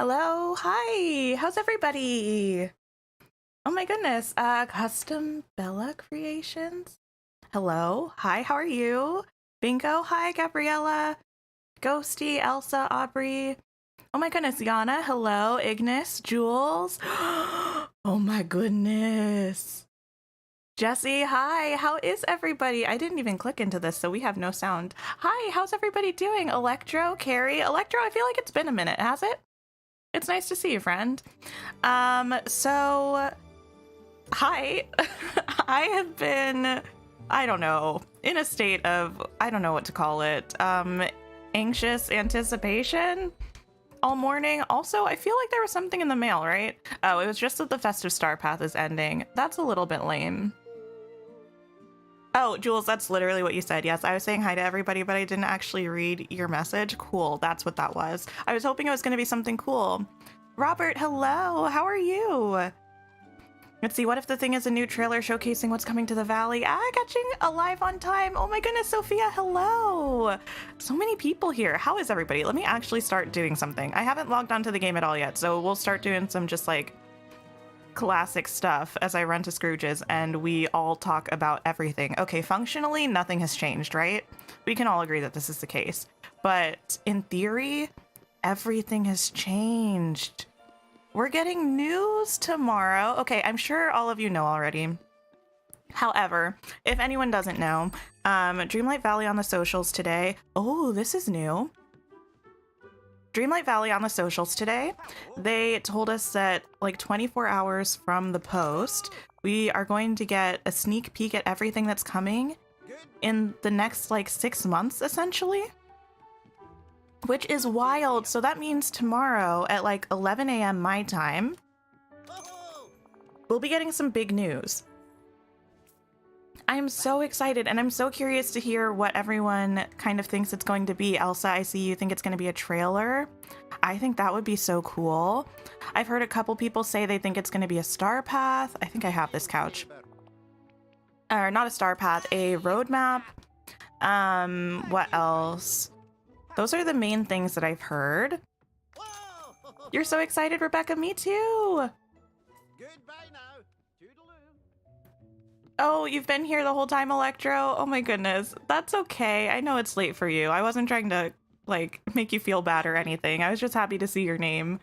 Hello, hi, how's everybody? Oh my goodness, Custom Bella Creations? Hello, hi, how are you? Bingo, hi, Gabriella, Ghosty, Elsa, Aubrey. Oh my goodness, Yana, hello, Ignis, Jules. Oh my goodness. Jesse, hi, how is everybody? I didn't even click into this, so we have no sound. Hi, how's everybody doing? Electro, Carrie, Electro, I feel like it's been a minute, has it? It's nice to see you, friend. So, hi. I have been, I don't know, in a state of, I don't know what to call it, anxious anticipation all morning. Also, I feel like there was something in the mail, right? Oh, it was just that the Festive Star Path is ending. That's a little bit lame. Oh, Jules, that's literally what you said. Yes, I was saying hi to everybody, but I didn't actually read your message. Cool, that's what that was. I was hoping it was going to be something cool. Robert, hello, how are you? Let's see, what if the thing is a new trailer showcasing what's coming to the valley? Catching alive on time. Oh my goodness, Sophia, hello. So many people here. How is everybody? Let me actually start doing something. I haven't logged onto the game at all yet, so we'll start doing some just like classic stuff as I run to Scrooge's and we all talk about everything. Okay, functionally, nothing has changed, right? We can all agree that this is the case. But in theory, everything has changed. We're getting news tomorrow. Okay, I'm sure all of you know already. However, if anyone doesn't know, Dreamlight Valley on the socials today. Oh, this is new. Dreamlight Valley on the socials today, they told us that like 24 hours from the post, we are going to get a sneak peek at everything that's coming in the next like 6 months, essentially, which is wild. So that means tomorrow at like 11 a.m. my time, we'll be getting some big news. I'm so excited and I'm so curious to hear what everyone kind of thinks it's going to be. Elsa, I see you think it's going to be a trailer. I think that would be so cool. I've heard a couple people say they think it's going to be a star path. I think I have this couch. Or not a star path, a roadmap. What else? Those are the main things that I've heard. You're so excited, Rebecca. Me too. Goodbye now. Oh, you've been here the whole time, Electro? Oh my goodness. That's okay. I know it's late for you. I wasn't trying to, like, make you feel bad or anything. I was just happy to see your name.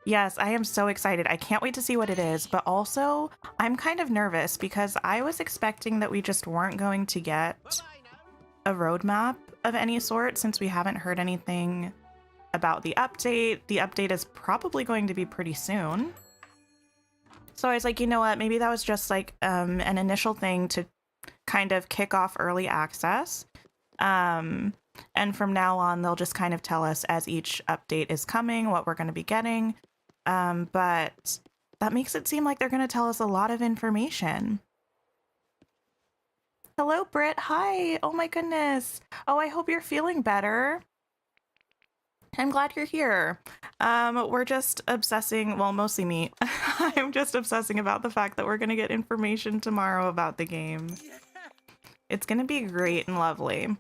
Yes, I am so excited. I can't wait to see what it is, but also I'm kind of nervous because I was expecting that we just weren't going to get a roadmap of any sort since we haven't heard anything about the update. The update is probably going to be pretty soon. So I was like, you know what, maybe that was just like an initial thing to kind of kick off early access. And from now on, they'll just kind of tell us as each update is coming, what we're going to be getting. But that makes it seem like they're going to tell us a lot of information. Hello, Britt. Hi. Oh my goodness. Oh, I hope you're feeling better. I'm glad you're here. We're just obsessing, well, mostly me. I'm just obsessing about the fact that we're going to get information tomorrow about the game. It's going to be great and lovely.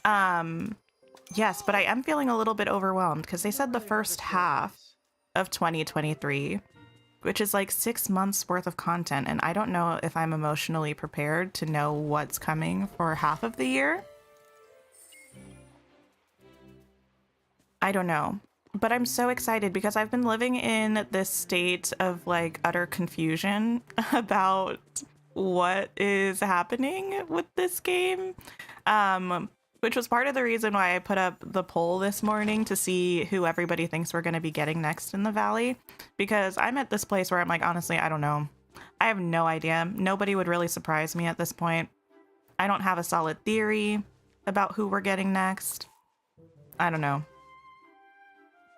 Yes, but I am feeling a little bit overwhelmed because they said the first half of 2023, which is like 6 months worth of content. And I don't know if I'm emotionally prepared to know what's coming for half of the year. I don't know, but I'm so excited because I've been living in this state of like utter confusion about what is happening with this game, which was part of the reason why I put up the poll this morning to see who everybody thinks we're going to be getting next in the valley, because I'm at this place where I'm like, honestly, I don't know. I have no idea. Nobody would really surprise me at this point. I don't have a solid theory about who we're getting next. I don't know.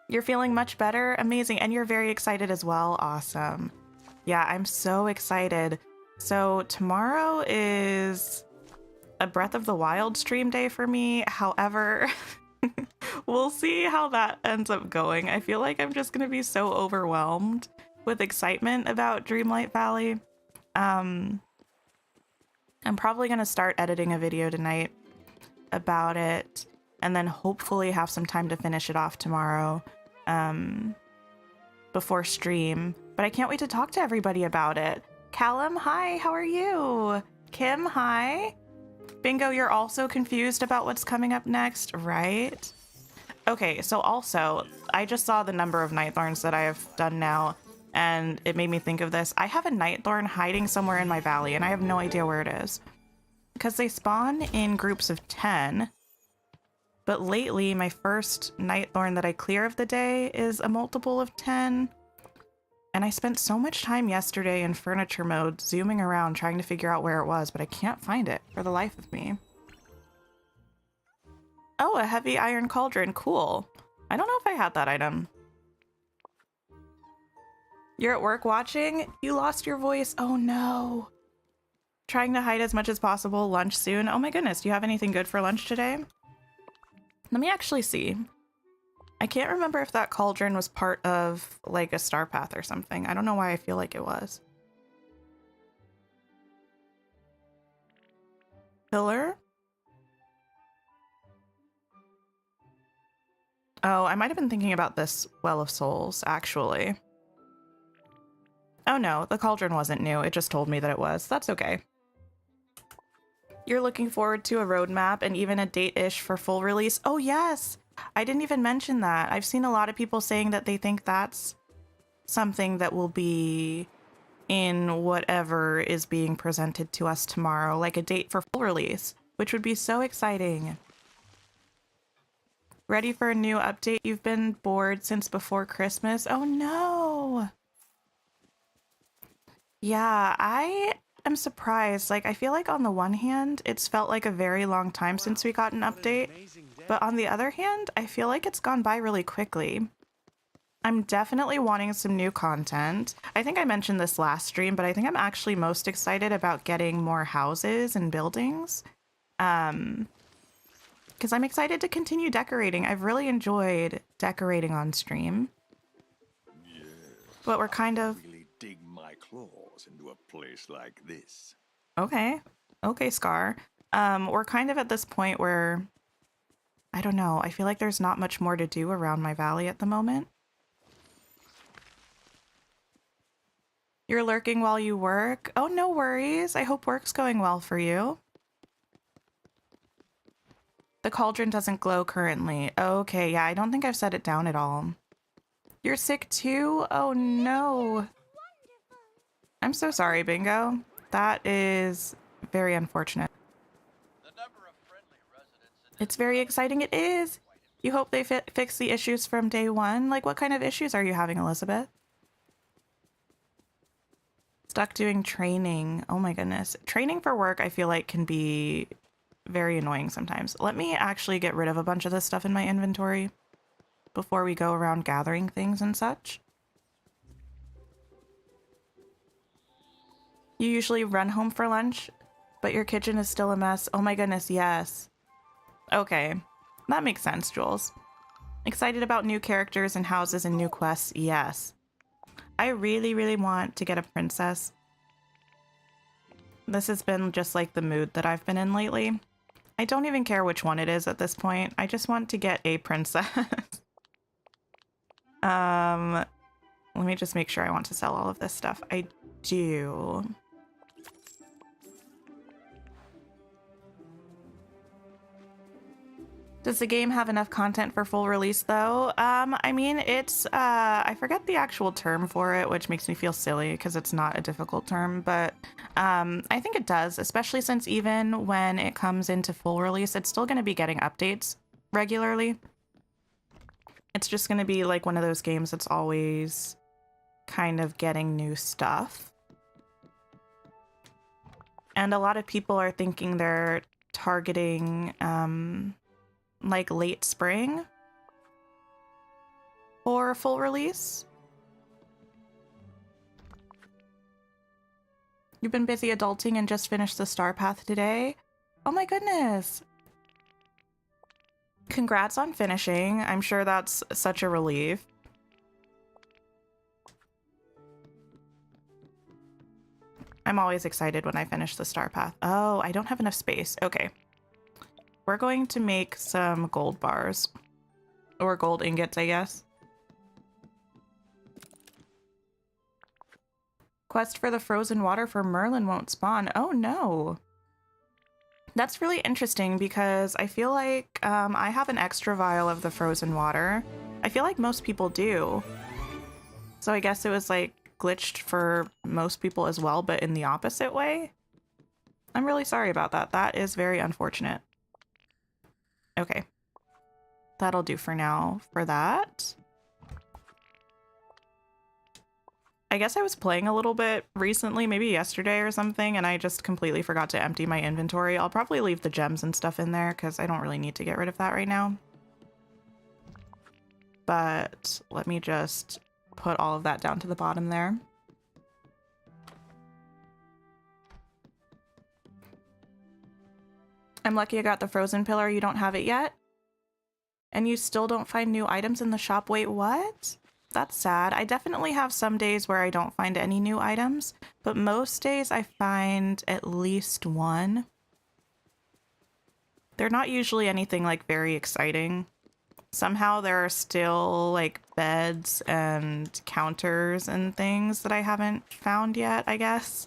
You're feeling much better? Amazing. And you're very excited as well. Awesome. Yeah, I'm so excited. So tomorrow is a Breath of the Wild stream day for me. However, we'll see how that ends up going. I feel like I'm just going to be so overwhelmed with excitement about Dreamlight Valley. I'm probably going to start editing a video tonight about it. and then hopefully have some time to finish it off tomorrow before stream. But I can't wait to talk to everybody about it. Callum, hi, how are you? Kim, hi. Bingo, you're also confused about what's coming up next, right? Okay, so also, I just saw the number of Nightthorns that I have done now, and it made me think of this. I have a Nightthorn hiding somewhere in my valley, and I have no idea where it is. Because they spawn in groups of 10, but lately my first Nightthorn that I clear of the day is a multiple of 10. And I spent so much time yesterday in furniture mode zooming around trying to figure out where it was, but I can't find it for the life of me. Oh, a heavy iron cauldron. Cool. I don't know if I had that item. You're at work watching? You lost your voice. Oh no. Trying to hide as much as possible. Lunch soon. Oh my goodness. Do you have anything good for lunch today? Let me actually see. I can't remember if that cauldron was part of like a star path or something. I don't know why I feel like it was. Pillar? Oh, I might have been thinking about this Well of Souls, actually. Oh no, the cauldron wasn't new. It just told me that it was. That's okay. You're looking forward to a roadmap and even a date-ish for full release? Oh yes! I didn't even mention that. I've seen a lot of people saying that they think that's something that will be in whatever is being presented to us tomorrow, like a date for full release, which would be so exciting. Ready for a new update? You've been bored since before Christmas? Oh no! Yeah, I am surprised. Like, I feel like on the one hand, it's felt like a very long time since we got an update. But on the other hand, I feel like it's gone by really quickly. I'm definitely wanting some new content. I think I mentioned this last stream, but I think I'm actually most excited about getting more houses and buildings. Because I'm excited to continue decorating. I've really enjoyed decorating on stream. Yes, But we're kind of... really dig my claws into a place like this. Okay. Okay, Scar. We're kind of at this point where... I don't know. I feel like there's not much more to do around my valley at the moment. You're lurking while you work? Oh, no worries. I hope work's going well for you. The cauldron doesn't glow currently. Okay, yeah, I don't think I've set it down at all. You're sick too? Oh no. I'm so sorry, Bingo. That is very unfortunate. It's very exciting. It is. You hope they fix the issues from day one? Like, what kind of issues are you having, Elizabeth? Stuck doing training. Oh my goodness. Training for work, I feel like, can be very annoying sometimes. Let me actually get rid of a bunch of this stuff in my inventory before we go around gathering things and such. You usually run home for lunch, but your kitchen is still a mess. Oh my goodness, yes. Okay, that makes sense, Jules. Excited about new characters and houses and new quests? Yes. I really, really want to get a princess. This has been just like the mood that I've been in lately. I don't even care which one it is at this point. I just want to get a princess. Let me just make sure I want to sell all of this stuff. I do. Does the game have enough content for full release though? I mean, it's, I forget the actual term for it, which makes me feel silly because it's not a difficult term, but I think it does, especially since even when it comes into full release, it's still going to be getting updates regularly. It's just going to be like one of those games that's always kind of getting new stuff. And a lot of people are thinking they're targeting, like late spring for full release. You've been busy adulting and just finished the Star Path today? Oh my goodness. Congrats on finishing. I'm sure that's such a relief. I'm always excited when I finish the Star Path. Oh, I don't have enough space. Okay. We're going to make some gold bars. Or gold ingots, I guess. Quest for the frozen water for Merlin won't spawn. Oh no. That's really interesting because I feel like I have an extra vial of the frozen water. I feel like most people do. So I guess it was like glitched for most people as well, but in the opposite way. I'm really sorry about that. That is very unfortunate. Okay. That'll do for now for that. I guess I was playing a little bit recently, maybe yesterday or something, and I just completely forgot to empty my inventory. I'll probably leave the gems and stuff in there because I don't really need to get rid of that right now. But let me just put all of that down to the bottom there. I'm lucky I got the frozen pillar. You don't have it yet? And you still don't find new items in the shop? Wait, what? That's sad. I definitely have some days where I don't find any new items, but most days I find at least one. They're not usually anything like very exciting. Somehow there are still like beds and counters and things that I haven't found yet, I guess.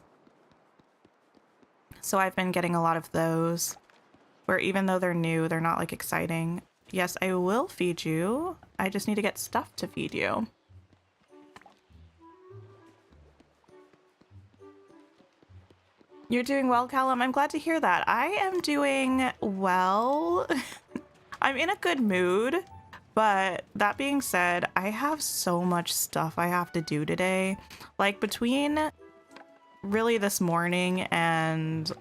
So I've been getting a lot of those where even though they're new, they're not like exciting. Yes, I will feed you. I just need to get stuff to feed you. You're doing well, Callum. I'm glad to hear that. I am doing well. I'm in a good mood, but that being said, I have so much stuff I have to do today. Like between really this morning and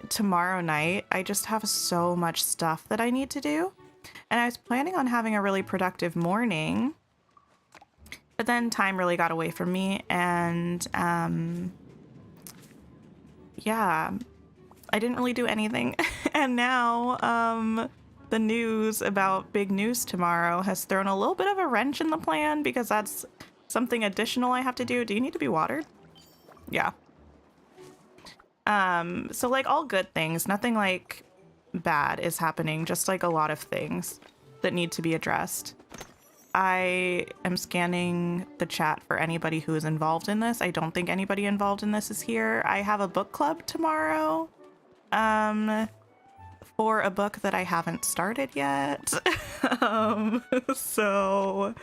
tomorrow night, I just have so much stuff that I need to do. And I was planning on having a really productive morning, but then time really got away from me, and yeah, I didn't really do anything. And now the news about big news tomorrow has thrown a little bit of a wrench in the plan because that's something additional I have to do. Do you need to be watered? Yeah. So like all good things, nothing like bad is happening, just like a lot of things that need to be addressed. I am scanning the chat for anybody who is involved in this. I don't think anybody involved in this is here. I have a book club tomorrow for a book that I haven't started yet. So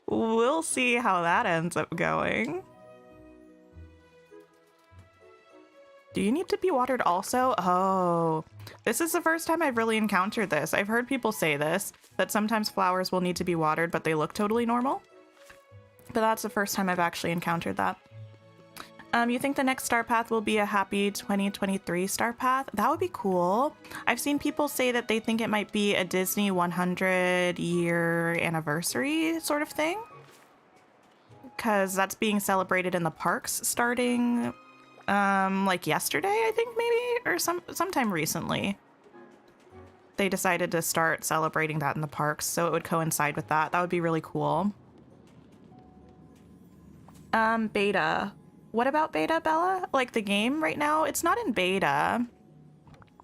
we'll see how that ends up going. Do you need to be watered also? Oh, this is the first time I've really encountered this. I've heard people say this, that sometimes flowers will need to be watered, but they look totally normal. But that's the first time I've actually encountered that. You think the next star path will be a happy 2023 star path? That would be cool. I've seen people say that they think it might be a Disney 100-year anniversary sort of thing, because that's being celebrated in the parks starting like yesterday, I think, maybe, or sometime recently. They decided to start celebrating that in the parks, so it would coincide with that. That would be really cool. Beta. What about beta, Bella? Like the game right now? It's not in beta,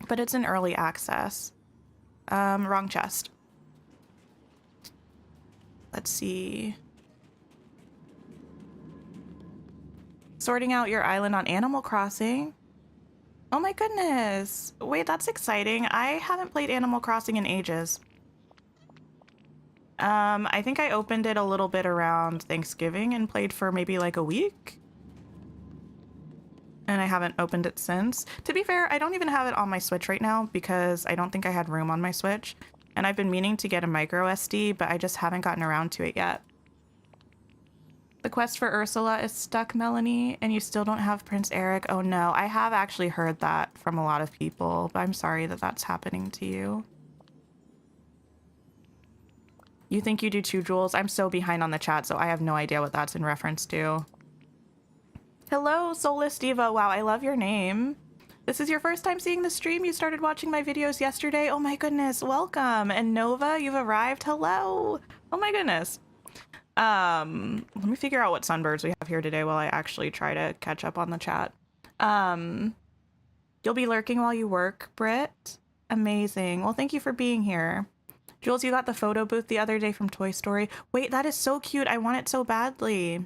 but it's in early access. Wrong chest. Let's see. Sorting out your island on Animal Crossing. Oh my goodness. Wait, that's exciting. I haven't played Animal Crossing in ages. I think I opened it a little bit around Thanksgiving and played for maybe like a week. And I haven't opened it since. To be fair, I don't even have it on my Switch right now because I don't think I had room on my Switch. And I've been meaning to get a micro SD, but I just haven't gotten around to it yet. The quest for Ursula is stuck, Melanie, and you still don't have Prince Eric. Oh no, I have actually heard that from a lot of people, but I'm sorry that that's happening to you. You think you do too, Jules? I'm so behind on the chat, so I have no idea what that's in reference to. Hello, Soulless Diva. Wow, I love your name. This is your first time seeing the stream? You started watching my videos yesterday? Oh my goodness, welcome. And Nova, you've arrived. Hello. Oh my goodness. Let me figure out what sunbirds we have here today while I actually try to catch up on the chat. You'll be lurking while you work, Britt. Amazing. Well, thank you for being here. Jules, you got the photo booth the other day from Toy Story. Wait, that is so cute. I want it so badly.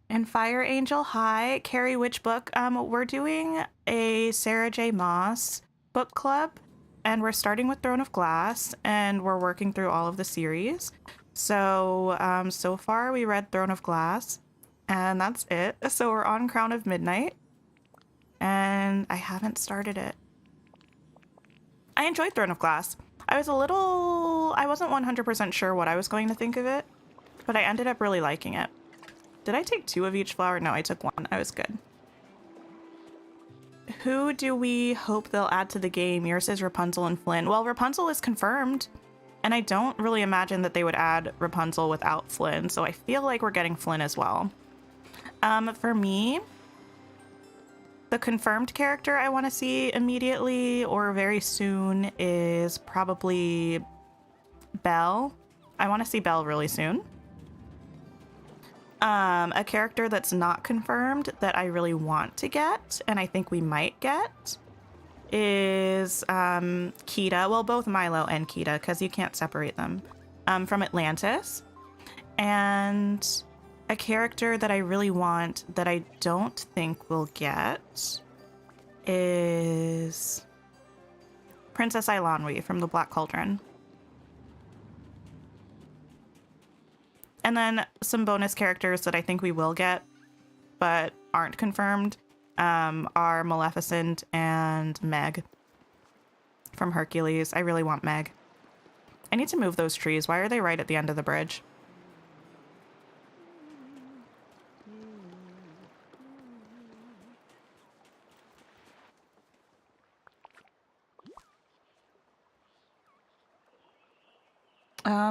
And Fire Angel, hi. Carrie, which book? We're doing a Sarah J. Maas book club, and we're starting with Throne of Glass, and we're working through all of the series. So, so far we read Throne of Glass, and that's it. So we're on Crown of Midnight, and I haven't started it. I enjoyed Throne of Glass. I wasn't 100% sure what I was going to think of it, but I ended up really liking it. Did I take 2 of each flower? No, I took 1. I was good. Who do we hope they'll add to the game? Yours is Rapunzel and Flynn. Well, Rapunzel is confirmed, and I don't really imagine that they would add Rapunzel without Flynn, so I feel like we're getting Flynn as well. For me, the confirmed character I want to see immediately or very soon is probably Belle. I want to see Belle really soon. A character that's not confirmed that I really want to get, and I think we might get, is Kida. Well, both Milo and Kida, because you can't separate them, from Atlantis. And a character that I really want that I don't think we'll get is Princess Eilonwy from the Black Cauldron. And then some bonus characters that I think we will get, but aren't confirmed, are Maleficent and Meg from Hercules. I really want Meg. I need to move those trees. Why are they right at the end of the bridge?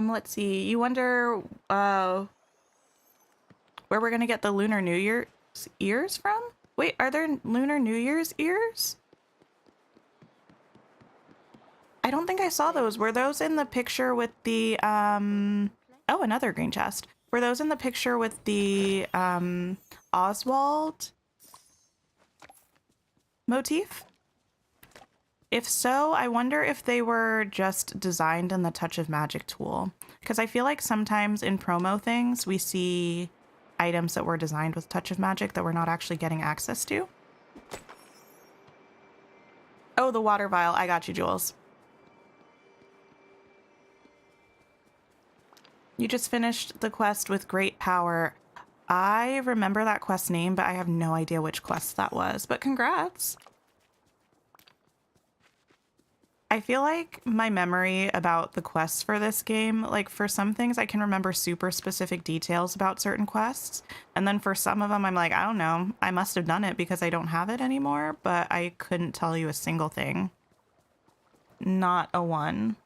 Let's see. You wonder where we're gonna get the Lunar New Year's ears from? Wait, are there Lunar New Year's ears? I don't think I saw those. Were those in the picture with the oh, another green chest. Were those in the picture with the Oswald motif? If so, I wonder if they were just designed in the Touch of Magic tool. Because I feel like sometimes in promo things, we see items that were designed with Touch of Magic that we're not actually getting access to. Oh, the water vial. I got you, Jules. You just finished the quest with Great Power. I remember that quest name, but I have no idea which quest that was. But congrats. I feel like my memory about the quests for this game, like for some things I can remember super specific details about certain quests. And then for some of them, I'm like, I don't know. I must have done it because I don't have it anymore, but I couldn't tell you a single thing. Not a one.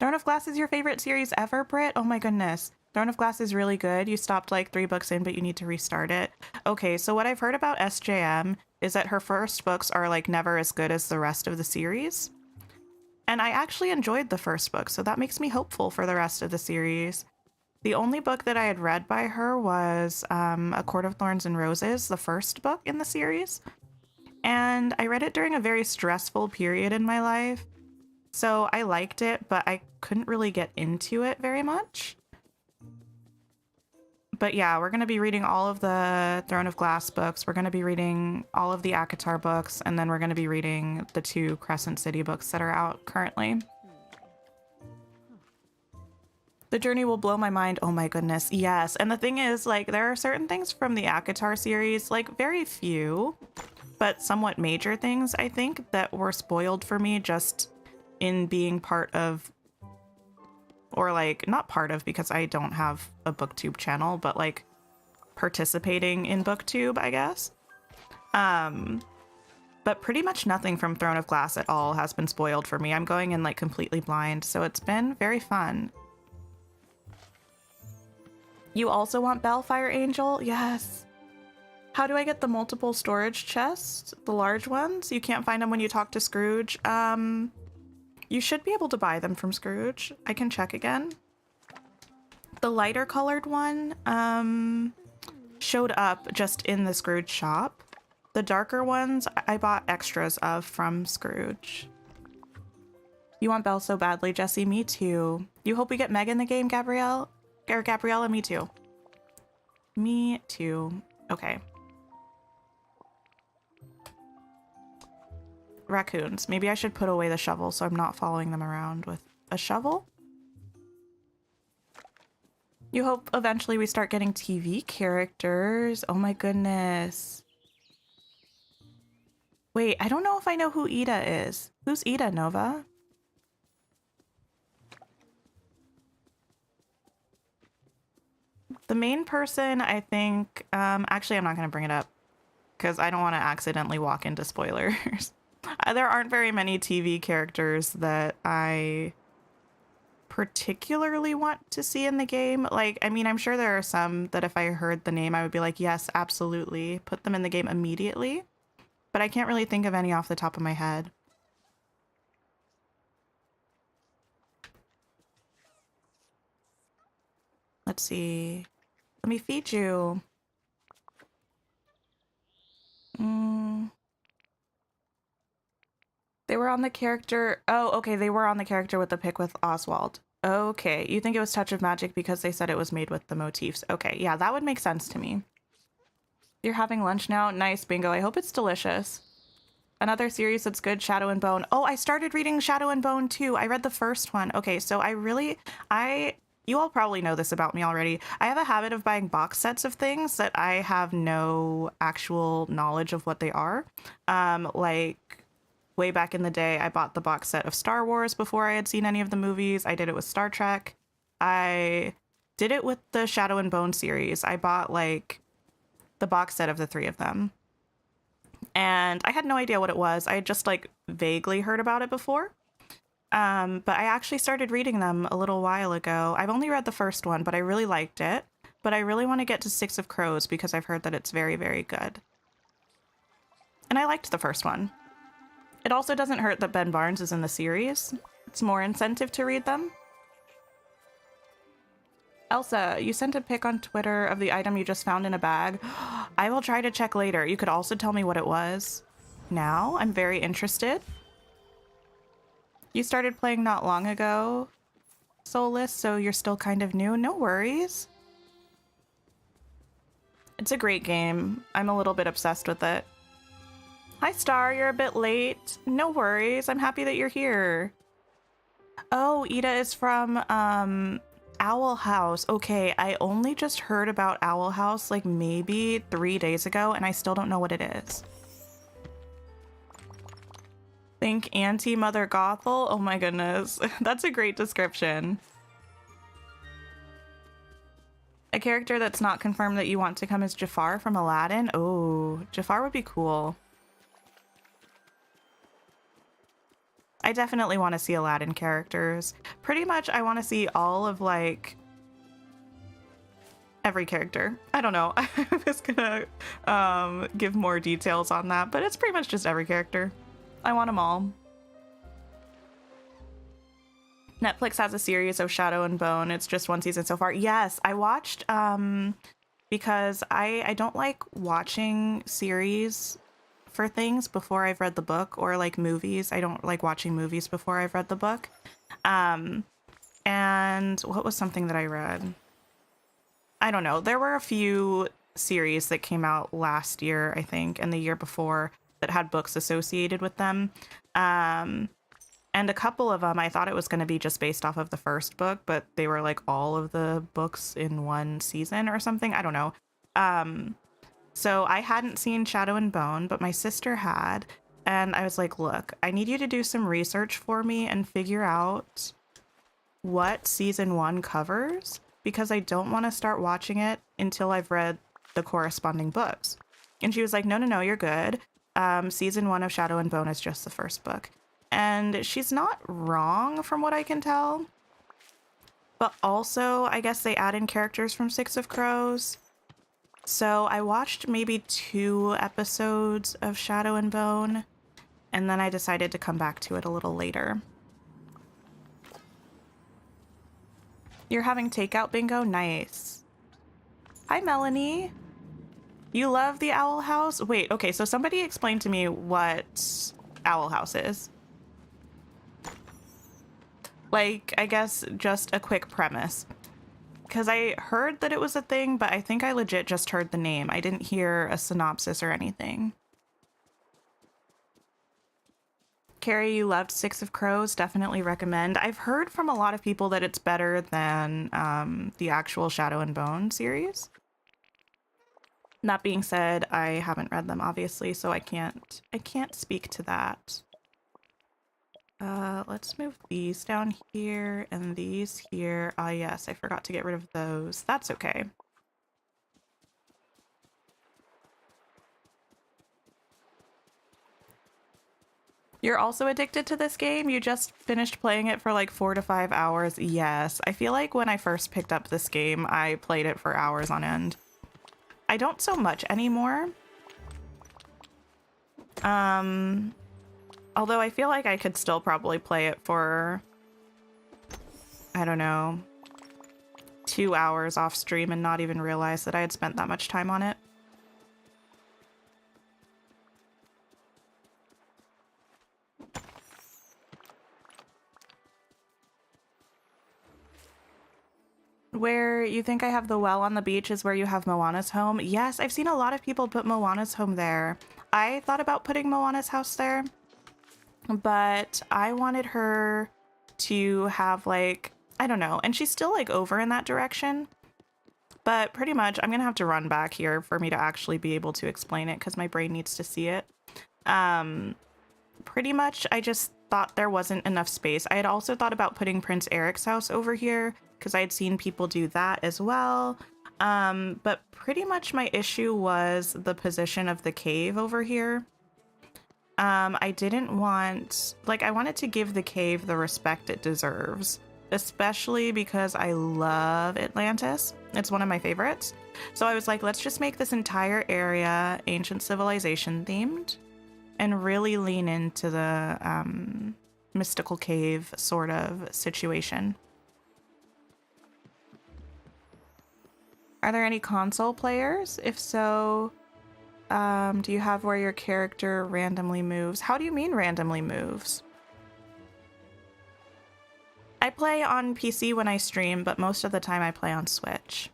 Throne of Glass is your favorite series ever, Britt? Oh my goodness. Throne of Glass is really good. You stopped like 3 books in, but you need to restart it. Okay, so what I've heard about SJM is that her first books are like never as good as the rest of the series. And I actually enjoyed the first book, so that makes me hopeful for the rest of the series. The only book that I had read by her was A Court of Thorns and Roses, the first book in the series. And I read it during a very stressful period in my life. So I liked it, but I couldn't really get into it very much. But yeah, we're going to be reading all of the Throne of Glass books. We're going to be reading all of the ACOTAR books, and then we're going to be reading the 2 Crescent City books that are out currently. The journey will blow my mind. Oh my goodness, yes. And the thing is, like, there are certain things from the ACOTAR series, like very few, but somewhat major things, I think, that were spoiled for me just in being part of, or like not part of because I don't have a booktube channel, but like participating in booktube, I guess. But pretty much nothing from Throne of Glass at all has been spoiled for me. I'm going in like completely blind, so it's been very fun. You also want Bellfire Angel? Yes. How do I get the multiple storage chests? The large ones? You can't find them when you talk to Scrooge. You should be able to buy them from Scrooge. I can check again. The lighter colored one showed up just in the Scrooge shop. The darker ones I bought extras of from Scrooge. You want Belle so badly, Jesse. Me too. You hope we get Meg in the game, Gabrielle? Or Gabriella? Me too. Me too. Okay. Raccoons. Maybe I should put away the shovel so I'm not following them around with a shovel. You hope eventually we start getting TV characters. Oh my goodness. Wait, I don't know if I know who Ida is. Who's Ida, Nova? The main person, I think, actually, I'm not going to bring it up because I don't want to accidentally walk into spoilers. There aren't very many TV characters that I particularly want to see in the game. Like, I mean, I'm sure there are some that if I heard the name, I would be like, yes, absolutely. Put them in the game immediately. But I can't really think of any off the top of my head. Let's see. Let me feed you. They were on the character. Oh, okay. They were on the character with the pic with Oswald. Okay. You think it was Touch of Magic because they said it was made with the motifs. Okay. Yeah, that would make sense to me. You're having lunch now? Nice, Bingo. I hope it's delicious. Another series that's good, Shadow and Bone. Oh, I started reading Shadow and Bone too. I read the first one. Okay, so you all probably know this about me already. I have a habit of buying box sets of things that I have no actual knowledge of what they are. Like way back in the day, I bought the box set of Star Wars before I had seen any of the movies. I did it with Star Trek. I did it with the Shadow and Bone series. I bought like the box set of the three of them. And I had no idea what it was. I had just like vaguely heard about it before. But I actually started reading them a little while ago. I've only read the first one, but I really liked it. But I really want to get to Six of Crows because I've heard that it's very, very good. And I liked the first one. It also doesn't hurt that Ben Barnes is in the series. It's more incentive to read them. Elsa, you sent a pic on Twitter of the item you just found in a bag. I will try to check later. You could also tell me what it was. Now, I'm very interested. You started playing not long ago, Soulless, so you're still kind of new. No worries. It's a great game. I'm a little bit obsessed with it. Hi, Star. You're a bit late. No worries. I'm happy that you're here. Oh, Ida is from, Owl House. Okay, I only just heard about Owl House like maybe 3 days ago, and I still don't know what it is. Think anti-Mother Gothel? Oh my goodness. That's a great description. A character that's not confirmed that you want to come is Jafar from Aladdin? Oh, Jafar would be cool. I definitely want to see Aladdin characters. Pretty much I want to see all of like every character. I don't know. I was gonna give more details on that, but it's pretty much just every character. I want them all. Netflix has a series of Shadow and Bone. It's just one season so far. Yes, I watched because I don't like watching series for things before I've read the book, or like movies. I don't like watching movies before I've read the book. And what was something that I read? I don't know. There were a few series that came out last year, I think, and the year before that had books associated with them. And a couple of them, I thought it was going to be just based off of the first book, but they were like all of the books in one season or something. I don't know. So I hadn't seen Shadow and Bone, but my sister had. And I was like, look, I need you to do some research for me and figure out what season 1 covers, because I don't want to start watching it until I've read the corresponding books. And she was like, no, you're good. Season 1 of Shadow and Bone is just the first book. And she's not wrong from what I can tell. But also, I guess they add in characters from Six of Crows. So I watched maybe 2 episodes of Shadow and Bone, and then I decided to come back to it a little later. You're having takeout bingo? Nice. Hi, Melanie. You love the Owl House? Wait, okay, so somebody explain to me what Owl House is. Like, I guess just a quick premise. Because I heard that it was a thing, but I think I legit just heard the name. I didn't hear a synopsis or anything. Carrie, you loved Six of Crows. Definitely recommend. I've heard from a lot of people that it's better than the actual Shadow and Bone series. That being said, I haven't read them, obviously, so I can't speak to that. Let's move these down here and these here. Ah, yes, I forgot to get rid of those. That's okay. You're also addicted to this game? You just finished playing it for like 4 to 5 hours? Yes. I feel like when I first picked up this game, I played it for hours on end. I don't so much anymore. Although I feel like I could still probably play it for, I don't know, 2 hours off stream and not even realize that I had spent that much time on it. Where you think I have the well on the beach is where you have Moana's home. Yes, I've seen a lot of people put Moana's home there. I thought about putting Moana's house there, but I wanted her to have like, I don't know, and she's still like over in that direction, but pretty much I'm gonna have to run back here for me to actually be able to explain it because my brain needs to see it. Pretty much I just thought there wasn't enough space. I had also thought about putting Prince Eric's house over here because I had seen people do that as well. But pretty much my issue was the position of the cave over here. I didn't want, like, I wanted to give the cave the respect it deserves, especially because I love Atlantis. It's one of my favorites. So I was like, let's just make this entire area ancient civilization themed and really lean into the mystical cave sort of situation. Are there any console players? If so, do you have where your character randomly moves? How do you mean randomly moves? I play on PC when I stream, but most of the time I play on Switch.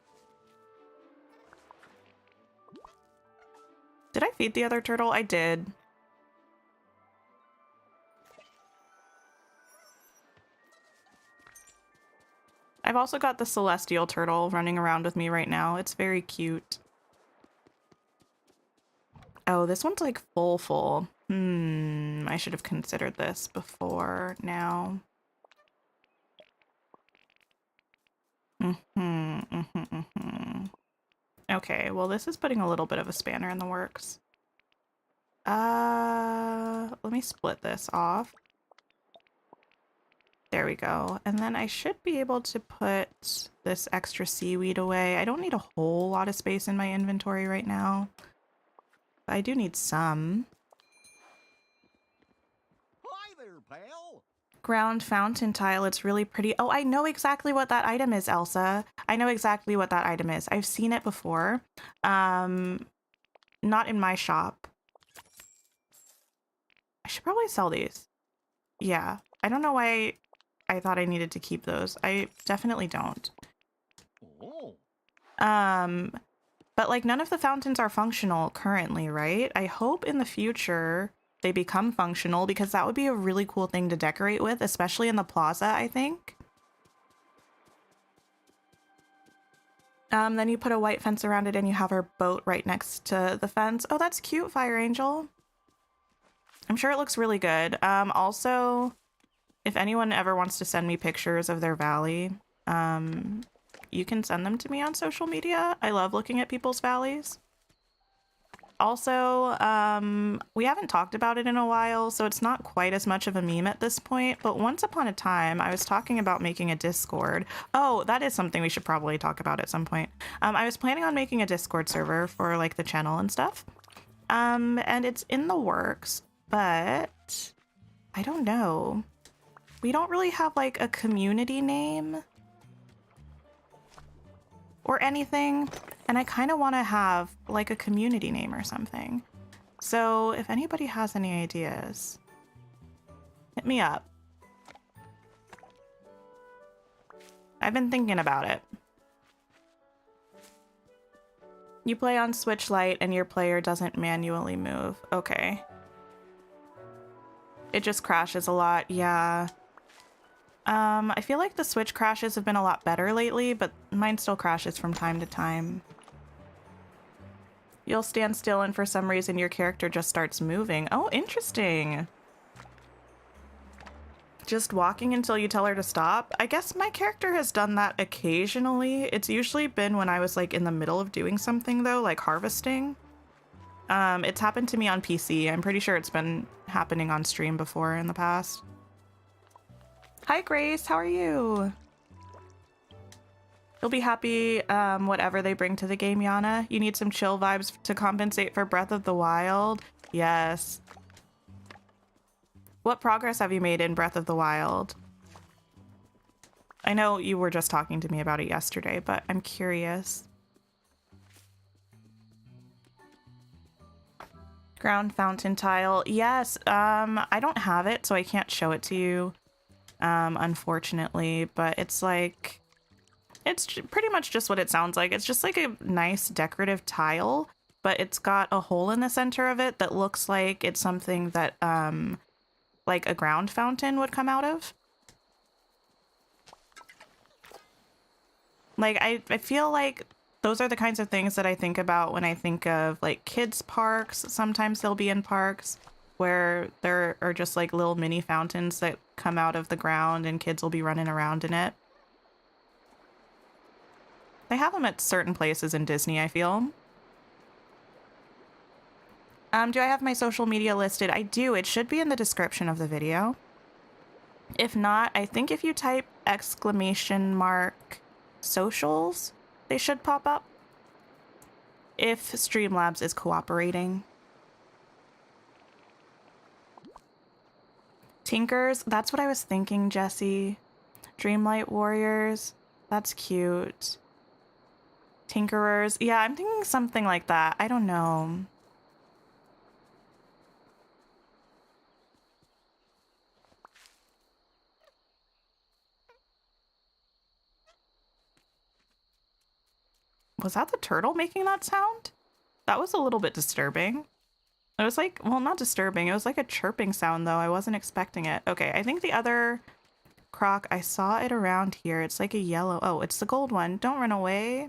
Did I feed the other turtle? I did. I've also got the celestial turtle running around with me right now. It's very cute. Oh, this one's like full. I should have considered this before now. Okay, well, this is putting a little bit of a spanner in the works. Let me split this off. There we go. And then I should be able to put this extra seaweed away. I don't need a whole lot of space in my inventory right now. But I do need some. Hi there, pal. Ground fountain tile. It's really pretty. Oh, I know exactly what that item is, Elsa. I know exactly what that item is. I've seen it before. Not in my shop. I should probably sell these. Yeah. I don't know why I thought I needed to keep those. I definitely don't. Oh. But like none of the fountains are functional currently, right? I hope in the future they become functional because that would be a really cool thing to decorate with, especially in the plaza, I think. Then you put a white fence around it and you have our boat right next to the fence. Oh, that's cute, Fire Angel. I'm sure it looks really good. Also, if anyone ever wants to send me pictures of their valley, you can send them to me on social media. I love looking at people's valleys. Also, we haven't talked about it in a while, so it's not quite as much of a meme at this point, but once upon a time, I was talking about making a Discord. Oh, that is something we should probably talk about at some point. I was planning on making a Discord server for, like, the channel and stuff. And it's in the works, but I don't know. We don't really have, like, a community name or anything, and I kind of want to have like a community name or something. So if anybody has any ideas, hit me up. I've been thinking about it. You play on Switch Lite and your player doesn't manually move. Okay. It just crashes a lot, yeah. I feel like the Switch crashes have been a lot better lately, but mine still crashes from time to time. You'll stand still and for some reason your character just starts moving. Oh, interesting. Just walking until you tell her to stop. I guess my character has done that occasionally. It's usually been when I was like in the middle of doing something though, like harvesting. It's happened to me on PC. I'm pretty sure it's been happening on stream before in the past. Hi Grace, how are you? You'll be happy whatever they bring to the game, Yana. You need some chill vibes to compensate for Breath of the Wild. Yes. What progress have you made in Breath of the Wild? I know you were just talking to me about it yesterday, but I'm curious. Ground fountain tile. Yes, I don't have it, so I can't show it to you, unfortunately, but it's like, it's pretty much just what it sounds like. It's just like a nice decorative tile, but it's got a hole in the center of it that looks like it's something that, like a ground fountain would come out of. Like, I feel like those are the kinds of things that I think about when I think of like kids parks. Sometimes they'll be in parks where there are just like little mini fountains that come out of the ground and kids will be running around in it. They have them at certain places in Disney, I feel. Do I have my social media listed? I do. It should be in the description of the video. If not, I think if you type !socials, they should pop up. If Streamlabs is cooperating. Tinkers, that's what I was thinking, Jesse. Dreamlight Warriors, that's cute. Tinkerers, yeah, I'm thinking something like that. I don't know. Was that the turtle making that sound? That was a little bit disturbing. It was like, well, not disturbing. It was like a chirping sound, though. I wasn't expecting it. Okay, I think the other croc, I saw it around here. It's like a yellow. Oh, it's the gold one. Don't run away.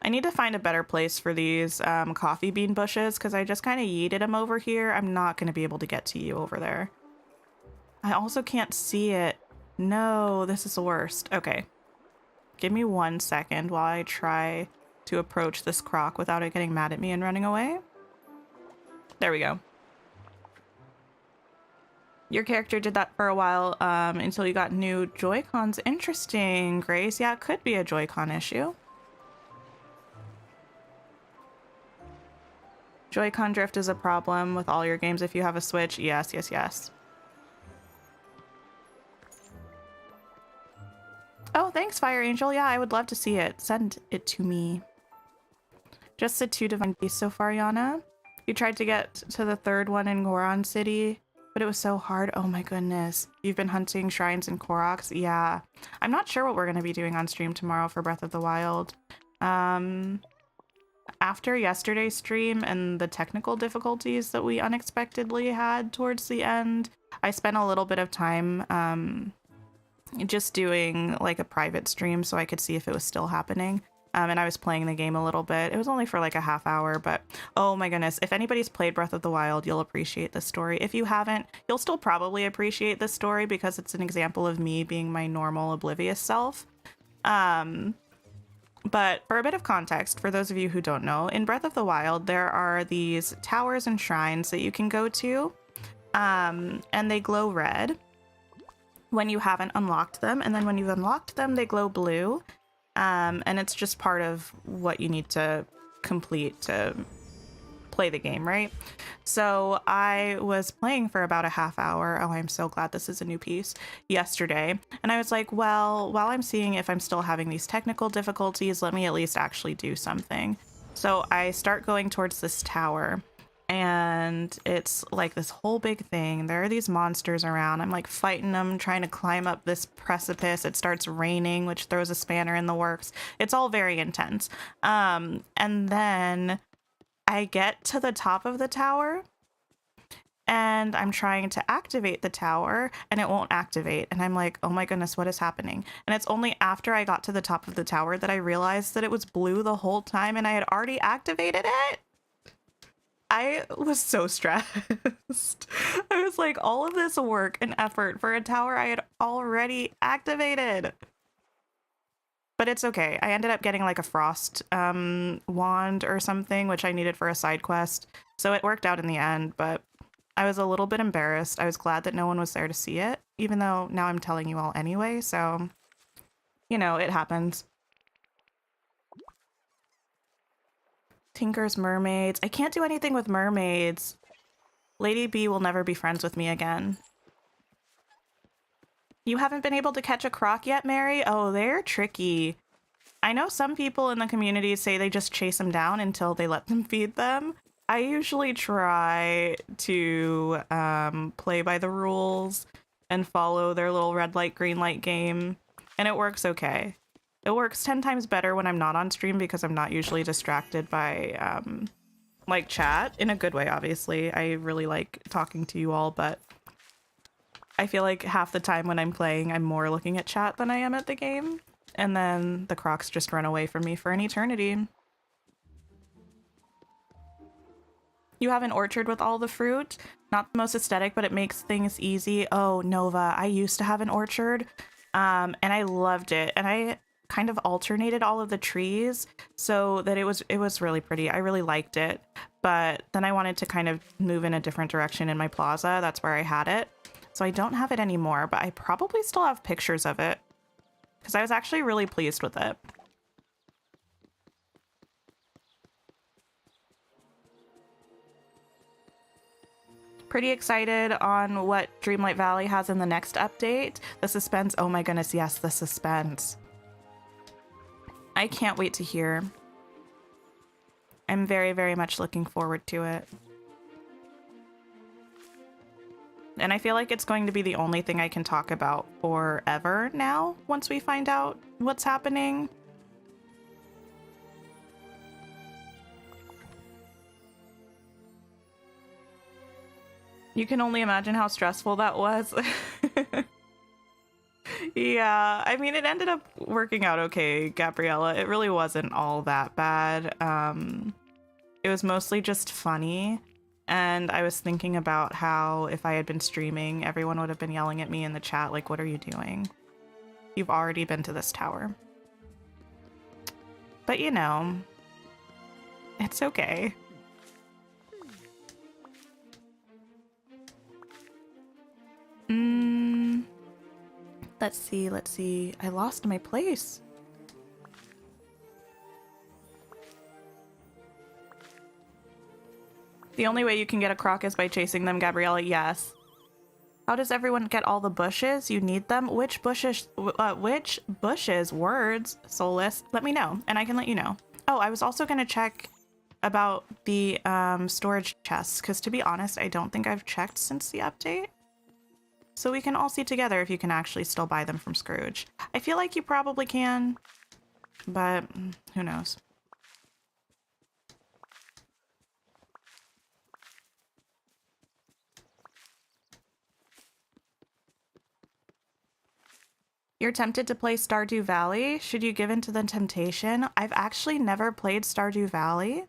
I need to find a better place for these coffee bean bushes because I just kind of yeeted them over here. I'm not going to be able to get to you over there. I also can't see it. No, this is the worst. Okay. Give me 1 second while I try to approach this croc without it getting mad at me and running away. There we go. Your character did that for a while until you got new Joy-Cons. Interesting, Grace. Yeah, it could be a Joy-Con issue. Joy-Con drift is a problem with all your games if you have a Switch. Yes, yes, yes. Oh, thanks, Fire Angel. Yeah, I would love to see it. Send it to me. Just the 2 Divine Beasts so far, Yana. You tried to get to the 3rd one in Goron City, but it was so hard. Oh my goodness. You've been hunting shrines in Koroks? Yeah. I'm not sure what we're going to be doing on stream tomorrow for Breath of the Wild. After yesterday's stream and the technical difficulties that we unexpectedly had towards the end, I spent a little bit of time just doing like a private stream so I could see if it was still happening. And I was playing the game a little bit. It was only for like a half hour, but oh my goodness, if anybody's played Breath of the Wild, you'll appreciate this story. If you haven't, you'll still probably appreciate this story because it's an example of me being my normal oblivious self. But for a bit of context, for those of you who don't know, in Breath of the Wild, there are these towers and shrines that you can go to, and they glow red when you haven't unlocked them, and then when you've unlocked them, they glow blue, and it's just part of what you need to complete to play the game, right? So I was playing for about a half hour. Oh, I'm so glad this is a new piece. Yesterday, and I was like, well, while I'm seeing if I'm still having these technical difficulties, let me at least actually do something. So I start going towards this tower, and it's like this whole big thing. There are these monsters around. I'm like fighting them, trying to climb up this precipice. It starts raining, which throws a spanner in the works. It's all very intense. And then I get to the top of the tower and I'm trying to activate the tower and it won't activate. And I'm like, oh my goodness, what is happening? And it's only after I got to the top of the tower that I realized that it was blue the whole time and I had already activated it. I was so stressed. I was like, all of this work and effort for a tower I had already activated. But it's okay. I ended up getting like a frost wand or something, which I needed for a side quest. So it worked out in the end, but I was a little bit embarrassed. I was glad that no one was there to see it, even though now I'm telling you all anyway. So, you know, it happens. Tinker's mermaids. I can't do anything with mermaids. Lady B will never be friends with me again. You haven't been able to catch a croc yet, Mary? Oh, they're tricky. I know some people in the community say they just chase them down until they let them feed them. I usually try to play by the rules and follow their little red light, green light game, and it works okay. It works 10 times better when I'm not on stream because I'm not usually distracted by like chat, in a good way, obviously. I really like talking to you all, but I feel like half the time when I'm playing, I'm more looking at chat than I am at the game. And then the crocs just run away from me for an eternity. You have an orchard with all the fruit. Not the most aesthetic, but it makes things easy. Oh, Nova, I used to have an orchard and I loved it. And I kind of alternated all of the trees so that it was really pretty. I really liked it. But then I wanted to kind of move in a different direction in my plaza. That's where I had it. So I don't have it anymore, but I probably still have pictures of it because I was actually really pleased with it. Pretty excited on what Dreamlight Valley has in the next update. The suspense, oh my goodness, yes, the suspense. I can't wait to hear. I'm very, very much looking forward to it. And I feel like it's going to be the only thing I can talk about forever now, once we find out what's happening. You can only imagine how stressful that was. Yeah, I mean, it ended up working out okay, Gabriella. It really wasn't all that bad. It was mostly just funny. And I was thinking about how if I had been streaming, everyone would have been yelling at me in the chat, like, what are you doing? You've already been to this tower. But you know, it's okay. Let's see. I lost my place. The only way you can get a croc is by chasing them, Gabriella. Yes. How does everyone get all the bushes? You need them? Which bushes? Which bushes? Words, Soulless. Let me know, and I can let you know. Oh, I was also gonna check about the storage chests, because to be honest, I don't think I've checked since the update. So we can all see together if you can actually still buy them from Scrooge. I feel like you probably can, but who knows? You're tempted to play Stardew Valley? Should you give in to the temptation? I've actually never played Stardew Valley,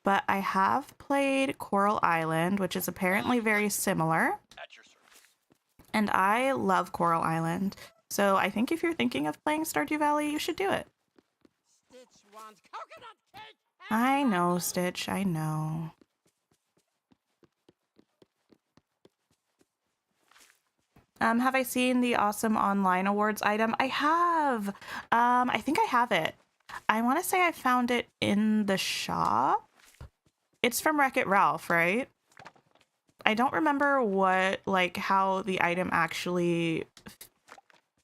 but I have played Coral Island, which is apparently very similar. And I love Coral Island. So I think if you're thinking of playing Stardew Valley, you should do it. Stitch wants coconut cake. I know, Stitch, I know. Have I seen the awesome online awards item? I have. I think I have it. I want to say I found it in the shop. It's from Wreck-It Ralph, right? I don't remember what, like, how the item actually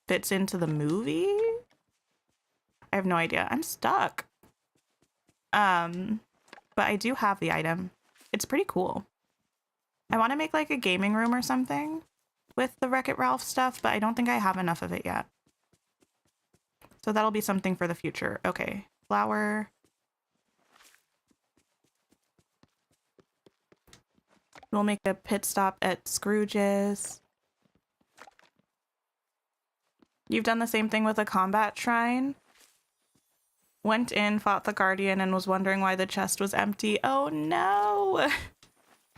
fits into the movie. I have no idea. I'm stuck. But I do have the item. It's pretty cool. I want to make like a gaming room or something with the Wreck-It Ralph stuff, but I don't think I have enough of it yet. So that'll be something for the future. Okay, flour. We'll make a pit stop at Scrooge's. You've done the same thing with a combat shrine? Went in, fought the Guardian, and was wondering why the chest was empty. Oh no!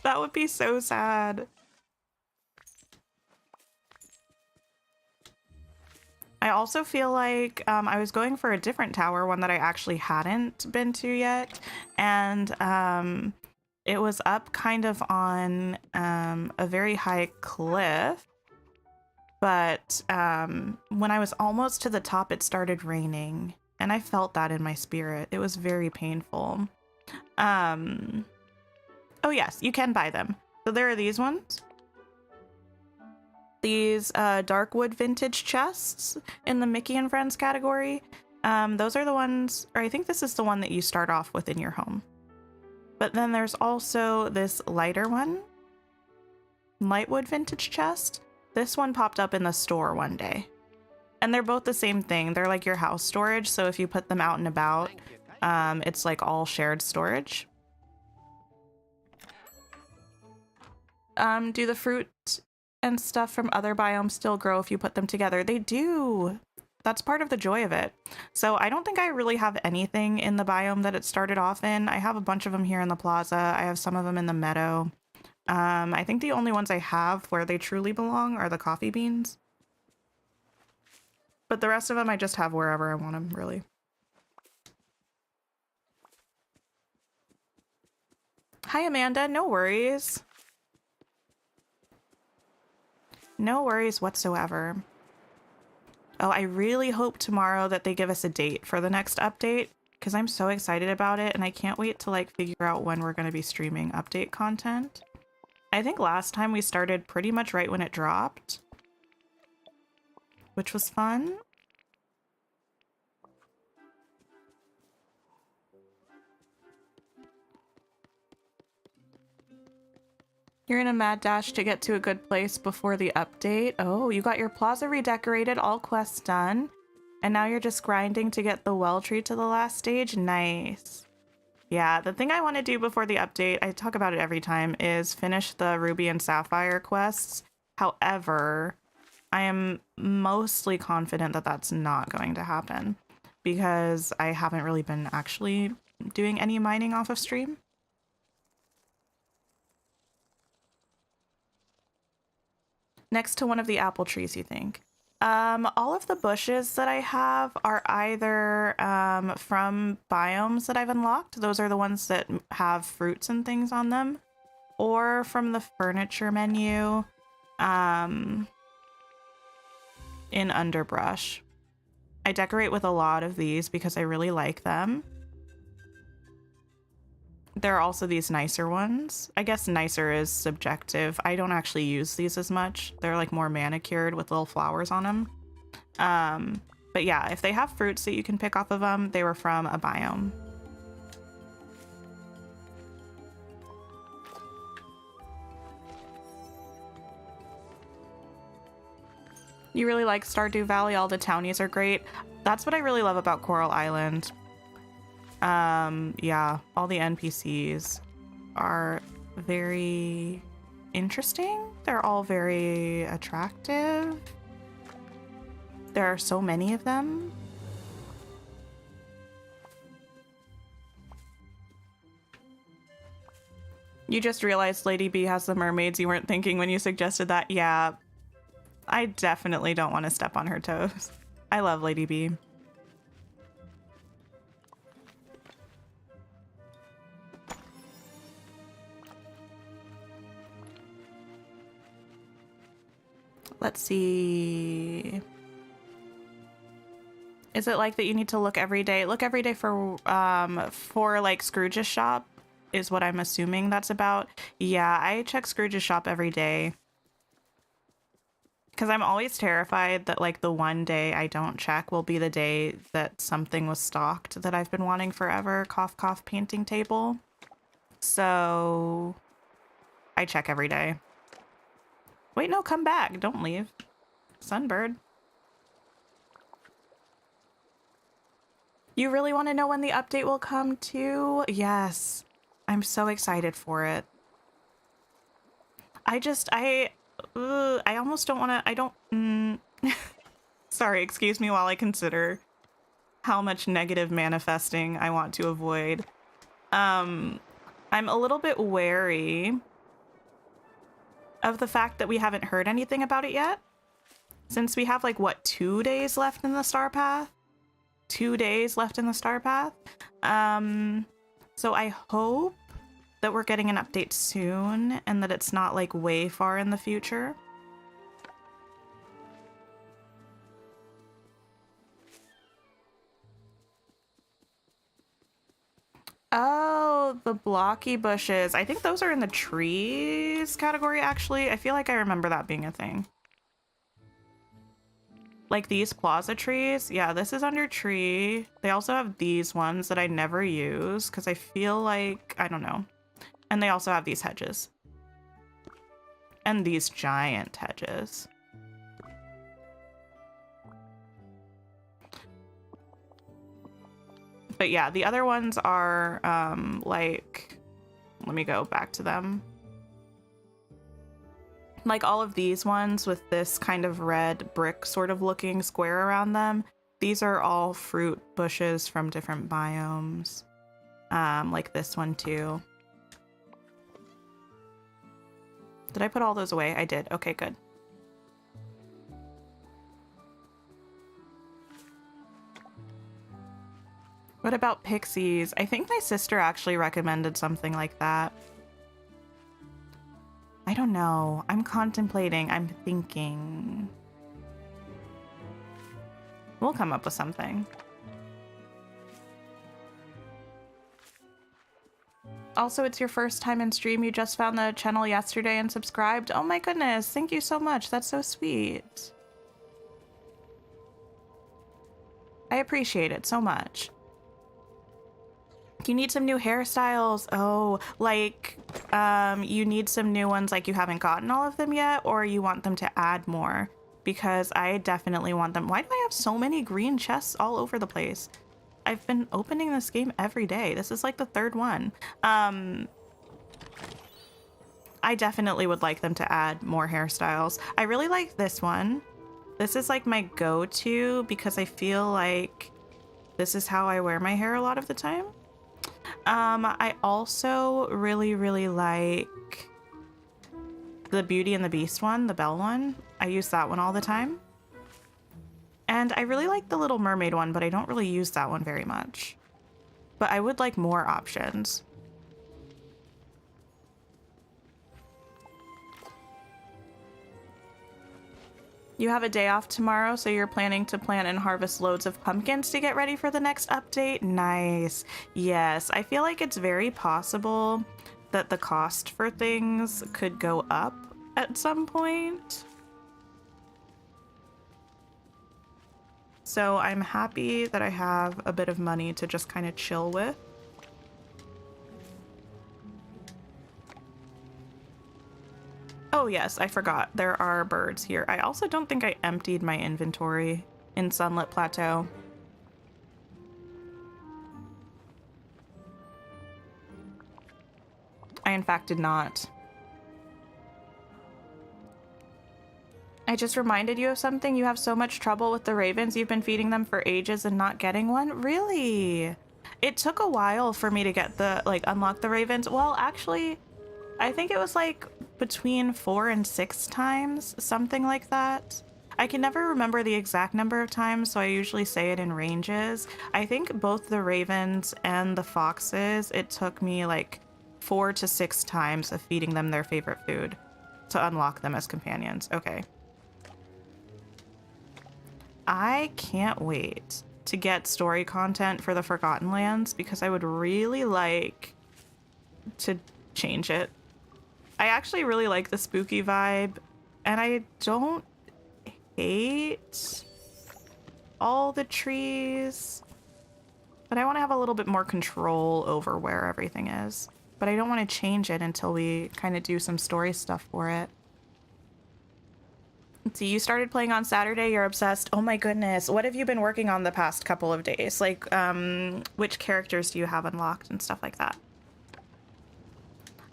That would be so sad. I also feel like I was going for a different tower, one that I actually hadn't been to yet, and it was up kind of on a very high cliff, but when I was almost to the top, it started raining, and I felt that in my spirit. It was very painful. Oh yes, you can buy them. So there are these ones. These Darkwood vintage chests in the Mickey and Friends category. Those are the ones, or I think this is the one that you start off with in your home. But then there's also this lighter one, Lightwood vintage chest. This one popped up in the store one day. And they're both the same thing. They're like your house storage. So if you put them out and about, it's like all shared storage. Do the fruit and stuff from other biomes still grow if you put them together? They do. That's part of the joy of it. So I don't think I really have anything in the biome that it started off in. I have a bunch of them here in the plaza. I have some of them in the meadow. I think the only ones I have where they truly belong are the coffee beans. But the rest of them I just have wherever I want them, really. Hi, Amanda. No worries. No worries whatsoever. Oh, I really hope tomorrow that they give us a date for the next update, because I'm so excited about it and I can't wait to like figure out when we're going to be streaming update content. I think last time we started pretty much right when it dropped, which was fun. You're in a mad dash to get to a good place before the update. Oh, you got your plaza redecorated, all quests done. And now you're just grinding to get the well tree to the last stage? Nice. Yeah, the thing I want to do before the update, I talk about it every time, is finish the Ruby and Sapphire quests. However, I am mostly confident that that's not going to happen because I haven't really been actually doing any mining off of stream. Next to one of the apple trees, you think? All of the bushes that I have are either from biomes that I've unlocked. Those are the ones that have fruits and things on them. Or from the furniture menu in Underbrush. I decorate with a lot of these because I really like them. There are also these nicer ones. I guess nicer is subjective. I don't actually use these as much. They're like more manicured with little flowers on them. But yeah, if they have fruits that you can pick off of them, they were from a biome. You really like Stardew Valley? All the townies are great. That's what I really love about Coral Island. Yeah, all the NPCs are very interesting. They're all very attractive. There are so many of them. You just realized Lady B has the mermaids. You weren't thinking when you suggested that. Yeah, I definitely don't want to step on her toes. I love Lady B. Let's see. Is it like that you need to look every day? Look every day for like Scrooge's shop is what I'm assuming that's about. Yeah, I check Scrooge's shop every day. Because I'm always terrified that like the one day I don't check will be the day that something was stocked that I've been wanting forever. Cough, cough, painting table. So I check every day. Wait, no, come back. Don't leave. Sunbird. You really want to know when the update will come too? Yes. I'm so excited for it. I almost don't want to, sorry, excuse me while I consider how much negative manifesting I want to avoid. I'm a little bit wary of the fact that we haven't heard anything about it yet. Since we have like, what, 2 days left in the star path? 2 days left in the star path. So I hope that we're getting an update soon and that it's not like way far in the future. Oh, the blocky bushes. I think those are in the trees category, actually. I feel like I remember that being a thing. Like these plaza trees. Yeah, this is under tree. They also have these ones that I never use because I feel like, I don't know. And they also have these hedges. And these giant hedges. But yeah, the other ones are like, let me go back to them. Like all of these ones with this kind of red brick sort of looking square around them. These are all fruit bushes from different biomes. Like this one too. Did I put all those away? I did. Okay, good. What about pixies? I think my sister actually recommended something like that. I don't know. I'm contemplating. I'm thinking. We'll come up with something. Also, it's your first time in stream. You just found the channel yesterday and subscribed. Oh my goodness. Thank you so much. That's so sweet. I appreciate it so much. You need some new hairstyles. Oh, like, you need some new ones, like you haven't gotten all of them yet, or you want them to add more? Because I definitely want them. Why do I have so many green chests all over the place? I've been opening this game every day. This is like the third one. I definitely would like them to add more hairstyles. I really like this one. This is like my go-to because I feel like this is how I wear my hair a lot of the time. I also really, really like the Beauty and the Beast one, the Belle one. I use that one all the time. And I really like the Little Mermaid one, but I don't really use that one very much. But I would like more options. You have a day off tomorrow, so you're planning to plant and harvest loads of pumpkins to get ready for the next update? Nice. Yes, I feel like it's very possible that the cost for things could go up at some point. So I'm happy that I have a bit of money to just kind of chill with. Oh yes, I forgot. There are birds here. I also don't think I emptied my inventory in Sunlit Plateau. I in fact did not. I just reminded you of something. You have so much trouble with the ravens. You've been feeding them for ages and not getting one? Really? It took a while for me to get the, like, unlock the ravens. Well, actually, I think it was like between 4 and 6 times, something like that. I can never remember the exact number of times, so I usually say it in ranges. I think both the ravens and the foxes, it took me like 4 to 6 times of feeding them their favorite food to unlock them as companions. Okay. I can't wait to get story content for the Forgotten Lands because I would really like to change it. I actually really like the spooky vibe, and I don't hate all the trees, but I want to have a little bit more control over where everything is. but I don't want to change it until we kind of do some story stuff for it. Let's see, you started playing on Saturday, you're obsessed. Oh my goodness, what have you been working on the past couple of days? Like, which characters do you have unlocked and stuff like that?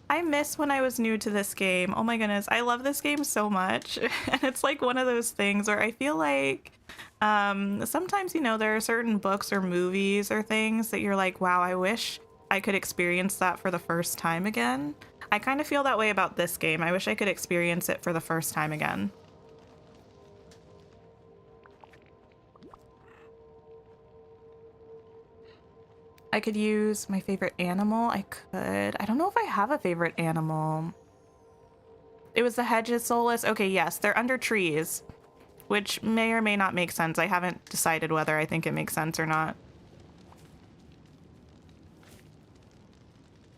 I miss when I was new to this game. Oh my goodness, I love this game so much. And it's like one of those things where I feel like sometimes, you know, there are certain books or movies or things that you're like, wow, I wish I could experience that for the first time again. I kind of feel that way about this game. I wish I could experience it for the first time again. I could use my favorite animal. I could. I don't know if I have a favorite animal. It was the hedges soulless. Okay, yes, they're under trees, which may or may not make sense. I haven't decided whether I think it makes sense or not.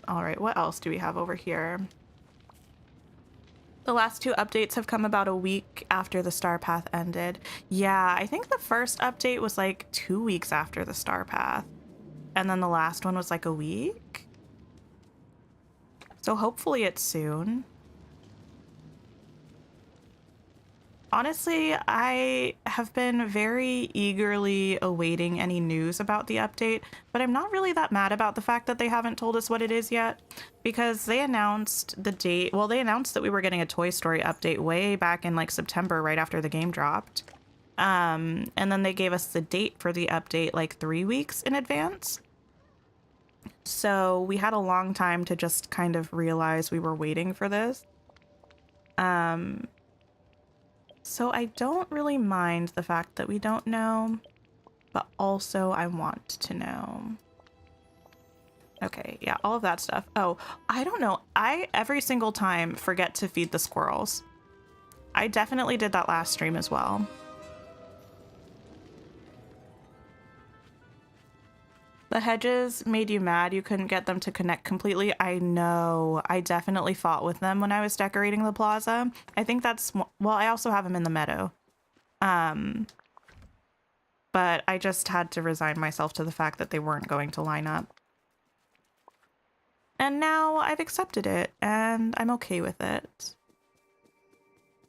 All right, what else do we have over here? The last 2 updates have come about a week after the Star Path ended. Yeah, I think the first update was like 2 weeks after the Star Path. And then the last one was like a week. So hopefully it's soon. Honestly, I have been very eagerly awaiting any news about the update, but I'm not really that mad about the fact that they haven't told us what it is yet, because they announced the date. Well, they announced that we were getting a Toy Story update way back in like September, right after the game dropped. And then they gave us the date for the update like 3 weeks in advance. So we had a long time to just kind of realize we were waiting for this. So I don't really mind the fact that we don't know, but also I want to know. Okay, yeah, all of that stuff. Oh, I don't know. I every single time forget to feed the squirrels. I definitely did that last stream as well. The hedges made you mad you couldn't get them to connect completely. I know. I definitely fought with them when I was decorating the plaza. I think that's... Well, I also have them in the meadow. But I just had to resign myself to the fact that they weren't going to line up. And now I've accepted it, and I'm okay with it.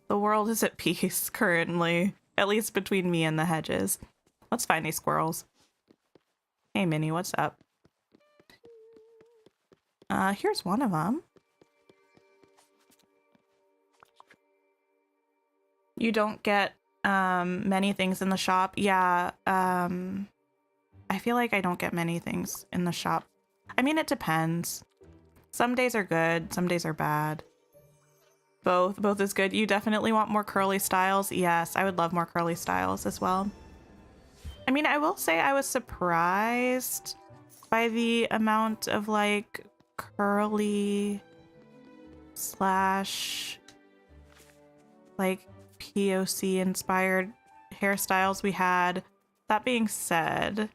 The world is at peace currently, at least between me and the hedges. Let's find these squirrels. Hey, Minnie, what's up? Here's one of them. You don't get many things in the shop. Yeah, I feel like I don't get many things in the shop. I mean, it depends. Some days are good, some days are bad. Both is good. You definitely want more curly styles. Yes, I would love more curly styles as well. I mean, I will say I was surprised by the amount of like curly slash like POC inspired hairstyles we had. That being said,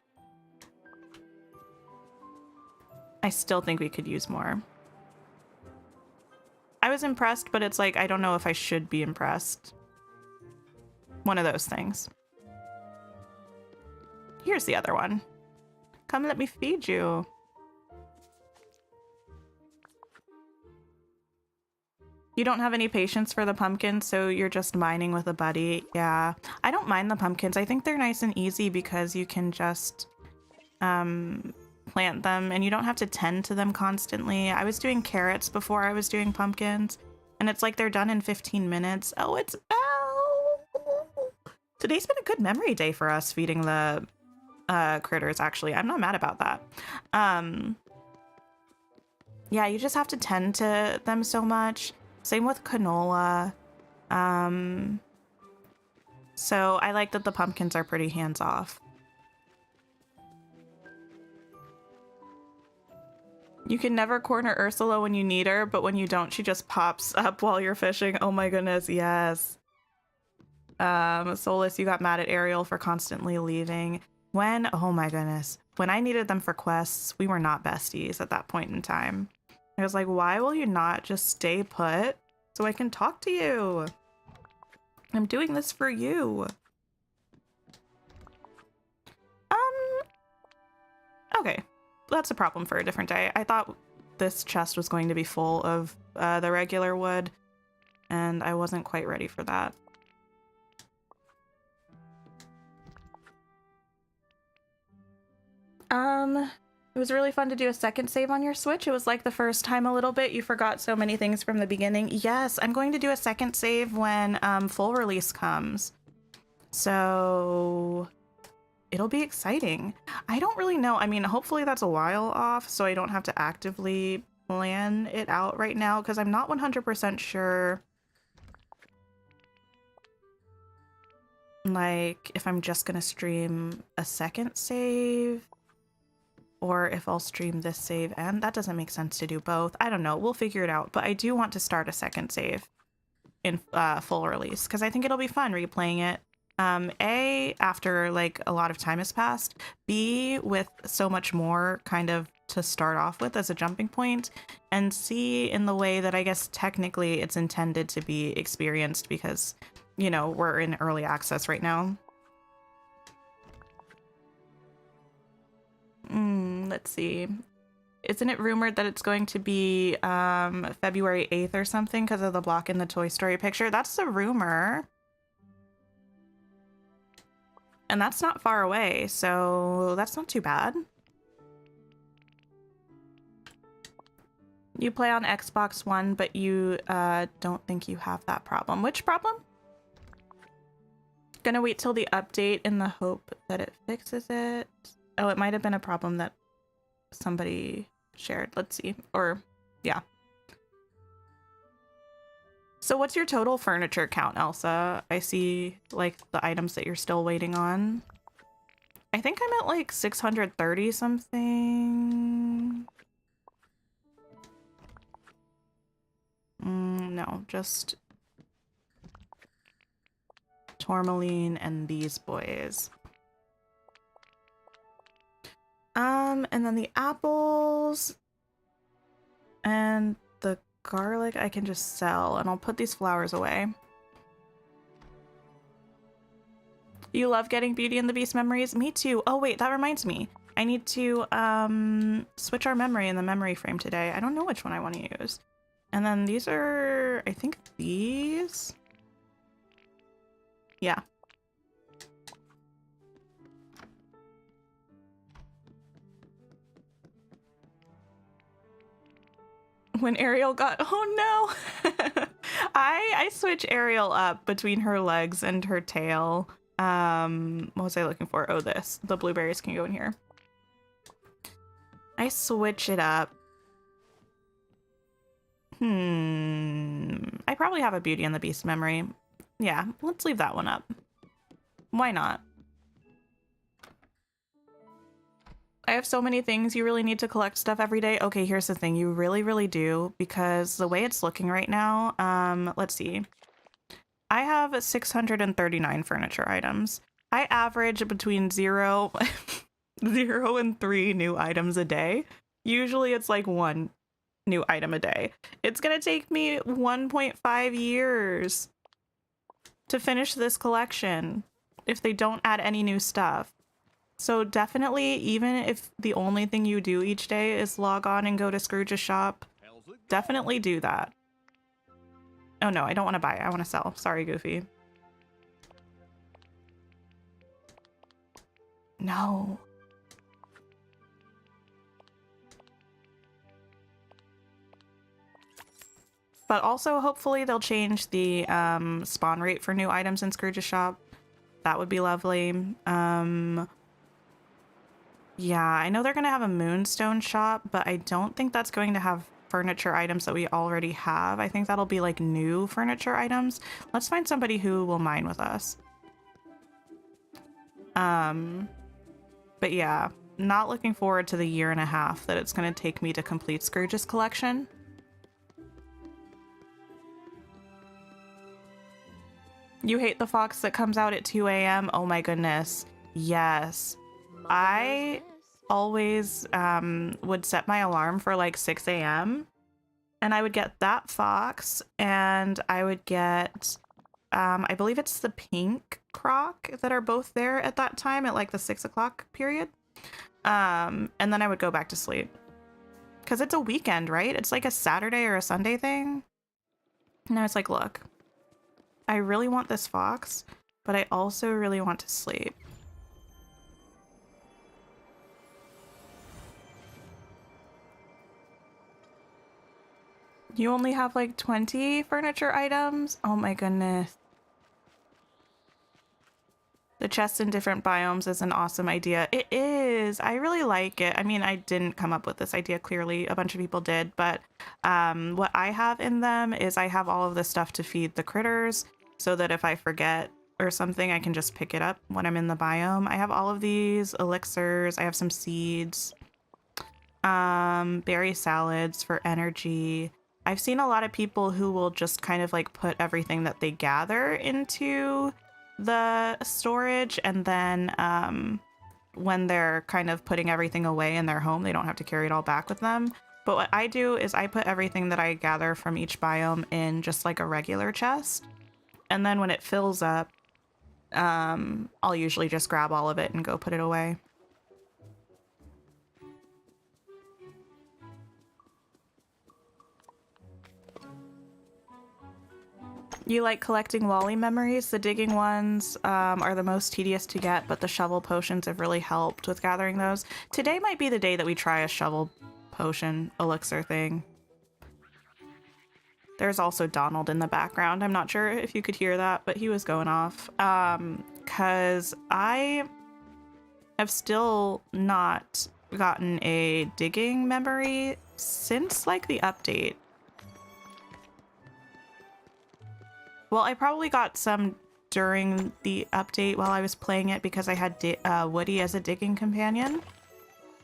I still think we could use more. I was impressed, but it's like, I don't know if I should be impressed. One of those things. Here's the other one. Come let me feed you. You don't have any patience for the pumpkins, so you're just mining with a buddy. Yeah, I don't mind the pumpkins. I think they're nice and easy because you can just plant them and you don't have to tend to them constantly. I was doing carrots before I was doing pumpkins, and it's like they're done in 15 minutes. Oh, it's... Ow! Today's been a good memory day for us feeding the critters, actually. I'm not mad about that. Yeah, you just have to tend to them so much. Same with canola. So I like that the pumpkins are pretty hands-off. You can never corner Ursula when you need her, but when you don't, she just pops up while you're fishing. Oh my goodness, yes. Solus, you got mad at Ariel for constantly leaving. When, oh my goodness, when I needed them for quests, we were not besties at that point in time. I was like, why will you not just stay put so I can talk to you? I'm doing this for you. Okay, that's a problem for a different day. I thought this chest was going to be full of the regular wood, and I wasn't quite ready for that. It was really fun to do a second save on your Switch. It was like the first time a little bit. You forgot so many things from the beginning. Yes, I'm going to do a second save when full release comes. So it'll be exciting. I don't really know. I mean, hopefully that's a while off, so I don't have to actively plan it out right now, because I'm not 100% sure, like, if I'm just gonna stream a second save or if I'll stream this save, and that doesn't make sense to do both. I don't know. We'll figure it out, but I do want to start a second save in full release because I think it'll be fun replaying it. A, after like a lot of time has passed, B, with so much more kind of to start off with as a jumping point, and C, in the way that I guess technically it's intended to be experienced because, you know, we're in early access right now. Let's see. Isn't it rumored that it's going to be February 8th or something because of the block in the Toy Story picture? That's a rumor. And that's not far away, so that's not too bad. You play on Xbox One, but you don't think you have that problem. Which problem? Gonna wait till the update in the hope that it fixes it. Oh, it might have been a problem that somebody shared. Let's see. Or, yeah. So what's your total furniture count, Elsa? I see, like, the items that you're still waiting on. I think I'm at, like, 630 something. No, just tourmaline and these boys. And then the apples and the garlic I can just sell, and I'll put these flowers away. You love getting Beauty and the Beast memories? Me too. Oh wait, that reminds me. I need to switch our memory in the memory frame today. I don't know which one I want to use. And then these are, I think these. Yeah. When Ariel got, oh no. I switch Ariel up between her legs and her tail. What was I looking for? Oh, this. The blueberries can go in here. I switch it up. I probably have a Beauty and the Beast memory. Yeah, let's leave that one up. Why not? I have so many things. You really need to collect stuff every day. Okay, here's the thing. You really, really do, because the way it's looking right now, let's see. I have 639 furniture items. I average between 0 and 3 new items a day. Usually it's like 1 new item a day. It's gonna take me 1.5 years to finish this collection if they don't add any new stuff. So definitely, even if the only thing you do each day is log on and go to Scrooge's shop, definitely do that. Oh no, I don't want to buy. I want to sell. Sorry, Goofy. No. But also, hopefully, they'll change the spawn rate for new items in Scrooge's shop. That would be lovely. Yeah, I know they're going to have a Moonstone shop, but I don't think that's going to have furniture items that we already have. I think that'll be like new furniture items. Let's find somebody who will mine with us. But yeah, not looking forward to the 1.5 years that it's going to take me to complete Scrooge's collection. You hate the fox that comes out at 2 a.m.? Oh my goodness. Yes. I always would set my alarm for like 6 a.m. and I would get that fox, and I would get, I believe it's the pink croc that are both there at that time at like the 6 o'clock period. And then I would go back to sleep. Because it's a weekend, right? It's like a Saturday or a Sunday thing. And I was like, look, I really want this fox, but I also really want to sleep. You only have like 20 furniture items? Oh my goodness. The chests in different biomes is an awesome idea. It is. I really like it. I mean, I didn't come up with this idea clearly. A bunch of people did, but what I have in them is I have all of the stuff to feed the critters so that if I forget or something, I can just pick it up when I'm in the biome. I have all of these elixirs. I have some seeds, berry salads for energy. I've seen a lot of people who will just kind of like put everything that they gather into the storage, and then when they're kind of putting everything away in their home, they don't have to carry it all back with them. But what I do is I put everything that I gather from each biome in just like a regular chest, and then when it fills up, I'll usually just grab all of it and go put it away. You like collecting Wally memories? The digging ones are the most tedious to get, but the shovel potions have really helped with gathering those. Today might be the day that we try a shovel potion elixir thing. There's also Donald in the background. I'm not sure if you could hear that, but he was going off. Because I have still not gotten a digging memory since like the update. Well, I probably got some during the update while I was playing it because I had Woody as a digging companion.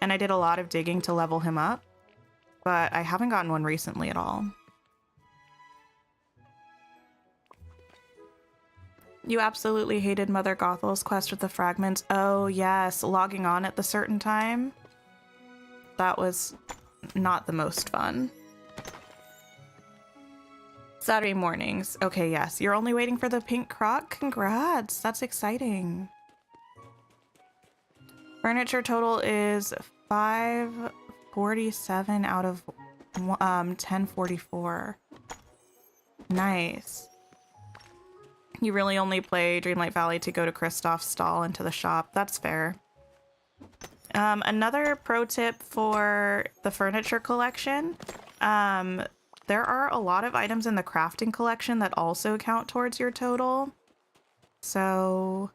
And I did a lot of digging to level him up. But I haven't gotten one recently at all. You absolutely hated Mother Gothel's quest with the fragments. Oh, yes. Logging on at the certain time. That was not the most fun. Saturday mornings. Okay, yes. You're only waiting for the pink croc? Congrats. That's exciting. Furniture total is 547 out of 1044. Nice. You really only play Dreamlight Valley to go to Kristoff's stall and to the shop. That's fair. Another pro tip for the furniture collection. There are a lot of items in the crafting collection that also count towards your total. So,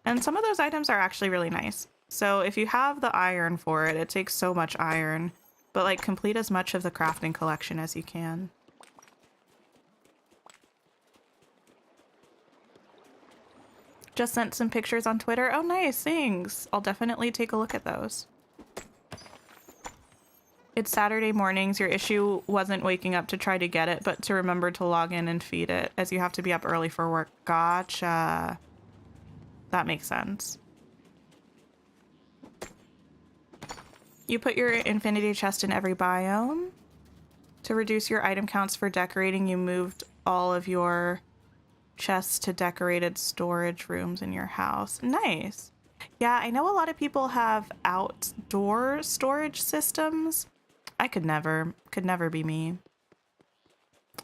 and some of those items are actually really nice. So if you have the iron for it, it takes so much iron, but like complete as much of the crafting collection as you can. Just sent some pictures on Twitter. Oh, nice, thanks. I'll definitely take a look at those. It's Saturday mornings. Your issue wasn't waking up to try to get it, but to remember to log in and feed it, as you have to be up early for work. Gotcha. That makes sense. You put your infinity chest in every biome. To reduce your item counts for decorating, you moved all of your chests to decorated storage rooms in your house. Nice. Yeah, I know a lot of people have outdoor storage systems. I could never be me.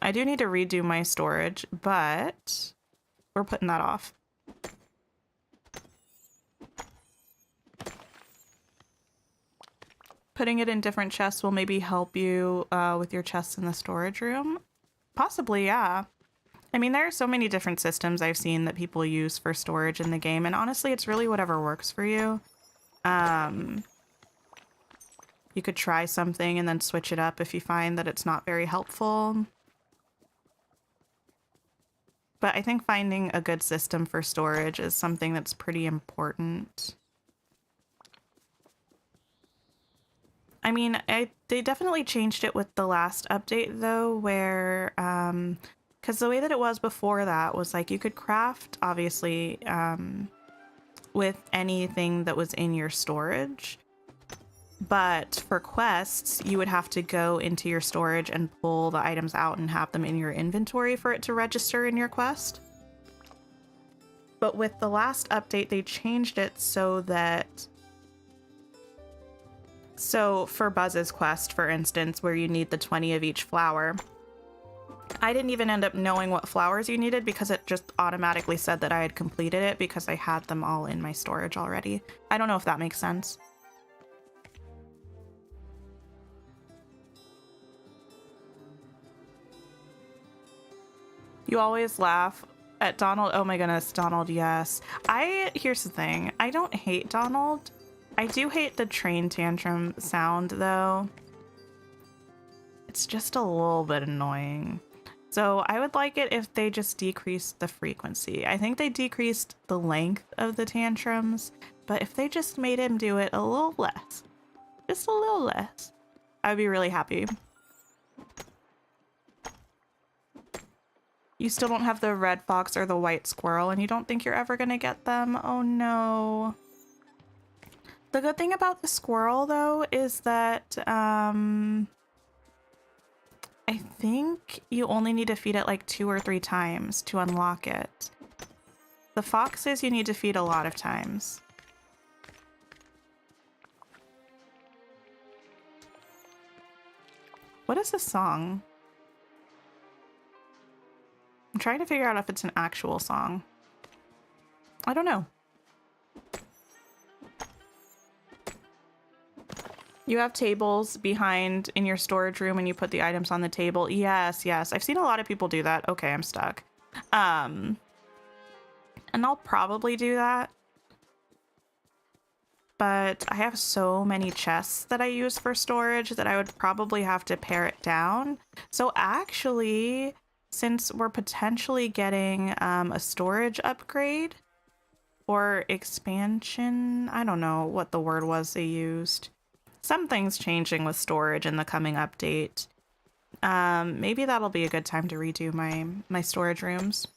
I do need to redo my storage, but we're putting that off. Putting it in different chests will maybe help you with your chests in the storage room. Possibly, yeah. I mean, there are so many different systems I've seen that people use for storage in the game, and honestly, it's really whatever works for you. You could try something and then switch it up if you find that it's not very helpful. But I think finding a good system for storage is something that's pretty important. I mean, they definitely changed it with the last update, though, where, because the way that it was before that was like you could craft, obviously, with anything that was in your storage. But for quests, you would have to go into your storage and pull the items out and have them in your inventory for it to register in your quest. But with the last update, they changed it so that So for Buzz's quest, for instance, where you need the 20 of each flower, I didn't even end up knowing what flowers you needed because it just automatically said that I had completed it because I had them all in my storage already. I don't know if that makes sense. You always laugh at Donald. Oh my goodness, Donald, yes. Here's the thing. I don't hate Donald. I do hate the train tantrum sound, though. It's just a little bit annoying. So I would like it if they just decreased the frequency. I think they decreased the length of the tantrums, but if they just made him do it a little less, just a little less, I would be really happy. You still don't have the red fox or the white squirrel, and you don't think you're ever gonna get them? Oh no. The good thing about the squirrel, though, is that, I think you only need to feed it like 2 or 3 times to unlock it. The foxes you need to feed a lot of times. What is this song? I'm trying to figure out if it's an actual song. I don't know. You have tables behind in your storage room and you put the items on the table. Yes, yes. I've seen a lot of people do that. Okay, I'm stuck. And I'll probably do that. But I have so many chests that I use for storage that I would probably have to pare it down. So actually, since we're potentially getting a storage upgrade or expansion, I don't know what the word was they used. Something's changing with storage in the coming update. Maybe that'll be a good time to redo my storage rooms.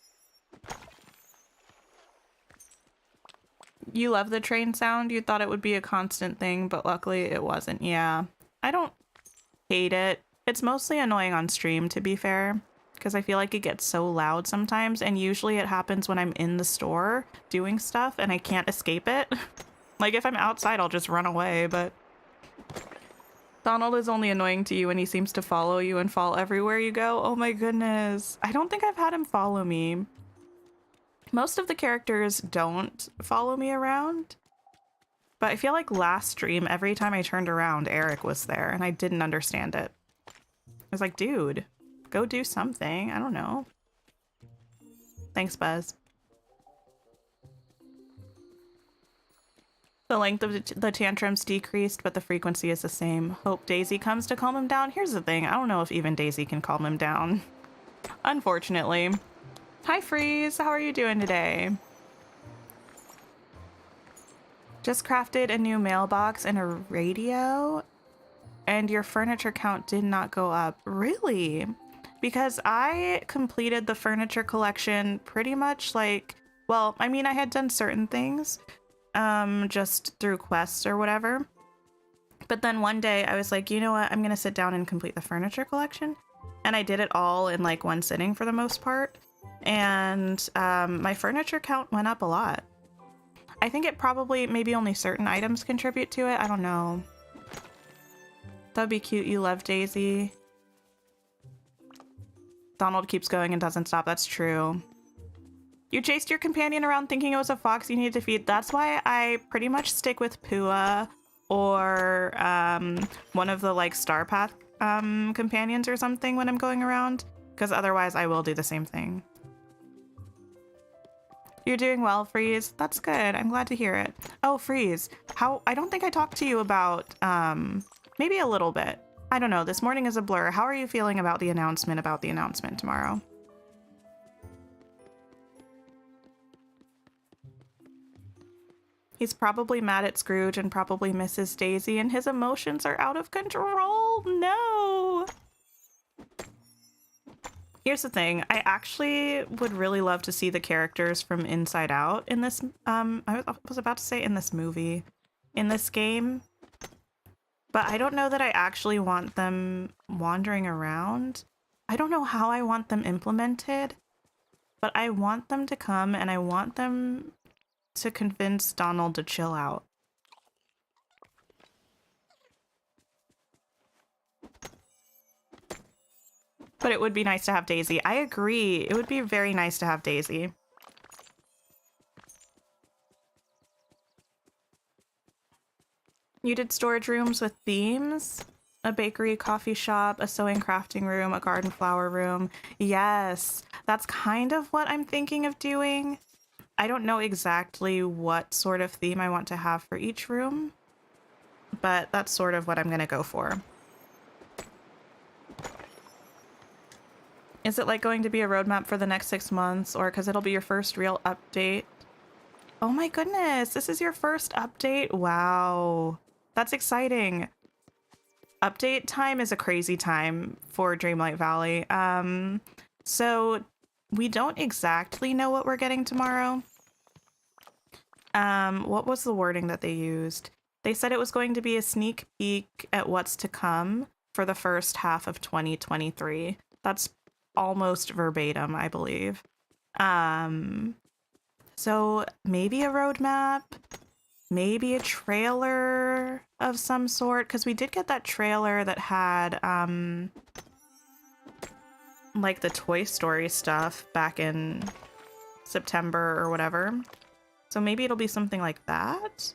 You love the train sound? You thought it would be a constant thing, but luckily it wasn't. Yeah, I don't hate it. It's mostly annoying on stream, to be fair, because I feel like it gets so loud sometimes, and usually it happens when I'm in the store doing stuff and I can't escape it. Like if I'm outside, I'll just run away, but Donald is only annoying to you when he seems to follow you and fall everywhere you go. Oh my goodness. I don't think I've had him follow me. Most of the characters don't follow me around, but I feel like last stream, every time I turned around, Eric was there, and I didn't understand it. I was like, dude, go do something. I don't know. Thanks, Buzz. The length of the tantrums decreased, but the frequency is the same. Hope Daisy comes to calm him down. Here's the thing. I don't know if even Daisy can calm him down. Unfortunately. Hi, Freeze. How are you doing today? Just crafted a new mailbox and a radio, and your furniture count did not go up. Really? Because I completed the furniture collection pretty much like, well, I mean, I had done certain things, just through quests or whatever. But then one day I was like, you know what? I'm going to sit down and complete the furniture collection. And I did it all in like one sitting for the most part. And my furniture count went up a lot. I think it probably, maybe only certain items contribute to it. I don't know. That'd be cute. You love Daisy. Donald keeps going and doesn't stop. That's true. You chased your companion around thinking it was a fox you needed to feed. That's why I pretty much stick with Pua or one of the like Star Path companions or something when I'm going around, because otherwise I will do the same thing. You're doing well, Freeze. That's good. I'm glad to hear it. Oh, Freeze. I don't think I talked to you about, maybe a little bit. I don't know. This morning is a blur. How are you feeling about the announcement tomorrow? He's probably mad at Scrooge and probably misses Daisy, and his emotions are out of control. No. Here's the thing. I actually would really love to see the characters from Inside Out in this, I was about to say in this movie, in this game, but I don't know that I actually want them wandering around. I don't know how I want them implemented, but I want them to come and I want them to convince Donald to chill out. But it would be nice to have Daisy. I agree. It would be very nice to have Daisy. You did storage rooms with themes? A bakery, coffee shop, a sewing crafting room, a garden flower room. Yes, that's kind of what I'm thinking of doing. I don't know exactly what sort of theme I want to have for each room, but that's sort of what I'm going to go for. Is it like going to be a roadmap for the next 6 months, or because it'll be your first real update? Oh my goodness, this is your first update? Wow, that's exciting. Update time is a crazy time for Dreamlight Valley. So we don't exactly know what we're getting tomorrow. What was the wording that they used? They said it was going to be a sneak peek at what's to come for the first half of 2023. That's almost verbatim, I believe. So maybe a roadmap, maybe a trailer of some sort, because we did get that trailer that had like the Toy Story stuff back in September or whatever. So maybe it'll be something like that.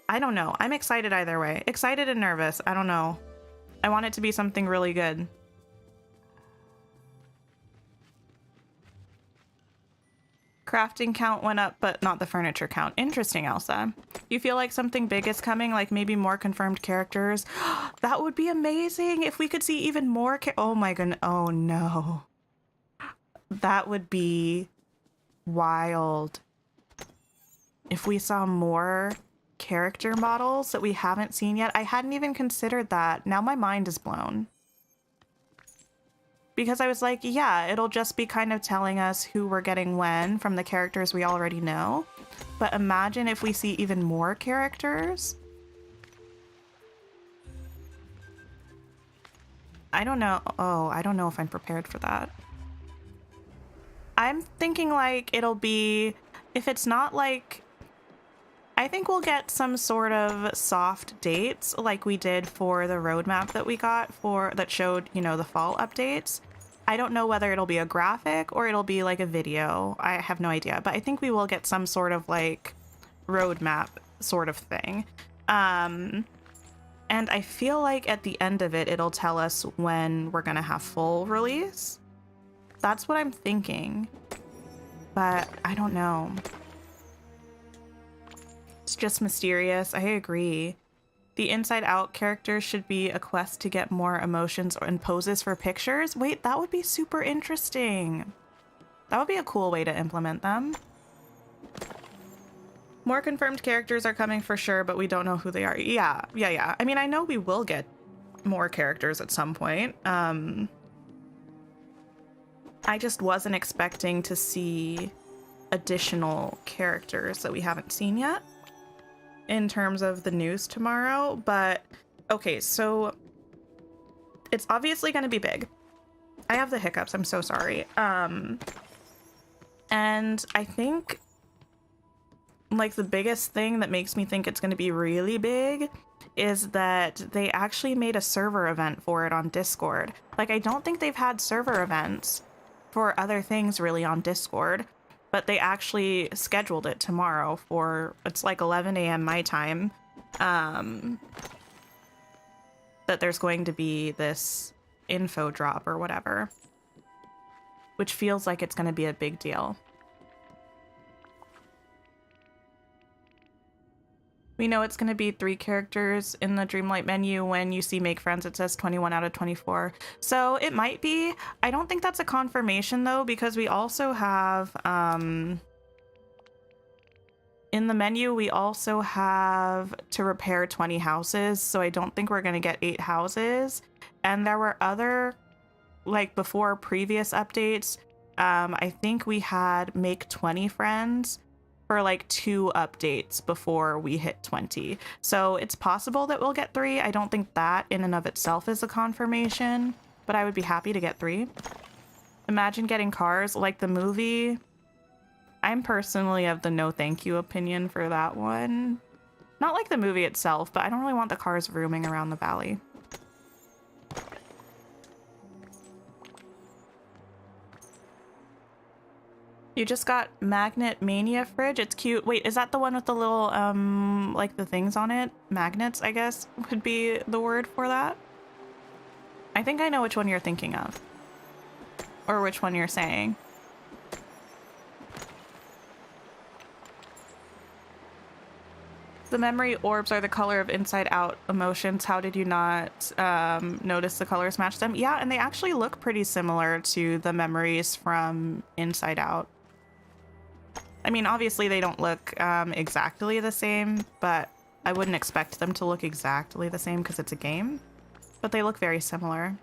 I don't know. I'm excited either way. Excited and nervous. I don't know. I want it to be something really good. Crafting count went up, but not the furniture count. Interesting, Elsa. You feel like something big is coming, like maybe more confirmed characters? That would be amazing if we could see even more oh my goodness. Oh no. That would be wild. If we saw more character models that we haven't seen yet. I hadn't even considered that. Now my mind is blown. Because I was like, yeah, it'll just be kind of telling us who we're getting when from the characters we already know. But imagine if we see even more characters. I don't know. Oh, I don't know if I'm prepared for that. I'm thinking like it'll be, if it's not like, I think we'll get some sort of soft dates like we did for the roadmap that we got for that showed, you know, the fall updates. I don't know whether it'll be a graphic or it'll be like a video. I have no idea, but I think we will get some sort of like roadmap sort of thing. And I feel like at the end of it, it'll tell us when we're gonna have full release. That's what I'm thinking, but I don't know. It's just mysterious. I agree. The Inside Out characters should be a quest to get more emotions and poses for pictures. Wait, that would be super interesting. That would be a cool way to implement them. More confirmed characters are coming for sure, but we don't know who they are. Yeah. I mean, I know we will get more characters at some point. I just wasn't expecting to see additional characters that we haven't seen yet in terms of the news tomorrow. But okay, so it's obviously going to be big. I have the hiccups. I'm so sorry. And I think like the biggest thing that makes me think it's going to be really big is that they actually made a server event for it on Discord. Like, I don't think they've had server events for other things really on Discord, but they actually scheduled it tomorrow for, it's like 11 a.m. my time, that there's going to be this info drop or whatever, which feels like it's going to be a big deal. We know it's going to be 3 characters in the Dreamlight menu. When you see make friends, it says 21 out of 24. So it might be. I don't think that's a confirmation though, because we also have, in the menu, we also have to repair 20 houses. So I don't think we're going to get 8 houses. And there were other, like before previous updates, I think we had make 20 friends for like 2 updates before we hit 20. So it's possible that we'll get 3. I don't think that in and of itself is a confirmation, but I would be happy to get 3. Imagine getting cars like the movie. I'm personally of the no thank you opinion for that one. Not like the movie itself, but I don't really want the cars roaming around the valley. You just got Magnet Mania fridge. It's cute. Wait, is that the one with the little, like the things on it? Magnets, I guess, would be the word for that. I think I know which one you're thinking of. Or which one you're saying. The memory orbs are the color of Inside Out emotions. How did you not notice the colors match them? Yeah, and they actually look pretty similar to the memories from Inside Out. I mean, obviously they don't look exactly the same, but I wouldn't expect them to look exactly the same because it's a game. But they look very similar.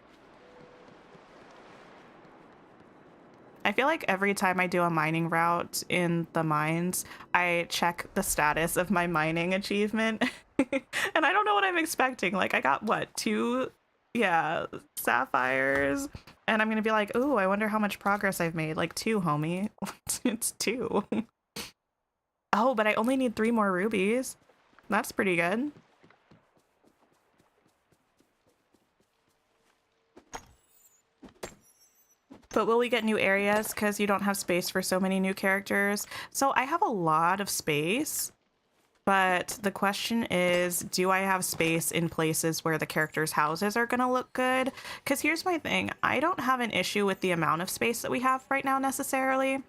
I feel like every time I do a mining route in the mines, I check the status of my mining achievement. And I don't know what I'm expecting. Like, I got, what, 2, sapphires? And I'm going to be like, ooh, I wonder how much progress I've made. Like, 2, homie. It's 2. Oh, but I only need 3 more rubies. That's pretty good. But will we get new areas because you don't have space for so many new characters? So I have a lot of space, but the question is, do I have space in places where the characters' houses are going to look good? Because here's my thing. I don't have an issue with the amount of space that we have right now necessarily,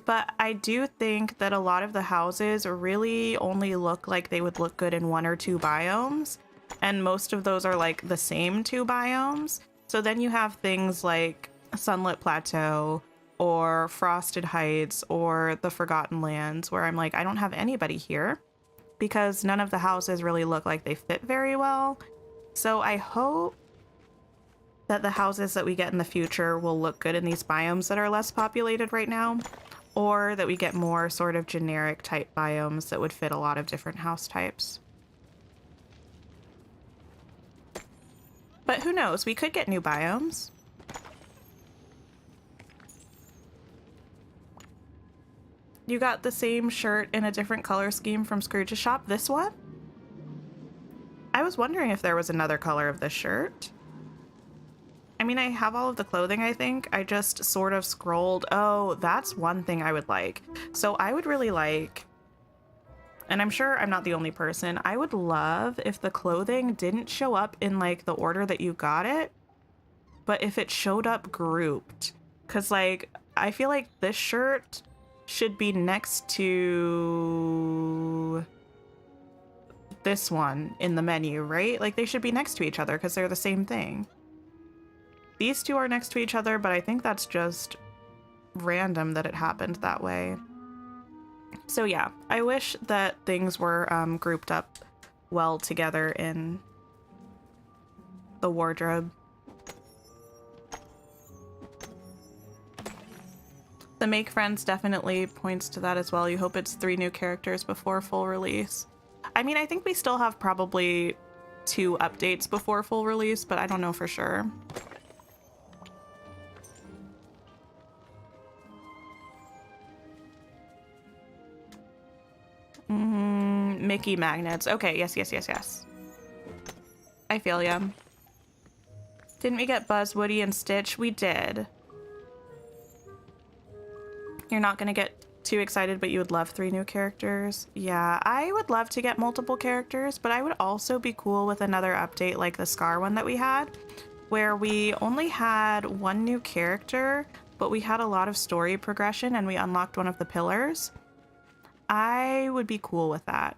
but I do think that a lot of the houses really only look like they would look good in 1 or 2 biomes, and most of those are like the same 2 biomes. So then you have things like Sunlit Plateau or Frosted Heights or the Forgotten Lands where I'm like, I don't have anybody here because none of the houses really look like they fit very well. So I hope that the houses that we get in the future will look good in these biomes that are less populated right now, or that we get more sort of generic type biomes that would fit a lot of different house types. But who knows? We could get new biomes. You got the same shirt in a different color scheme from Scrooge's shop. This one? I was wondering if there was another color of this shirt. I mean, I have all of the clothing, I think. I just sort of scrolled. Oh, that's one thing I would like. So I would really like, and I'm sure I'm not the only person, I would love if the clothing didn't show up in like the order that you got it, but if it showed up grouped. Because like, I feel like this shirt should be next to this one in the menu, right? Like they should be next to each other because they're the same thing. These 2 are next to each other, but I think that's just random that it happened that way. So yeah, I wish that things were grouped up well together in the wardrobe. The Make Friends definitely points to that as well. You hope it's 3 new characters before full release. I mean, I think we still have probably 2 updates before full release, but I don't know for sure. Mickey magnets. Okay, yes. I feel ya. Didn't we get Buzz, Woody, and Stitch? We did. You're not gonna get too excited, but you would love 3 new characters. Yeah, I would love to get multiple characters, but I would also be cool with another update like the Scar one that we had, where we only had 1 new character, but we had a lot of story progression and we unlocked one of the pillars. I would be cool with that.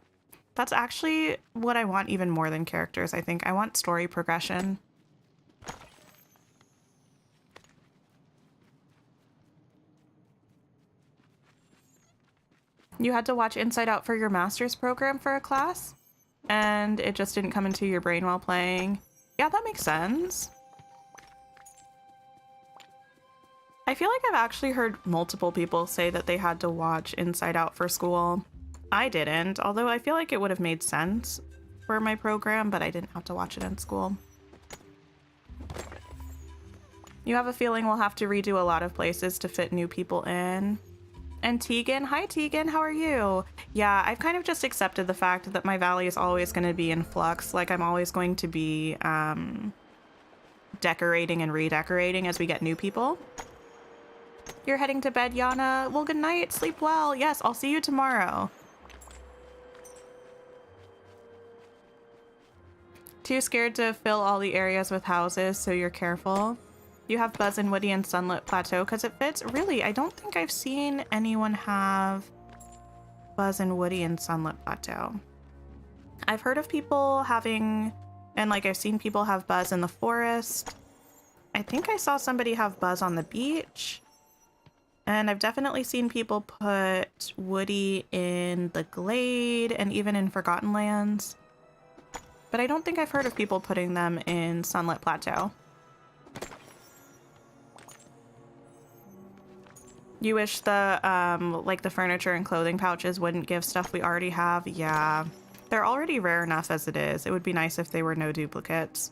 That's actually what I want even more than characters, I think. I want story progression. You had to watch Inside Out for your master's program for a class, and it just didn't come into your brain while playing. Yeah, that makes sense. I feel like I've actually heard multiple people say that they had to watch Inside Out for school. I didn't, although I feel like it would have made sense for my program, but I didn't have to watch it in school. You have a feeling we'll have to redo a lot of places to fit new people in. And Tegan, hi Tegan, how are you? Yeah, I've kind of just accepted the fact that my valley is always going to be in flux. Like I'm always going to be decorating and redecorating as we get new people. You're heading to bed, Yana? Well, good night. Sleep well. Yes, I'll see you tomorrow. Too scared to fill all the areas with houses, so you're careful. You have Buzz and Woody and Sunlit Plateau because it fits. Really, I don't think I've seen anyone have Buzz and Woody and Sunlit Plateau. I've heard of people having, and like I've seen people have Buzz in the forest. I think I saw somebody have Buzz on the beach. And I've definitely seen people put Woody in the Glade and even in Forgotten Lands. But I don't think I've heard of people putting them in Sunlit Plateau. You wish the, like the furniture and clothing pouches wouldn't give stuff we already have? Yeah. They're already rare enough as it is. It would be nice if they were no duplicates.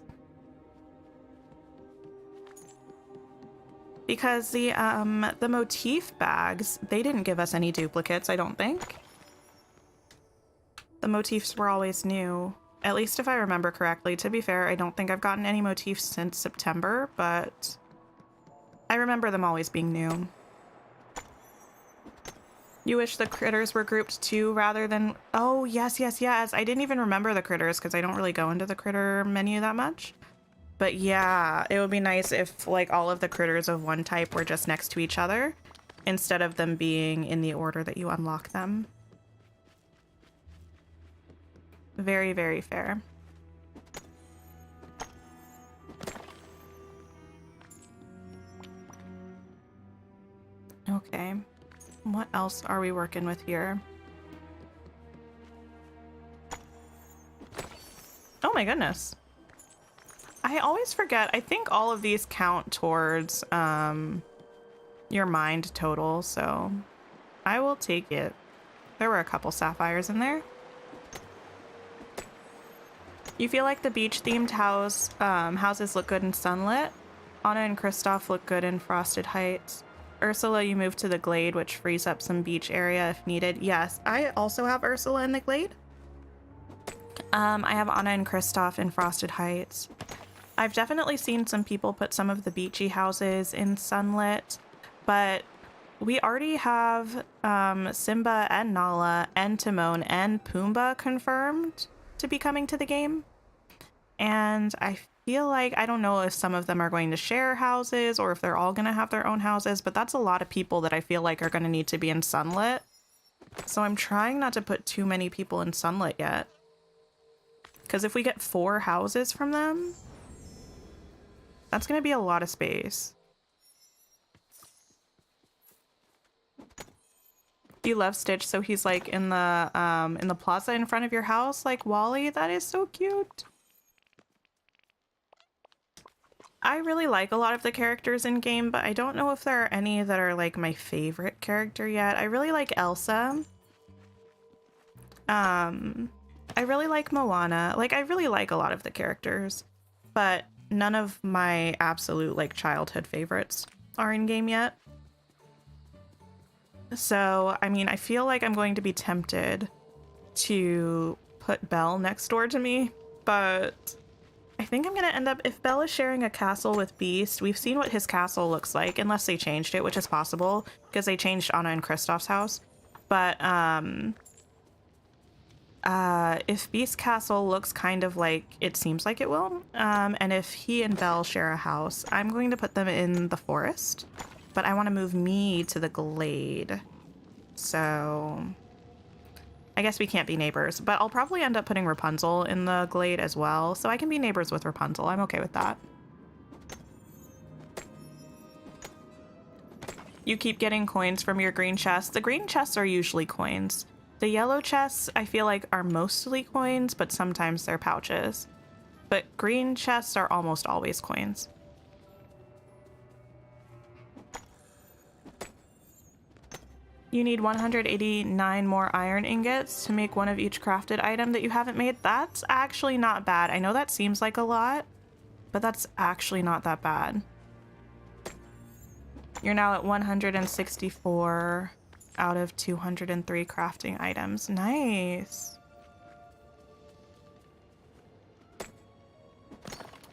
Because the motif bags, they didn't give us any duplicates, I don't think. The motifs were always new. At least if I remember correctly. To be fair, I don't think I've gotten any motifs since September, but I remember them always being new. You wish the critters were grouped too rather than... Oh, yes, yes, yes. I didn't even remember the critters because I don't really go into the critter menu that much. But yeah, it would be nice if like all of the critters of one type were just next to each other instead of them being in the order that you unlock them. Very, very fair. Okay. What else are we working with here? Oh my goodness. I always forget. I think all of these count towards your mind total, so I will take it. There were a couple sapphires in there. You feel like the beach-themed houses look good in Sunlit. Anna and Kristoff look good in Frosted Heights. Ursula, you moved to the Glade, which frees up some beach area if needed. Yes, I also have Ursula in the Glade. I have Anna and Kristoff in Frosted Heights. I've definitely seen some people put some of the beachy houses in Sunlit, but we already have Simba and Nala and Timon and Pumbaa confirmed to be coming to the game. And I feel like, I don't know if some of them are going to share houses or if they're all going to have their own houses, but that's a lot of people that I feel like are going to need to be in Sunlit. So I'm trying not to put too many people in Sunlit yet. Because if we get 4 houses from them, that's going to be a lot of space. You love Stitch, so he's like in the plaza in front of your house, like Wally. That is so cute. I really like a lot of the characters in game, but I don't know if there are any that are like my favorite character yet. I really like Elsa. I really like Moana. Like, I really like a lot of the characters, but none of my absolute like childhood favorites are in game yet. So, I mean, I feel like I'm going to be tempted to put Belle next door to me, but I think I'm going to end up, if Belle is sharing a castle with Beast, we've seen what his castle looks like, unless they changed it, which is possible, because they changed Anna and Kristoff's house. But, if Beast's castle looks kind of like it seems like it will, and if he and Belle share a house, I'm going to put them in the forest, but I want to move me to the Glade. So I guess we can't be neighbors, but I'll probably end up putting Rapunzel in the Glade as well, so I can be neighbors with Rapunzel. I'm okay with that. You keep getting coins from your green chests. The green chests are usually coins. The yellow chests, I feel like, are mostly coins, but sometimes they're pouches. But green chests are almost always coins. You need 189 more iron ingots to make one of each crafted item that you haven't made. That's actually not bad. I know that seems like a lot, but that's actually not that bad. You're now at 164 out of 203 crafting items. Nice.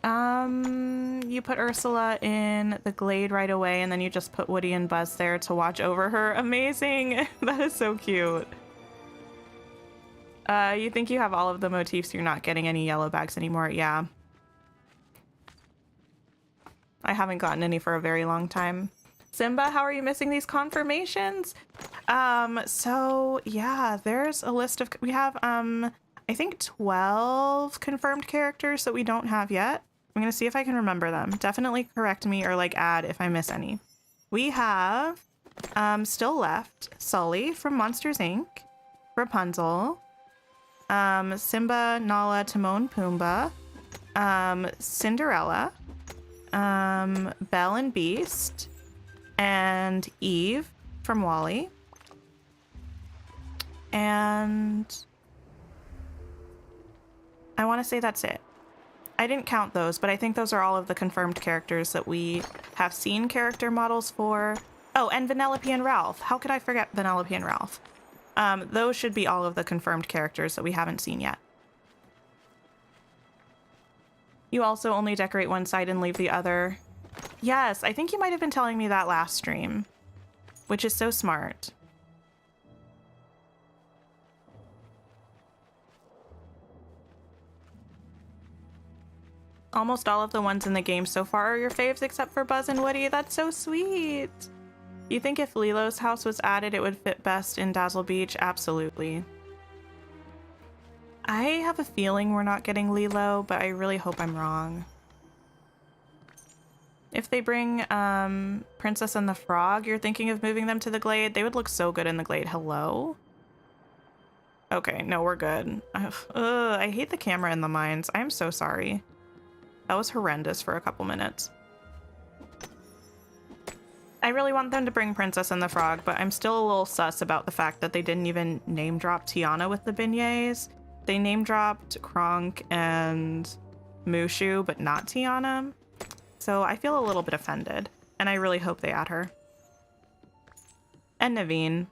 You put Ursula in the glade right away, and then you just put Woody and Buzz there to watch over her. Amazing! That is so cute. You think you have all of the motifs, you're not getting any yellow bags anymore. Yeah. I haven't gotten any for a very long time. Simba, how are you missing these confirmations? So yeah, there's a list of, we have, I think 12 confirmed characters that we don't have yet. I'm gonna see if I can remember them. Definitely correct me or like add if I miss any. We have, still left Sully from Monsters Inc., Rapunzel, Simba, Nala, Timon, Pumbaa, Cinderella, Belle and Beast, and Eve from Wall-E. And I want to say that's it. I didn't count those, but I think those are all of the confirmed characters that we have seen character models for. Oh, and Vanellope and Ralph. How could I forget Vanellope and Ralph? Those should be all of the confirmed characters that we haven't seen yet. You also only decorate one side and leave the other. Yes, I think you might have been telling me that last stream, which is so smart. Almost all of the ones in the game so far are your faves except for Buzz and Woody. That's so sweet. You think if Lilo's house was added, it would fit best in Dazzle Beach? Absolutely. I have a feeling we're not getting Lilo, but I really hope I'm wrong. If they bring Princess and the Frog, you're thinking of moving them to the Glade? They would look so good in the Glade. Hello? Okay, no, we're good. I hate the camera in the mines. I'm so sorry. That was horrendous for a couple minutes. I really want them to bring Princess and the Frog, but I'm still a little sus about the fact that they didn't even name drop Tiana with the beignets. They name dropped Kronk and Mushu, but not Tiana. So I feel a little bit offended, and I really hope they add her. And Naveen.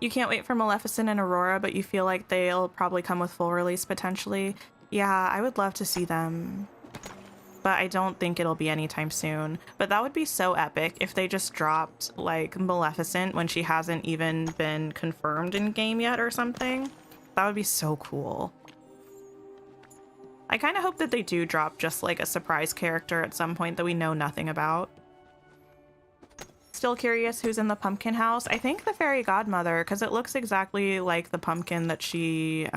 You can't wait for Maleficent and Aurora, but you feel like they'll probably come with full release potentially. Yeah, I would love to see them, but I don't think it'll be anytime soon. But that would be so epic if they just dropped like Maleficent when she hasn't even been confirmed in game yet or something. That would be so cool. I kind of hope that they do drop just like a surprise character at some point that we know nothing about. Still curious who's in the pumpkin house? I think the fairy godmother, because it looks exactly like the pumpkin that she,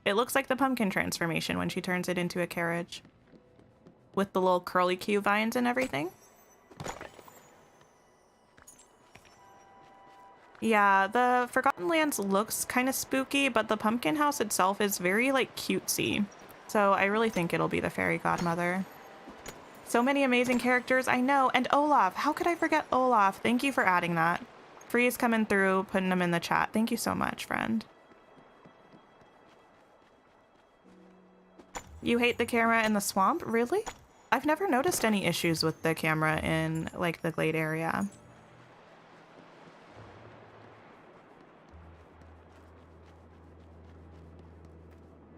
it looks like the pumpkin transformation when she turns it into a carriage. With the little curly Q vines and everything. Yeah, the Forgotten Lands looks kind of spooky, but the pumpkin house itself is very like cutesy. So I really think it'll be the fairy godmother. So many amazing characters, I know. And Olaf, how could I forget Olaf? Thank you for adding that. Free's coming through, putting them in the chat. Thank you so much, friend. You hate the camera in the swamp? Really? I've never noticed any issues with the camera in like the Glade area.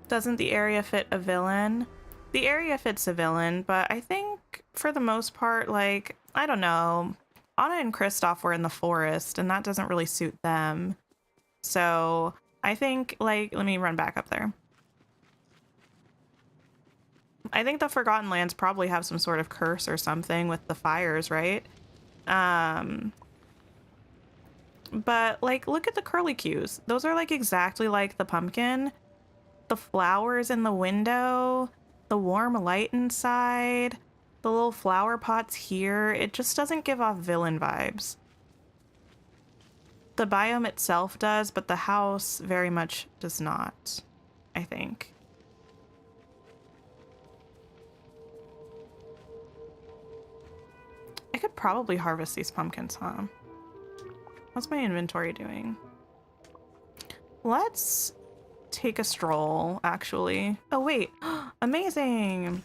Doesn't the area fit a villain? The area fits a villain, but I think for the most part, like, I don't know. Anna and Kristoff were in the forest, and that doesn't really suit them. So I think, like, let me run back up there. I think the Forgotten Lands probably have some sort of curse or something with the fires, right? But, like, look at the curlicues. Those are, like, exactly like the pumpkin. The flowers in the window. The warm light inside, the little flower pots here, it just doesn't give off villain vibes. The biome itself does, but the house very much does not, I think. I could probably harvest these pumpkins, huh? What's my inventory doing? Let's take a stroll, actually. Oh, wait. Amazing!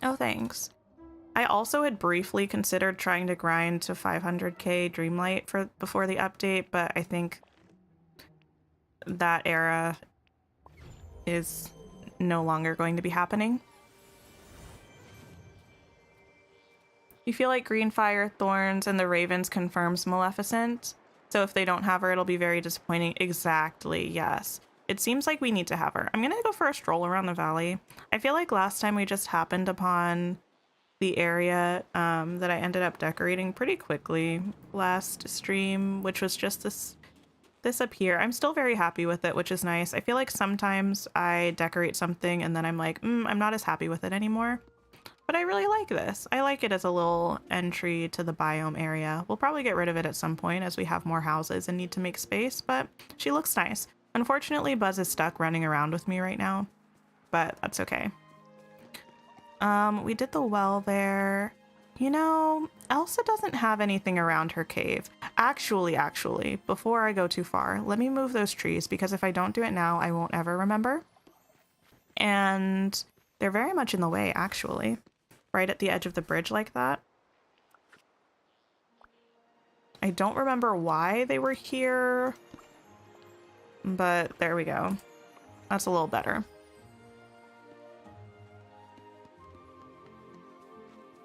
Oh, thanks. I also had briefly considered trying to grind to 500k Dreamlight before the update, but I think that era is no longer going to be happening. You feel like Green Fire Thorns and the Ravens confirms Maleficent. So if they don't have her, it'll be very disappointing. Exactly, yes. It seems like we need to have her. I'm gonna go for a stroll around the valley. I feel like last time we just happened upon the area that I ended up decorating pretty quickly last stream, which was just this up here. I'm still very happy with it, which is nice. I feel like sometimes I decorate something and then I'm like, I'm not as happy with it anymore. But I really like this. I like it as a little entry to the biome area. We'll probably get rid of it at some point as we have more houses and need to make space, but she looks nice. Unfortunately, Buzz is stuck running around with me right now, but that's okay. We did the well there. You know, Elsa doesn't have anything around her cave. Actually, before I go too far, let me move those trees because if I don't do it now, I won't ever remember. And they're very much in the way, actually. Right at the edge of the bridge like that. I don't remember why they were here, but there we go. That's a little better.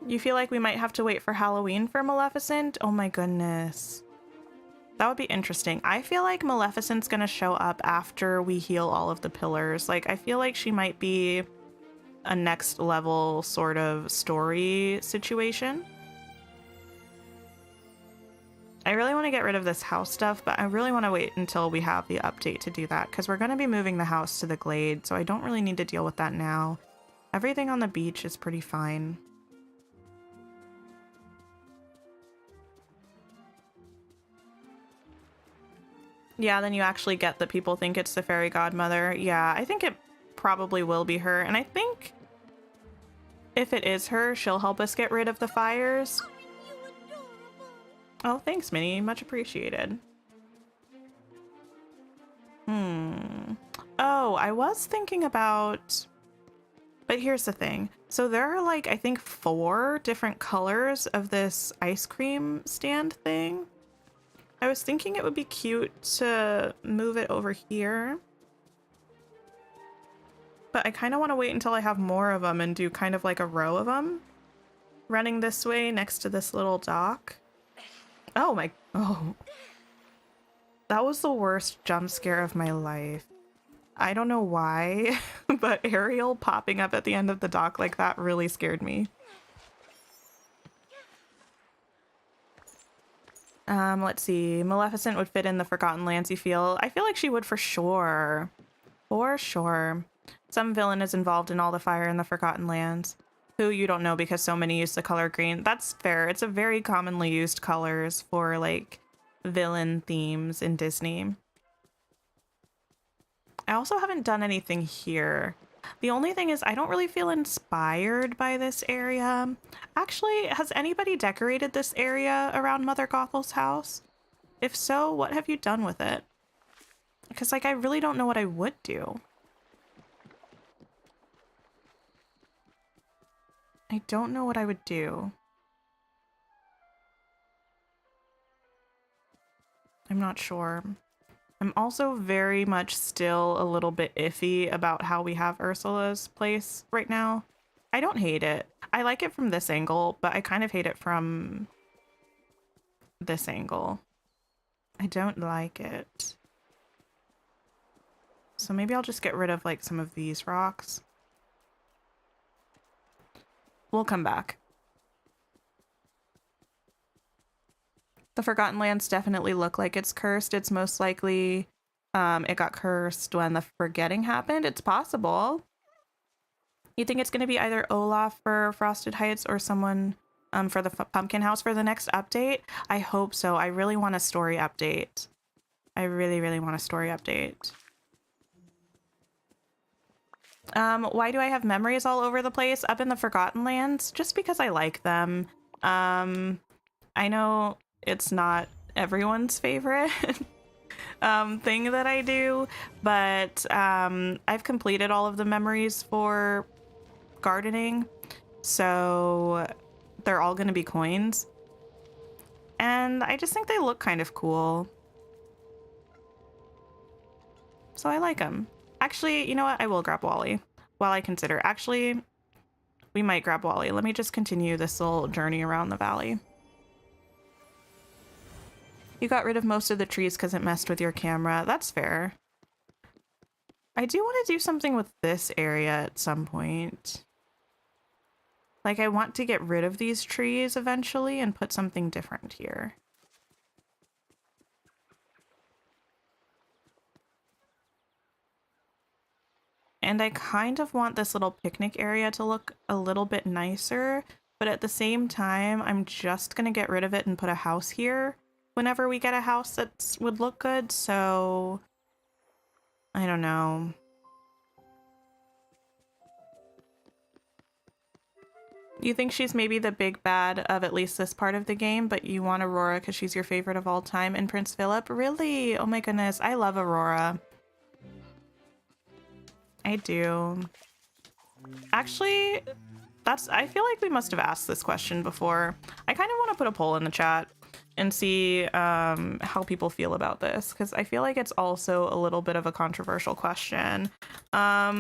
You feel like we might have to wait for Halloween for Maleficent? Oh my goodness. That would be interesting. I feel like Maleficent's gonna show up after we heal all of the pillars. Like, I feel like she might be a next level sort of story situation. I really want to get rid of this house stuff, but I really want to wait until we have the update to do that because we're going to be moving the house to the glade, so I don't really need to deal with that now. Everything on the beach is pretty fine. Yeah, then you actually get that people think it's the fairy godmother. Yeah, I think it probably will be her, and I think if it is her, she'll help us get rid of the fires. Oh, thanks, Minnie. Much appreciated. Oh, I was thinking about... But here's the thing. So there are like, I think 4 different colors of this ice cream stand thing. I was thinking it would be cute to move it over here. But I kind of want to wait until I have more of them and do kind of like a row of them running this way next to this little dock. Oh my, oh. That was the worst jump scare of my life. I don't know why, but Ariel popping up at the end of the dock like that really scared me. Let's see. Maleficent would fit in the Forgotten Lands, you feel? I feel like she would for sure. For sure. Some villain is involved in all the fire in the Forgotten Lands. Who you don't know because so many use the color green. That's fair. It's a very commonly used colors for like villain themes in Disney. I also haven't done anything here. The only thing is I don't really feel inspired by this area. Actually, has anybody decorated this area around Mother Gothel's house? If so, what have you done with it? Because like I really don't know what I would do. I don't know what I would do. I'm not sure. I'm also very much still a little bit iffy about how we have Ursula's place right now. I don't hate it. I like it from this angle, but I kind of hate it from this angle. I don't like it. So maybe I'll just get rid of like some of these rocks. We'll come back. The Forgotten Lands definitely look like it's cursed. It's most likely it got cursed when the forgetting happened. It's possible. You think it's going to be either Olaf for Frosted Heights or someone for the Pumpkin House for the next update? I hope so. I really want a story update. I really, really want a story update. Why do I have memories all over the place up in the Forgotten Lands? Just because I like them. I know it's not everyone's favorite thing that I do, but I've completed all of the memories for gardening, so they're all going to be coins. And I just think they look kind of cool. So I like him. Actually, you know what? I will grab Wally while I consider. Actually, we might grab Wally. Let me just continue this little journey around the valley. You got rid of most of the trees because it messed with your camera. That's fair. I do want to do something with this area at some point. Like, I want to get rid of these trees eventually and put something different here. And I kind of want this little picnic area to look a little bit nicer, but at the same time, I'm just going to get rid of it and put a house here whenever we get a house that would look good, so I don't know. You think she's maybe the big bad of at least this part of the game, but you want Aurora because she's your favorite of all time, and Prince Philip? Really? Oh my goodness, I love Aurora. I do. Actually, I feel like we must have asked this question before. I kind of want to put a poll in the chat and see how people feel about this, because I feel like it's also a little bit of a controversial question. Let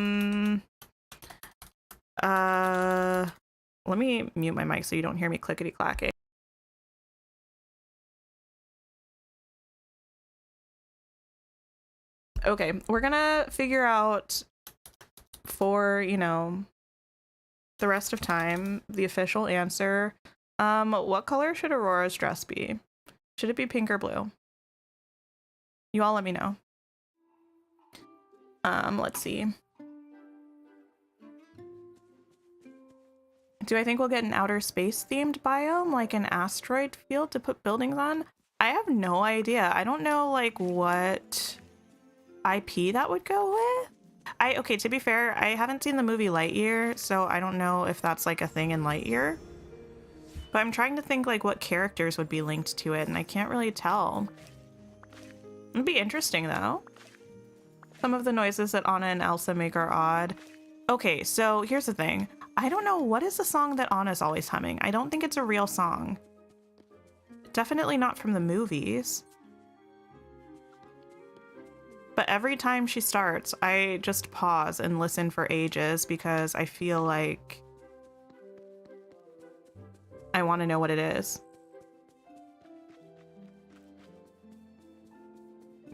me mute my mic so you don't hear me clickety-clacking. Okay, we're gonna figure out for, you know, the rest of time, the official answer. What color should Aurora's dress be? Should it be pink or blue? You all let me know. Let's see. Do I think we'll get an outer space themed biome, like an asteroid field to put buildings on? I have no idea. I don't know like what IP that would go with. Okay, to be fair, I haven't seen the movie Lightyear, so I don't know if that's like a thing in Lightyear. But I'm trying to think like what characters would be linked to it, and I can't really tell. It'd be interesting though. Some of the noises that Anna and Elsa make are odd. Okay, so here's the thing. I don't know, what is the song that Anna's always humming? I don't think it's a real song. Definitely not from the movies. But every time she starts, I just pause and listen for ages because I feel like I want to know what it is.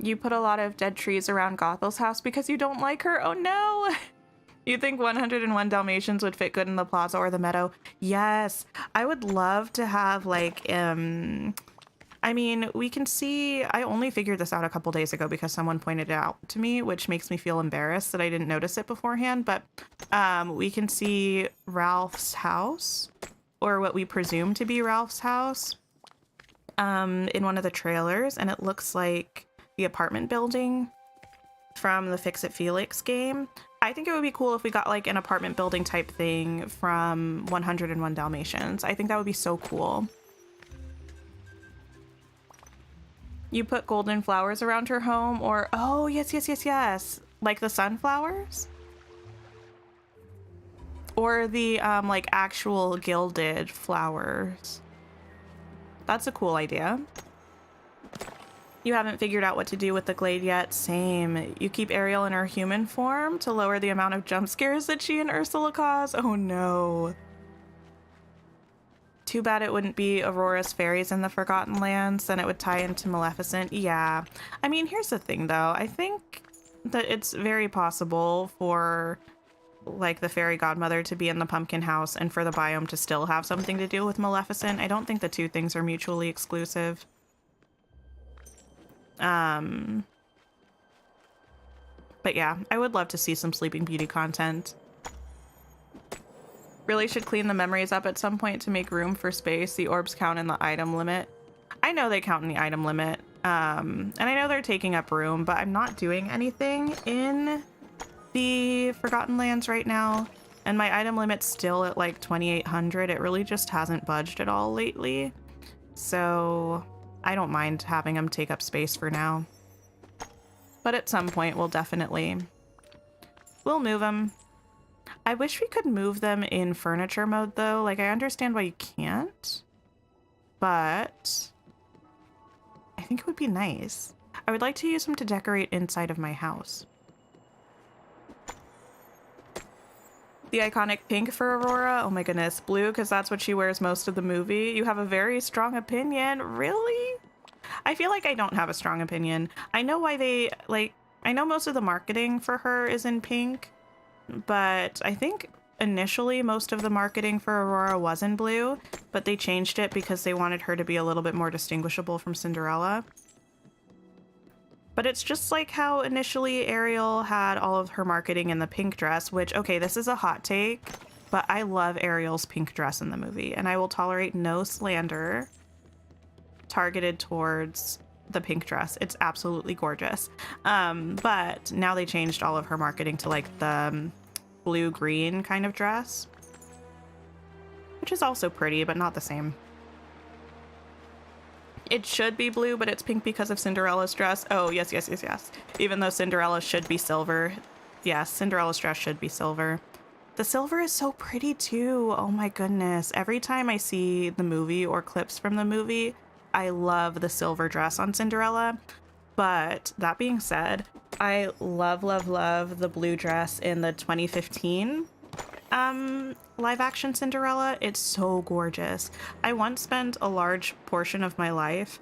You put a lot of dead trees around Gothel's house because you don't like her? Oh no! You think 101 Dalmatians would fit good in the plaza or the meadow? Yes, I would love to have like, I mean, we can see, I only figured this out a couple days ago because someone pointed it out to me, which makes me feel embarrassed that I didn't notice it beforehand, but we can see Ralph's house, or what we presume to be Ralph's house, in one of the trailers, and it looks like the apartment building from the Fix It Felix game. I think it would be cool if we got like an apartment building type thing from 101 Dalmatians. I think that would be so cool. You put golden flowers around her home, or, oh, yes, yes, yes, yes. Like the sunflowers? Or the, like, actual gilded flowers. That's a cool idea. You haven't figured out what to do with the glade yet? Same. You keep Ariel in her human form to lower the amount of jump scares that she and Ursula cause? Oh no. Too bad it wouldn't be Aurora's fairies in the Forgotten Lands, then it would tie into Maleficent. Yeah. I mean, here's the thing though. I think that it's very possible for like the fairy godmother to be in the pumpkin house and for the biome to still have something to do with Maleficent. I don't think the two things are mutually exclusive. But yeah, I would love to see some Sleeping Beauty content. Really should clean the memories up at some point to make room for space. The orbs count in the item limit. I know they count in the item limit. And I know they're taking up room, but I'm not doing anything in the Forgotten Lands right now. And my item limit's still at like 2,800. It really just hasn't budged at all lately. So I don't mind having them take up space for now. But at some point we'll move them. I wish we could move them in furniture mode though. Like, I understand why you can't, but I think it would be nice. I would like to use them to decorate inside of my house. The iconic pink for Aurora? Oh my goodness. Blue, because that's what she wears most of the movie. You have a very strong opinion. Really? I feel like I don't have a strong opinion. I know why they, like, I know most of the marketing for her is in pink, but I think initially most of the marketing for Aurora was in blue, but they changed it because they wanted her to be a little bit more distinguishable from Cinderella. But it's just like how initially Ariel had all of her marketing in the pink dress, which, okay, this is a hot take, but I love Ariel's pink dress in the movie, and I will tolerate no slander targeted towards the pink dress. It's absolutely gorgeous. But now they changed all of her marketing to like the blue-green kind of dress, which is also pretty, but not the same. It should be blue, but it's pink because of Cinderella's dress. Oh, yes, yes, yes, yes. Even though Cinderella should be silver. Yes, Cinderella's dress should be silver. The silver is so pretty too. Oh my goodness. Every time I see the movie or clips from the movie, I love the silver dress on Cinderella. But that being said, I love, love, love the blue dress in the 2015 live action Cinderella. It's so gorgeous. I once spent a large portion of my life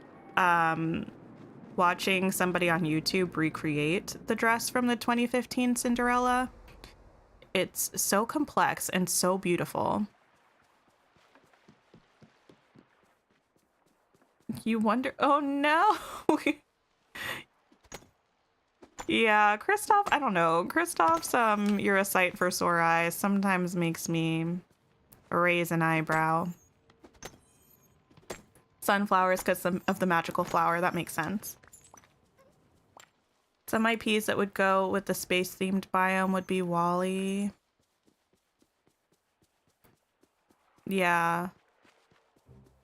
watching somebody on YouTube recreate the dress from the 2015 Cinderella. It's so complex and so beautiful. You wonder, oh no. Yeah, Kristoff, I don't know. Kristoff's you're a sight for sore eyes sometimes makes me raise an eyebrow. Sunflowers because of the magical flower, that makes sense. Some IPs that would go with the space-themed biome would be WALL-E. Yeah.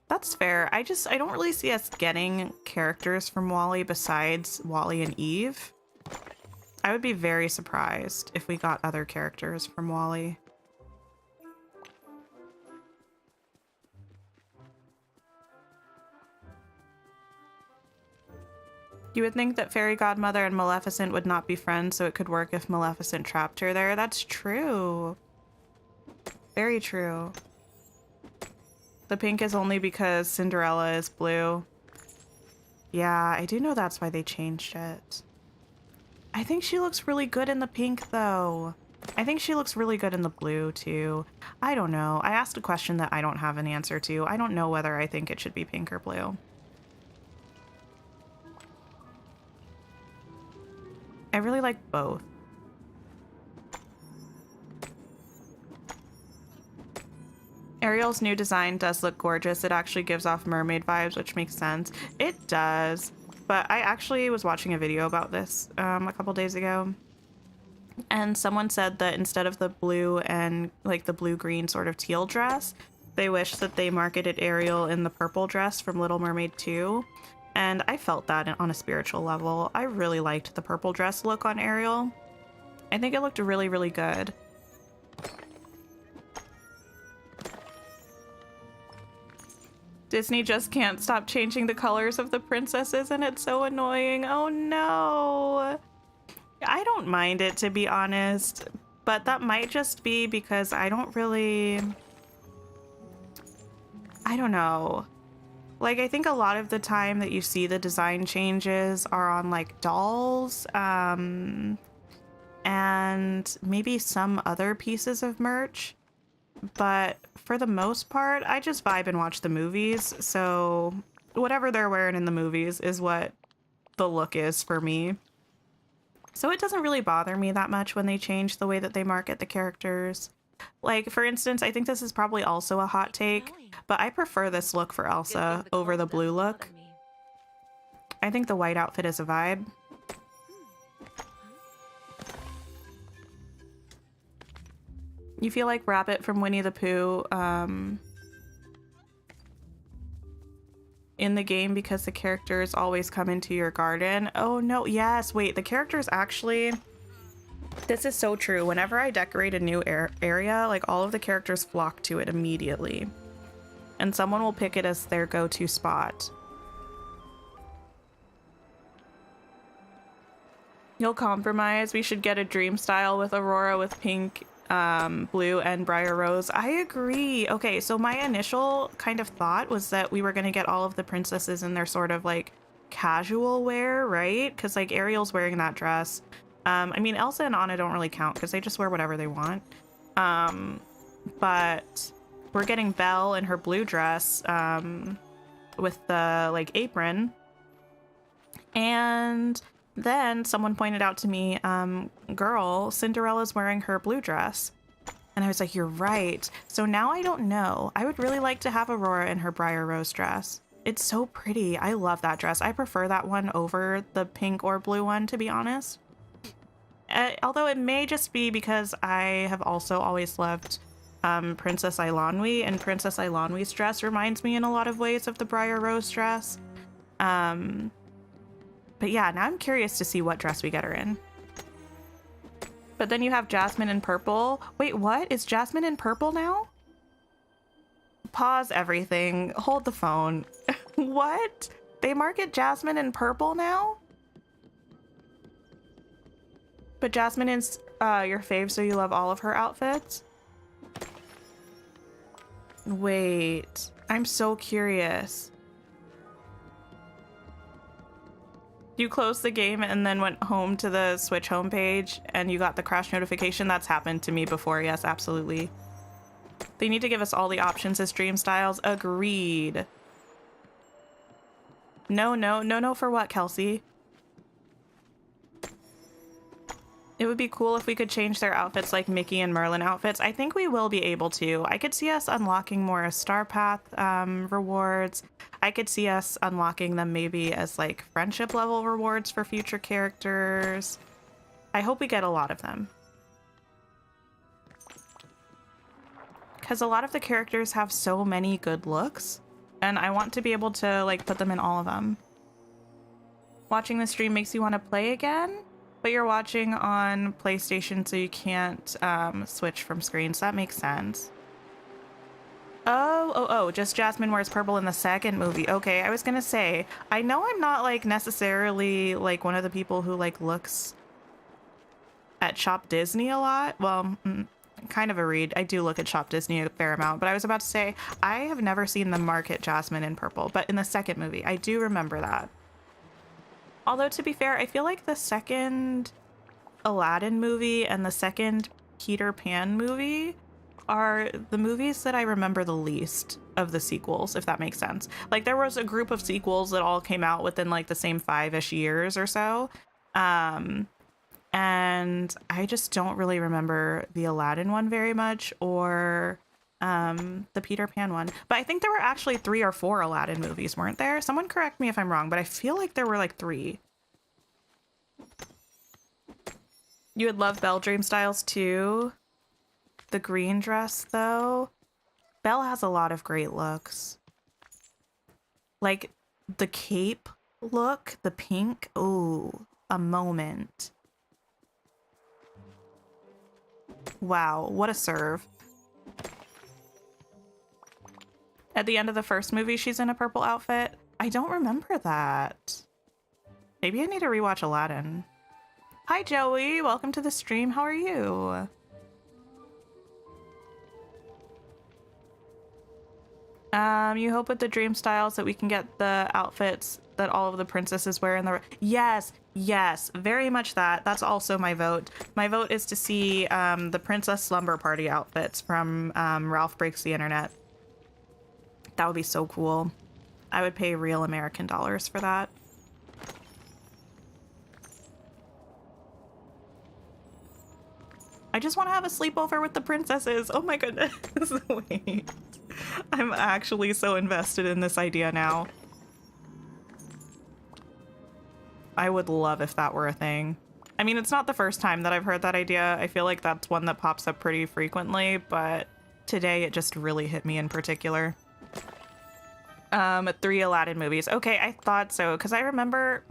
That's fair. I don't really see us getting characters from WALL-E besides WALL-E and Eve. I would be very surprised if we got other characters from WALL-E. You would think that Fairy Godmother and Maleficent would not be friends, so it could work if Maleficent trapped her there. That's true. Very true. The pink is only because Cinderella is blue. Yeah, I do know that's why they changed it. I think she looks really good in the pink, though. I think she looks really good in the blue, too. I don't know. I asked a question that I don't have an answer to. I don't know whether I think it should be pink or blue. I really like both. Ariel's new design does look gorgeous. It actually gives off mermaid vibes, which makes sense. It does. But I actually was watching a video about this a couple days ago. And someone said that instead of the blue and like the blue-green sort of teal dress, they wish that they marketed Ariel in the purple dress from Little Mermaid 2. And I felt that on a spiritual level. I really liked the purple dress look on Ariel. I think it looked really, really good. Disney just can't stop changing the colors of the princesses and it's so annoying. Oh no. I don't mind it, to be honest, but that might just be because I don't know. Like, I think a lot of the time that you see the design changes are on like dolls, and maybe some other pieces of merch. But for the most part, I just vibe and watch the movies. So whatever they're wearing in the movies is what the look is for me. So it doesn't really bother me that much when they change the way that they market the characters. Like, for instance, I think this is probably also a hot take, but I prefer this look for Elsa over the blue look. I think the white outfit is a vibe. You feel like Rabbit from Winnie the Pooh in the game because the characters always come into your garden. Oh no, yes, wait, the characters actually... This is so true. Whenever I decorate a new area, like all of the characters flock to it immediately. And someone will pick it as their go-to spot. You'll compromise. We should get a dream style with Aurora with pink Blue and Briar Rose. I agree. Okay, so my initial kind of thought was that we were going to get all of the princesses in their sort of like casual wear, right? Because like Ariel's wearing that dress. I mean, Elsa and Anna don't really count because they just wear whatever they want. But we're getting Belle in her blue dress with the like apron. And then someone pointed out to me, girl, Cinderella's wearing her blue dress. And I was like, you're right. So now I don't know. I would really like to have Aurora in her Briar Rose dress. It's so pretty. I love that dress. I prefer that one over the pink or blue one, to be honest. Although it may just be because I have also always loved Princess Eilonwy, and Princess Eilonwy's dress reminds me in a lot of ways of the Briar Rose dress. But yeah, now I'm curious to see what dress we get her in. But then you have Jasmine in purple. Wait, what? Is Jasmine in purple now? Pause everything. Hold the phone. What? They market Jasmine in purple now? But Jasmine is your fave, so you love all of her outfits? Wait, I'm so curious. You closed the game and then went home to the Switch homepage and you got the crash notification? That's happened to me before, yes, absolutely. They need to give us all the options as Dream Styles. Agreed. No for what, Kelsey? It would be cool if we could change their outfits like Mickey and Merlin outfits. I think we will be able to. I could see us unlocking more Star Path rewards. I could see us unlocking them maybe as like friendship level rewards for future characters. I hope we get a lot of them. Because a lot of the characters have so many good looks, and I want to be able to like put them in all of them. Watching the stream makes you want to play again? But you're watching on PlayStation, so you can't switch from screens. That makes sense. Oh, just Jasmine wears purple in the second movie. Okay, I was gonna say, I know I'm not like necessarily like one of the people who like looks at Shop Disney a lot. Well, kind of a read. I do look at Shop Disney a fair amount, but I was about to say, I have never seen them market Jasmine in purple, but in the second movie, I do remember that. Although, to be fair, I feel like the second Aladdin movie and the second Peter Pan movie are the movies that I remember the least of the sequels, if that makes sense. Like, there was a group of sequels that all came out within, like, the same 5-ish years or so. And I just don't really remember the Aladdin one very much, or the Peter Pan one. But I think there were actually 3 or 4 Aladdin movies, weren't there? Someone correct me if I'm wrong, but I feel like there were like 3. You would love Belle Dream Styles too. The green dress though. Belle has a lot of great looks. Like the cape look, the pink. Ooh, a moment. Wow, what a serve. At the end of the first movie, she's in a purple outfit. I don't remember that. Maybe I need to rewatch Aladdin. Hi, Joey. Welcome to the stream. How are you? You hope with the Dream Styles that we can get the outfits that all of the princesses wear in the... Yes, very much that. That's also my vote. My vote is to see the Princess Slumber Party outfits from Ralph Breaks the Internet. That would be so cool. I would pay real American dollars for that. I just want to have a sleepover with the princesses. Oh my goodness. Wait. I'm actually so invested in this idea now. I would love if that were a thing. I mean, it's not the first time that I've heard that idea. I feel like that's one that pops up pretty frequently, but today it just really hit me in particular. 3 Aladdin movies. Okay, I thought so, because I remember...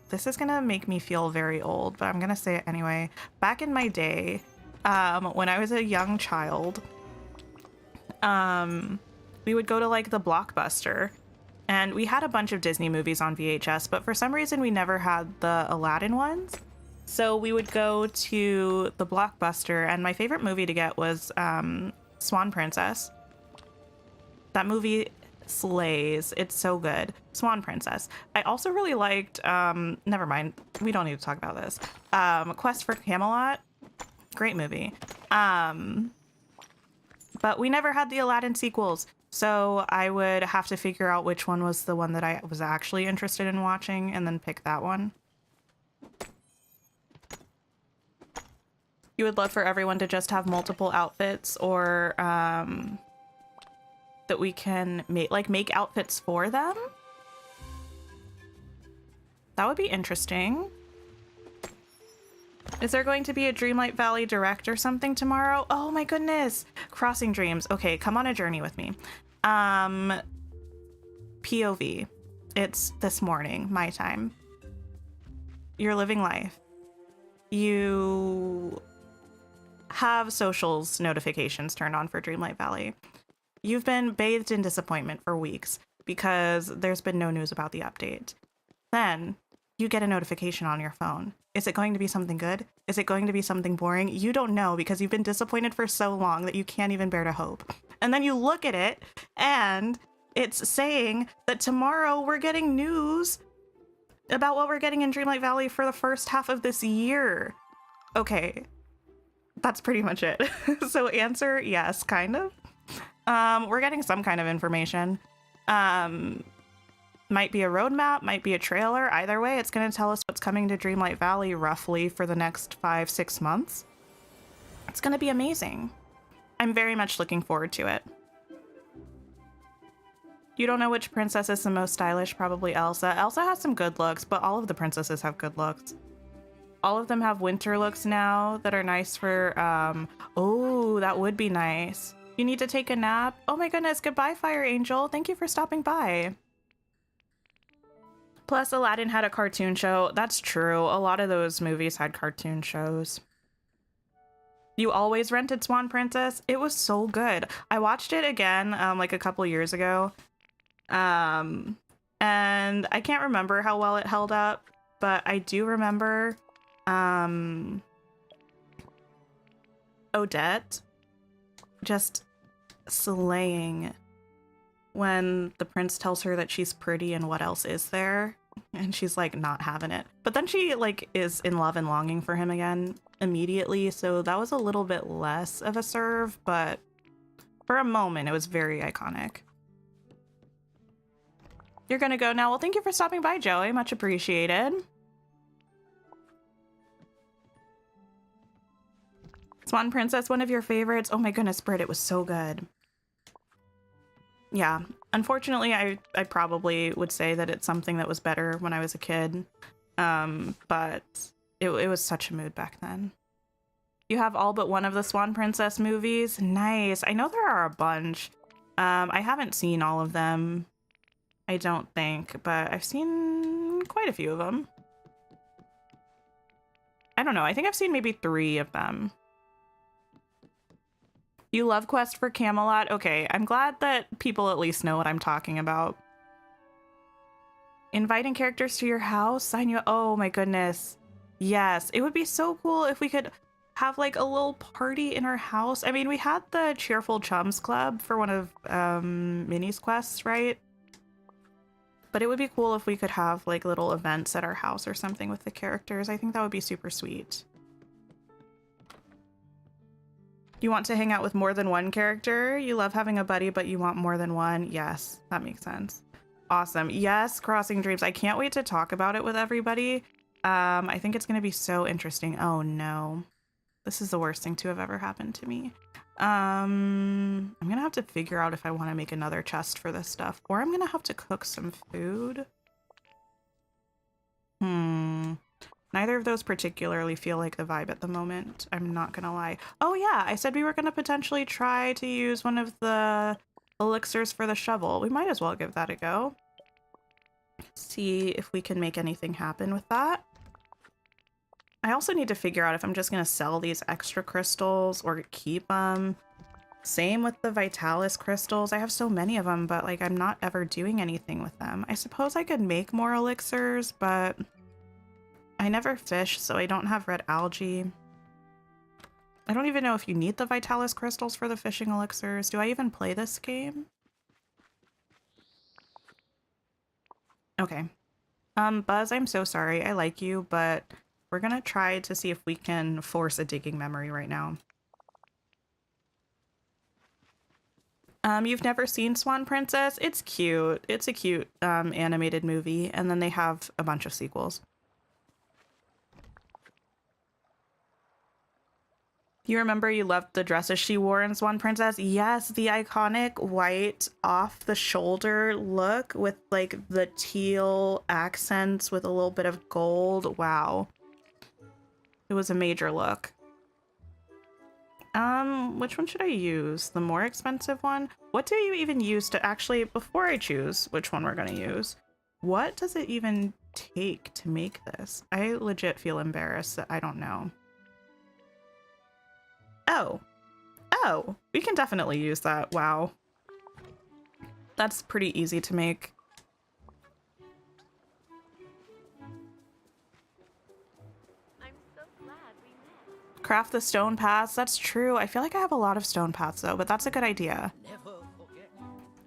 This is gonna make me feel very old, but I'm gonna say it anyway. Back in my day, when I was a young child, we would go to, like, the Blockbuster, and we had a bunch of Disney movies on VHS, but for some reason we never had the Aladdin ones. So we would go to the Blockbuster, and my favorite movie to get was Swan Princess. That movie slays. It's so good. Swan Princess. I also really liked, never mind. We don't need to talk about this. Quest for Camelot. Great movie. But we never had the Aladdin sequels. So I would have to figure out which one was the one that I was actually interested in watching and then pick that one. You would love for everyone to just have multiple outfits, or that we can make outfits for them. That would be interesting. Is there going to be a Dreamlight Valley Direct or something tomorrow? Oh my goodness. Crossing Dreams. Okay, come on a journey with me. POV. It's this morning, my time. You're living life. You have socials notifications turned on for Dreamlight Valley. You've been bathed in disappointment for weeks because there's been no news about the update. Then you get a notification on your phone. Is it going to be something good? Is it going to be something boring? You don't know because you've been disappointed for so long that you can't even bear to hope. And then you look at it and it's saying that tomorrow we're getting news about what we're getting in Dreamlight Valley for the first half of this year. Okay, that's pretty much it. So answer, yes, kind of. We're getting some kind of information. Might be a roadmap, might be a trailer. Either way, it's going to tell us what's coming to Dreamlight Valley roughly for the next 5-6 months. It's going to be amazing. I'm very much looking forward to it. You don't know which princess is the most stylish? Probably Elsa. Elsa has some good looks, but all of the princesses have good looks. All of them have winter looks now that are nice for, oh, that would be nice. You need to take a nap? Oh my goodness, goodbye, Fire Angel. Thank you for stopping by. Plus, Aladdin had a cartoon show. That's true. A lot of those movies had cartoon shows. You always rented Swan Princess? It was so good. I watched it again, like a couple years ago. And I can't remember how well it held up, but I do remember, Odette just slaying when the prince tells her that she's pretty and what else is there, and she's like not having it, but then she like is in love and longing for him again immediately. So that was a little bit less of a serve, but for a moment it was very iconic. You're gonna go now? Well, thank you for stopping by, Joey. Much appreciated. Swan Princess, one of your favorites? Oh my goodness, Britt, it was so good. Yeah, unfortunately, I probably would say that it's something that was better when I was a kid, but it was such a mood back then. You have all but one of the Swan Princess movies? Nice. I know there are a bunch. I haven't seen all of them, I don't think, but I've seen quite a few of them. I don't know, I think I've seen maybe 3 of them. You love Quest for Camelot? Okay, I'm glad that people at least know what I'm talking about. Inviting characters to your house? Sign you? Oh my goodness. Yes, it would be so cool if we could have like a little party in our house. I mean, we had the Cheerful Chums Club for one of Minnie's quests, right? But it would be cool if we could have like little events at our house or something with the characters. I think that would be super sweet. You want to hang out with more than one character? You love having a buddy, but you want more than one? Yes, that makes sense. Awesome. Yes, Crossing Dreams. I can't wait to talk about it with everybody. I think it's going to be so interesting. Oh no. This is the worst thing to have ever happened to me. I'm going to have to figure out if I want to make another chest for this stuff, or I'm going to have to cook some food. Neither of those particularly feel like the vibe at the moment. I'm not gonna lie. Oh yeah, I said we were gonna potentially try to use one of the elixirs for the shovel. We might as well give that a go. See if we can make anything happen with that. I also need to figure out if I'm just gonna sell these extra crystals or keep them. Same with the Vitalis crystals. I have so many of them, but like I'm not ever doing anything with them. I suppose I could make more elixirs, but I never fish, so I don't have red algae. I don't even know if you need the Vitalis crystals for the fishing elixirs. Do I even play this game? Okay. Buzz, I'm so sorry. I like you, but we're gonna try to see if we can force a digging memory right now. You've never seen Swan Princess? It's cute. It's a cute animated movie, and then they have a bunch of sequels. You remember you loved the dresses she wore in Swan Princess? Yes, the iconic white off the shoulder look with like the teal accents with a little bit of gold. Wow. It was a major look. Which one should I use? The more expensive one? What do you even use to actually, before I choose which one we're gonna use, what does it even take to make this? I legit feel embarrassed that I don't know. Oh, we can definitely use that. Wow. That's pretty easy to make. I'm so glad we met. Craft the stone paths. That's true. I feel like I have a lot of stone paths though, but that's a good idea. Never forget.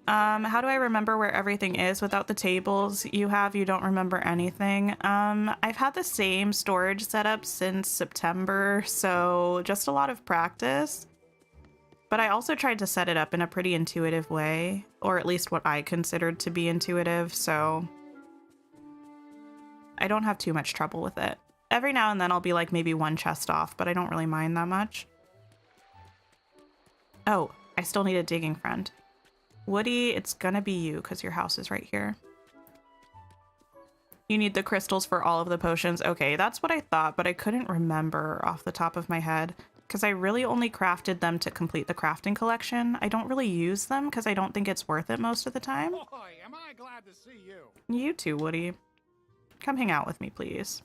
How do I remember where everything is without the tables you have? You don't remember anything. I've had the same storage setup since September, so just a lot of practice. But I also tried to set it up in a pretty intuitive way, or at least what I considered to be intuitive, so I don't have too much trouble with it. Every now and then I'll be like maybe one chest off, but I don't really mind that much. Oh, I still need a digging friend. Woody, it's gonna be you because your house is right here. You need the crystals for all of the potions. Okay, that's what I thought, but I couldn't remember off the top of my head because I really only crafted them to complete the crafting collection. I don't really use them because I don't think it's worth it most of the time. Boy, am I glad to see you. You too, Woody. Come hang out with me, please.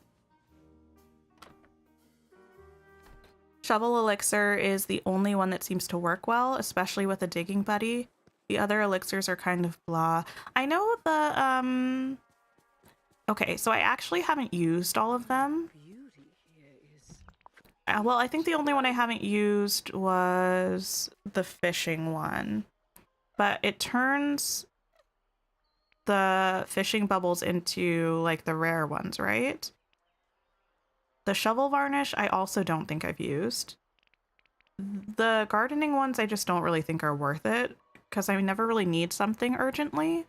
Shovel Elixir is the only one that seems to work well, especially with a digging buddy. The other elixirs are kind of blah. I know the, okay, so I actually haven't used all of them. Beauty here is. Well, I think the only one I haven't used was the fishing one. But it turns the fishing bubbles into, like, the rare ones, right? The shovel varnish, I also don't think I've used. The gardening ones, I just don't really think are worth it, because I never really need something urgently.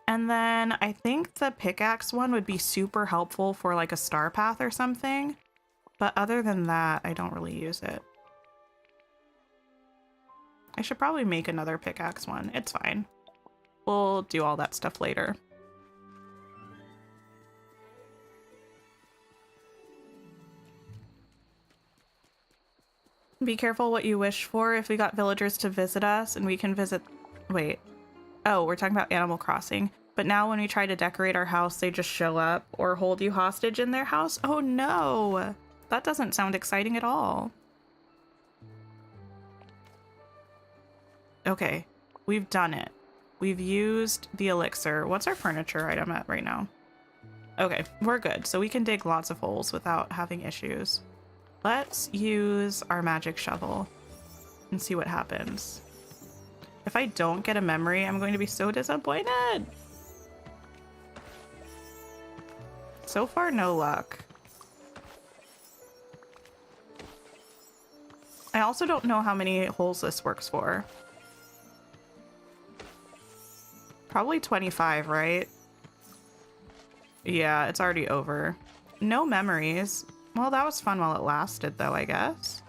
And then I think the pickaxe one would be super helpful for like a star path or something. But other than that, I don't really use it. I should probably make another pickaxe one. It's fine. We'll do all that stuff later. Be careful what you wish for if we got villagers to visit us and we can visit... Wait. Oh, we're talking about Animal Crossing. But now when we try to decorate our house, they just show up or hold you hostage in their house? Oh no! That doesn't sound exciting at all. Okay, we've done it. We've used the elixir. What's our furniture item at right now? Okay, we're good. So we can dig lots of holes without having issues. Let's use our magic shovel and see what happens. If I don't get a memory, I'm going to be so disappointed. So far, no luck. I also don't know how many holes this works for. Probably 25, right? Yeah, it's already over. No memories. Well, that was fun while it lasted, though, I guess.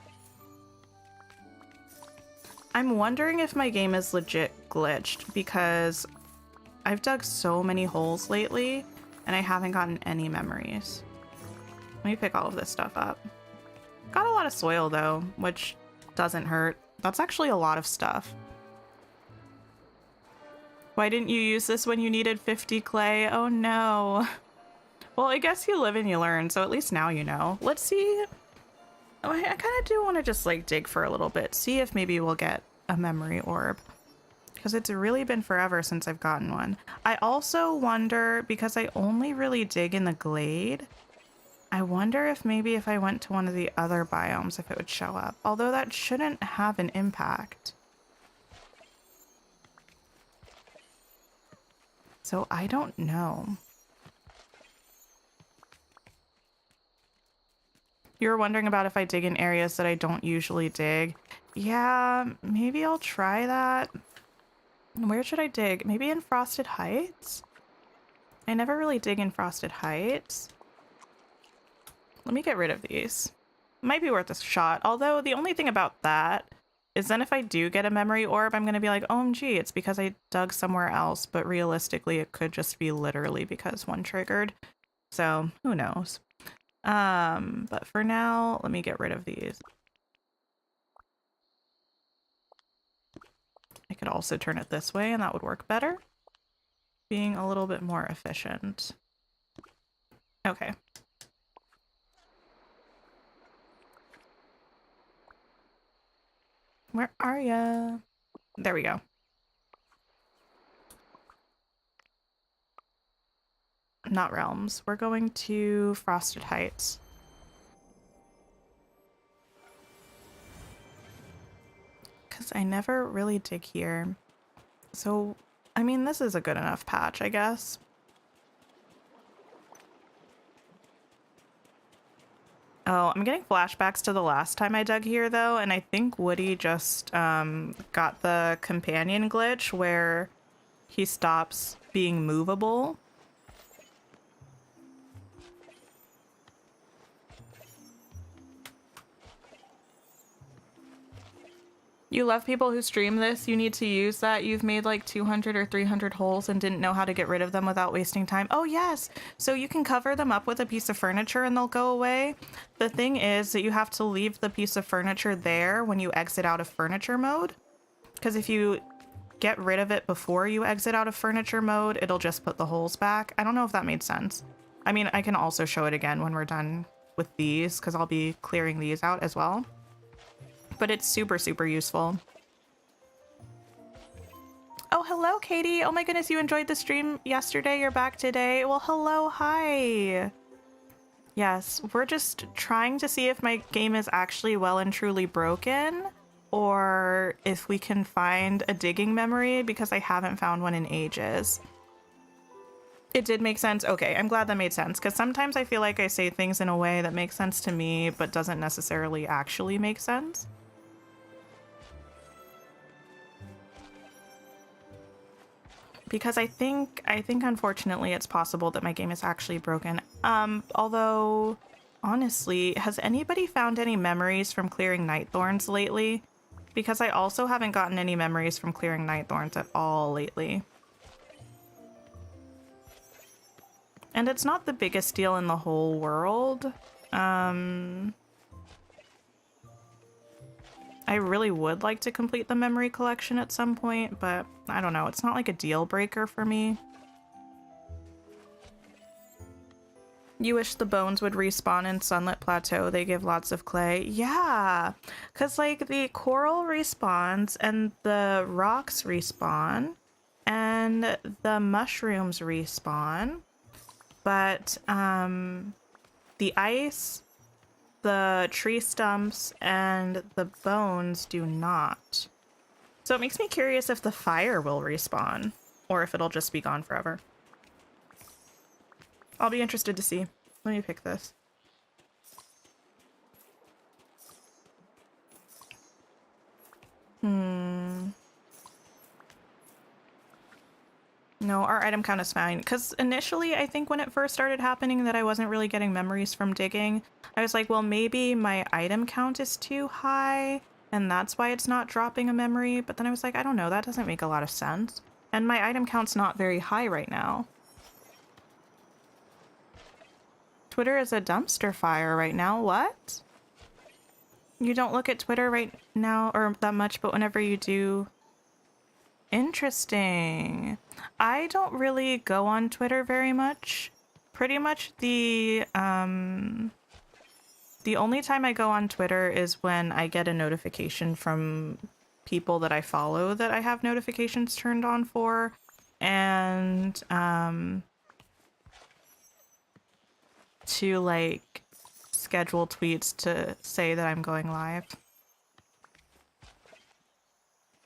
I'm wondering if my game is legit glitched because I've dug so many holes lately and I haven't gotten any memories. Let me pick all of this stuff up. Got a lot of soil, though, which doesn't hurt. That's actually a lot of stuff. Why didn't you use this when you needed 50 clay? Oh no. Well, I guess you live and you learn, so at least now you know. Let's see. Oh, I kind of do want to just like dig for a little bit, see if maybe we'll get a memory orb. Because it's really been forever since I've gotten one. I also wonder, because I only really dig in the glade, I wonder if maybe if I went to one of the other biomes, if it would show up. Although that shouldn't have an impact. So I don't know. You were wondering about if I dig in areas that I don't usually dig. Yeah, maybe I'll try that. Where should I dig? Maybe in Frosted Heights? I never really dig in Frosted Heights. Let me get rid of these. Might be worth a shot. Although the only thing about that is then if I do get a memory orb, I'm going to be like, OMG, it's because I dug somewhere else. But realistically, it could just be literally because one triggered. So who knows? But for now, let me get rid of these. I could also turn it this way and that would work better. Being a little bit more efficient. Okay. Where are ya? There we go. Not realms. We're going to Frosted Heights. Because I never really dig here. So, I mean, this is a good enough patch, I guess. Oh, I'm getting flashbacks to the last time I dug here, though, and I think Woody just got the companion glitch where he stops being movable. You love people who stream this. You need to use that. You've made like 200 or 300 holes and didn't know how to get rid of them without wasting time. Oh, yes. So you can cover them up with a piece of furniture and they'll go away. The thing is that you have to leave the piece of furniture there when you exit out of furniture mode. Because if you get rid of it before you exit out of furniture mode, it'll just put the holes back. I don't know if that made sense. I mean, I can also show it again when we're done with these because I'll be clearing these out as well. But it's super, super useful. Oh, hello, Katie. Oh my goodness, you enjoyed the stream yesterday. You're back today. Well, hello, hi. Yes, we're just trying to see if my game is actually well and truly broken or if we can find a digging memory because I haven't found one in ages. It did make sense. Okay, I'm glad that made sense because sometimes I feel like I say things in a way that makes sense to me but doesn't necessarily actually make sense. Because I think unfortunately it's possible that my game is actually broken. Although honestly, has anybody found any memories from clearing night thorns lately? Because I also haven't gotten any memories from clearing night thorns at all lately. And it's not the biggest deal in the whole world. I really would like to complete the memory collection at some point, but I don't know. It's not like a deal breaker for me. You wish the bones would respawn in Sunlit Plateau. They give lots of clay. Yeah, because like the coral respawns and the rocks respawn and the mushrooms respawn, but the ice, the tree stumps, and the bones do not. So it makes me curious if the fire will respawn or if it'll just be gone forever. I'll be interested to see. Let me pick this. No, our item count is fine. Because initially, I think when it first started happening that I wasn't really getting memories from digging, I was like, well, maybe my item count is too high, and that's why it's not dropping a memory. But then I was like, I don't know, that doesn't make a lot of sense. And my item count's not very high right now. Twitter is a dumpster fire right now. What? You don't look at Twitter right now or that much, but whenever you do... Interesting. I don't really go on Twitter very much. Pretty much the only time I go on Twitter is when I get a notification from people that I follow that I have notifications turned on for. And to like schedule tweets to say that I'm going live.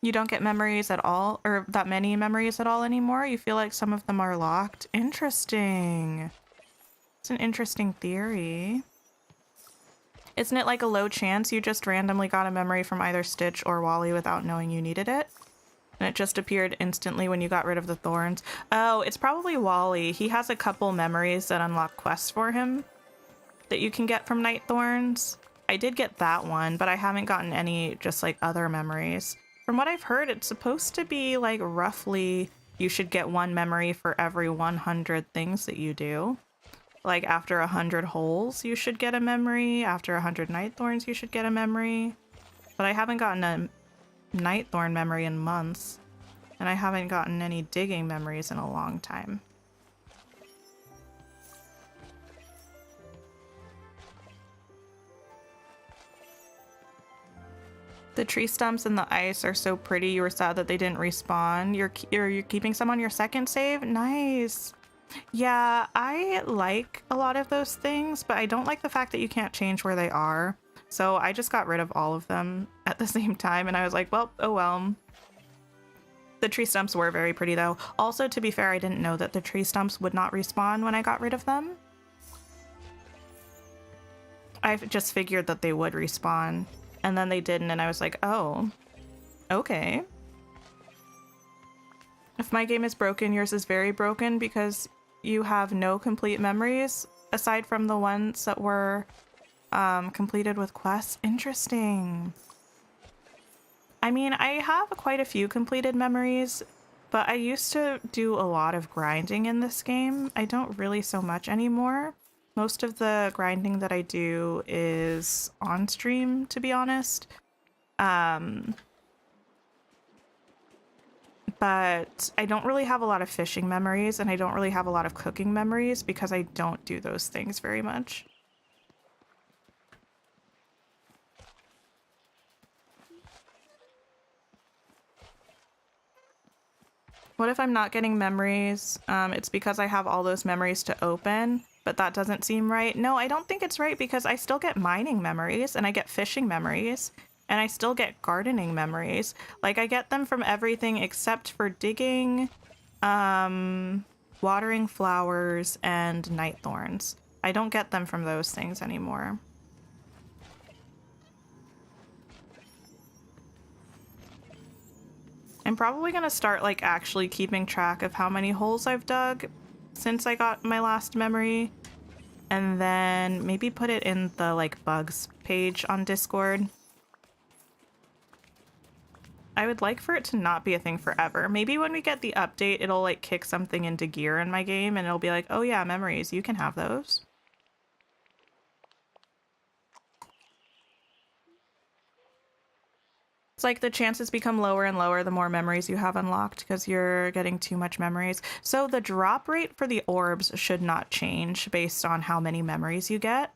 You don't get memories at all, or that many memories at all anymore? You feel like some of them are locked? Interesting. It's an interesting theory. Isn't it like a low chance you just randomly got a memory from either Stitch or Wally without knowing you needed it? And it just appeared instantly when you got rid of the thorns? Oh, it's probably Wally. He has a couple memories that unlock quests for him that you can get from Night Thorns. I did get that one, but I haven't gotten any just like other memories. From what I've heard, it's supposed to be like roughly you should get one memory for every 100 things that you do. Like after 100 holes, you should get a memory. After 100 Night Thorns, you should get a memory. But I haven't gotten a Night Thorn memory in months. And I haven't gotten any digging memories in a long time. The tree stumps and the ice are so pretty. You were sad that they didn't respawn. You're keeping some on your second save? Nice. Yeah, I like a lot of those things, but I don't like the fact that you can't change where they are. So I just got rid of all of them at the same time, and I was like, well, oh well. The tree stumps were very pretty though. Also, to be fair, I didn't know that the tree stumps would not respawn when I got rid of them. I just figured that they would respawn. And then they didn't, and I was like, oh, okay. If my game is broken, yours is very broken because you have no complete memories aside from the ones that were completed with quests. Interesting. I mean, I have quite a few completed memories, but I used to do a lot of grinding in this game. I don't really so much anymore. Most of the grinding that I do is on stream, to be honest. But I don't really have a lot of fishing memories, and I don't really have a lot of cooking memories because I don't do those things very much. What if I'm not getting memories? It's because I have all those memories to open, but that doesn't seem right. No, I don't think it's right because I still get mining memories and I get fishing memories and I still get gardening memories. Like I get them from everything except for digging, watering flowers, and night thorns. I don't get them from those things anymore. I'm probably gonna start like actually keeping track of how many holes I've dug since I got my last memory, and then maybe put it in the like bugs page on Discord. I would like for it to not be a thing forever. Maybe when we get the update, it'll like kick something into gear in my game and it'll be like, oh yeah, memories, you can have those. It's like the chances become lower and lower the more memories you have unlocked because you're getting too much memories. So the drop rate for the orbs should not change based on how many memories you get.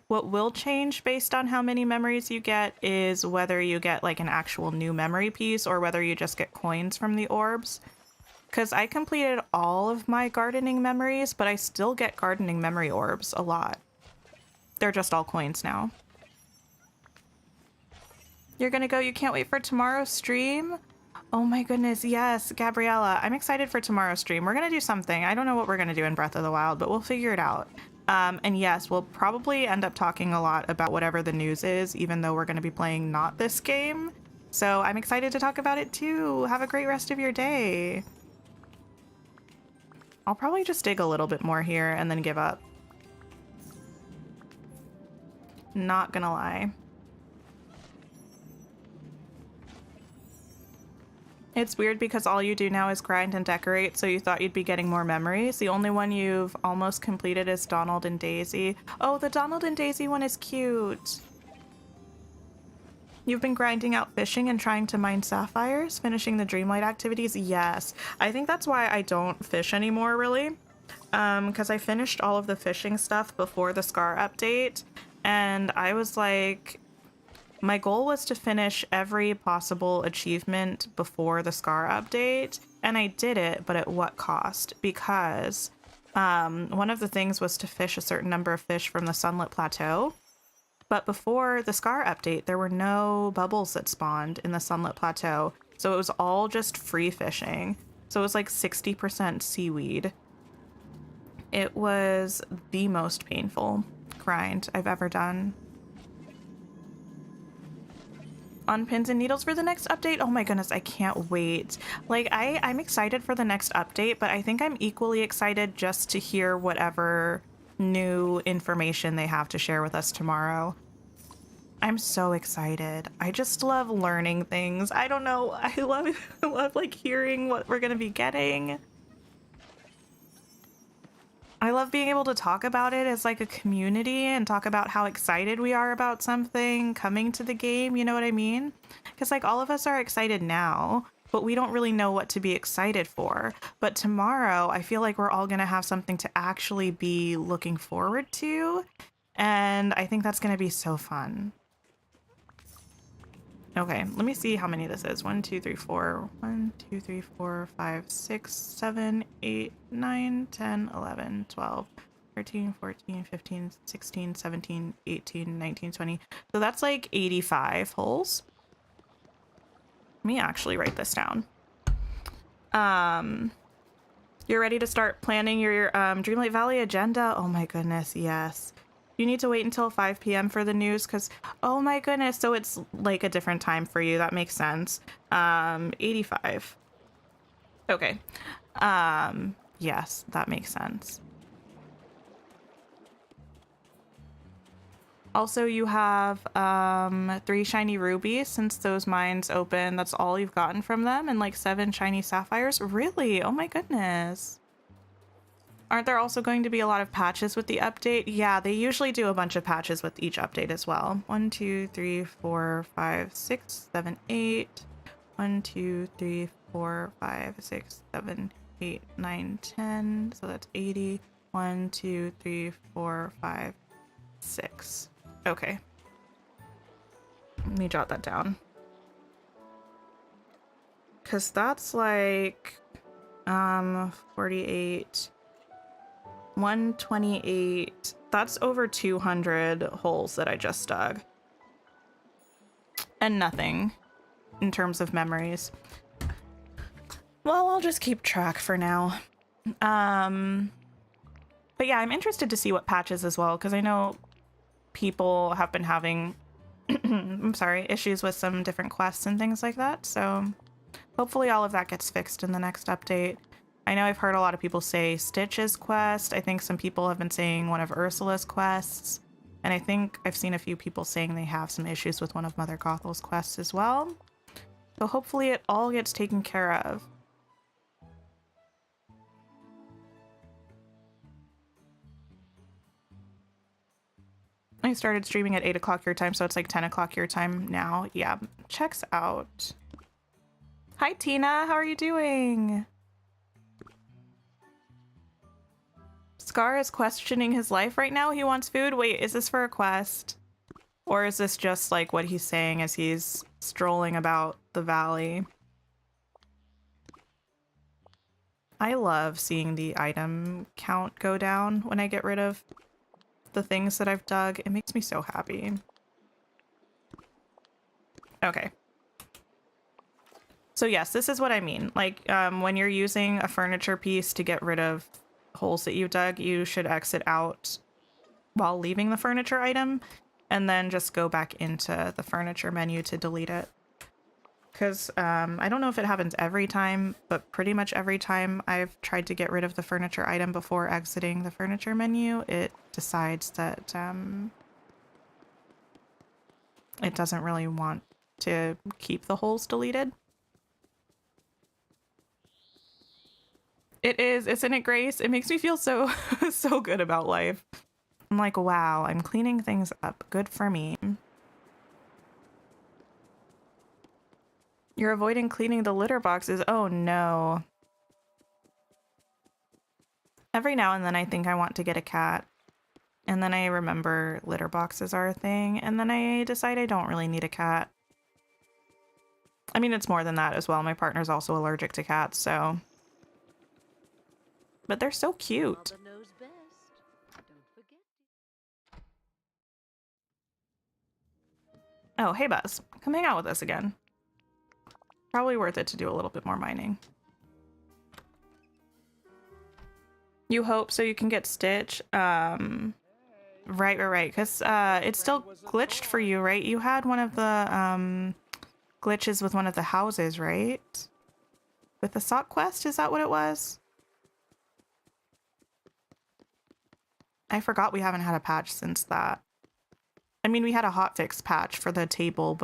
What will change based on how many memories you get is whether you get like an actual new memory piece or whether you just get coins from the orbs. Because I completed all of my gardening memories, but I still get gardening memory orbs a lot. They're just all coins now. You're gonna go, you can't wait for tomorrow's stream? Oh my goodness, yes, Gabriella. I'm excited for tomorrow's stream. We're gonna do something. I don't know what we're gonna do in Breath of the Wild, but we'll figure it out. And yes, we'll probably end up talking a lot about whatever the news is, even though we're gonna be playing not this game. So I'm excited to talk about it too. Have a great rest of your day. I'll probably just dig a little bit more here and then give up. Not gonna lie. It's weird because all you do now is grind and decorate, so you thought you'd be getting more memories. The only one you've almost completed is Donald and Daisy. Oh, the Donald and Daisy one is cute. You've been grinding out fishing and trying to mine sapphires, finishing the Dreamlight activities? Yes. I think that's why I don't fish anymore, really. Because I finished all of the fishing stuff before the Scar update, and I was like... My goal was to finish every possible achievement before the Scar update, and I did it, but at what cost? Because One of the things was to fish a certain number of fish from the Sunlit Plateau. But before the Scar update, there were no bubbles that spawned in the Sunlit Plateau. So it was all just free fishing. So it was like 60% seaweed. It was the most painful grind I've ever done. On pins and needles for the next update? Oh my goodness, I can't wait. Like, I'm excited for the next update, but I think I'm equally excited just to hear whatever new information they have to share with us tomorrow. I'm so excited. I just love learning things. I don't know. I love like hearing what we're gonna be getting. I love being able to talk about it as like a community and talk about how excited we are about something coming to the game, you know what I mean? Because like all of us are excited now, but we don't really know what to be excited for. But tomorrow, I feel like we're all gonna have something to actually be looking forward to, and I think that's gonna be so fun. Okay, let me see how many this is. 1, 2, 3, 4. 1, 2, 3, 4, 5, 6, 7, 8, 9, 10, 11, 12, 13, 14, 15, 16, 17, 18, 19, 20. So that's like 85 holes. Let me actually write this down. You're ready to start planning your Dreamlight Valley agenda? Oh my goodness, yes. You need to wait until 5 p.m. for the news because, oh my goodness, so it's like a different time for you. That makes sense. 85. Okay. Yes, that makes sense. Also, you have 3 shiny rubies since those mines open. That's all you've gotten from them, and like 7 shiny sapphires. Really? Oh my goodness. Aren't there also going to be a lot of patches with the update? Yeah, they usually do a bunch of patches with each update as well. 1, 2, 3, 4, 5, 6, 7, 8. 1, 2, 3, 4, 5, 6, 7, 8, 9, 10. So that's 80. 1, 2, 3, 4, 5, 6. Okay. Let me jot that down. Because that's like 48. 128. That's over 200 holes that I just dug. And nothing in terms of memories. Well, I'll just keep track for now. But yeah, I'm interested to see what patches as well, because I know people have been having I'm sorry, issues with some different quests and things like that. So hopefully all of that gets fixed in the next update. I know I've heard a lot of people say Stitch's quest. I think some people have been saying one of Ursula's quests. And I think I've seen a few people saying they have some issues with one of Mother Gothel's quests as well. So hopefully it all gets taken care of. I started streaming at 8 o'clock your time, so it's like 10 o'clock your time now. Yeah, checks out. Hi, Tina. How are you doing? Scar is questioning his life right now. He wants food. Wait, is this for a quest? Or is this just like what he's saying as he's strolling about the valley? I love seeing the item count go down when I get rid of the things that I've dug. It makes me so happy. Okay. So yes, this is what I mean. Like when you're using a furniture piece to get rid of holes that you dug, you should exit out while leaving the furniture item and then just go back into the furniture menu to delete it. Because I don't know if it happens every time, but pretty much every time I've tried to get rid of the furniture item before exiting the furniture menu, it decides that it doesn't really want to keep the holes deleted. It is, isn't it, Grace? It makes me feel so so good about life. I'm like, wow, I'm cleaning things up. Good for me. You're avoiding cleaning the litter boxes. Oh no. Every now and then I think I want to get a cat. And then I remember litter boxes are a thing. And then I decide I don't really need a cat. I mean, it's more than that as well. My partner's also allergic to cats, so. but they're so cute. Mother knows best. Don't forget. Oh, hey Buzz. Come hang out with us again. Probably worth it to do a little bit more mining. You hope so you can get Stitch. Right. Because it's still glitched for you, right? You had one of the glitches with one of the houses, right? With the sock quest, is that what it was? I forgot we haven't had a patch since that. I mean, we had a hotfix patch for the table,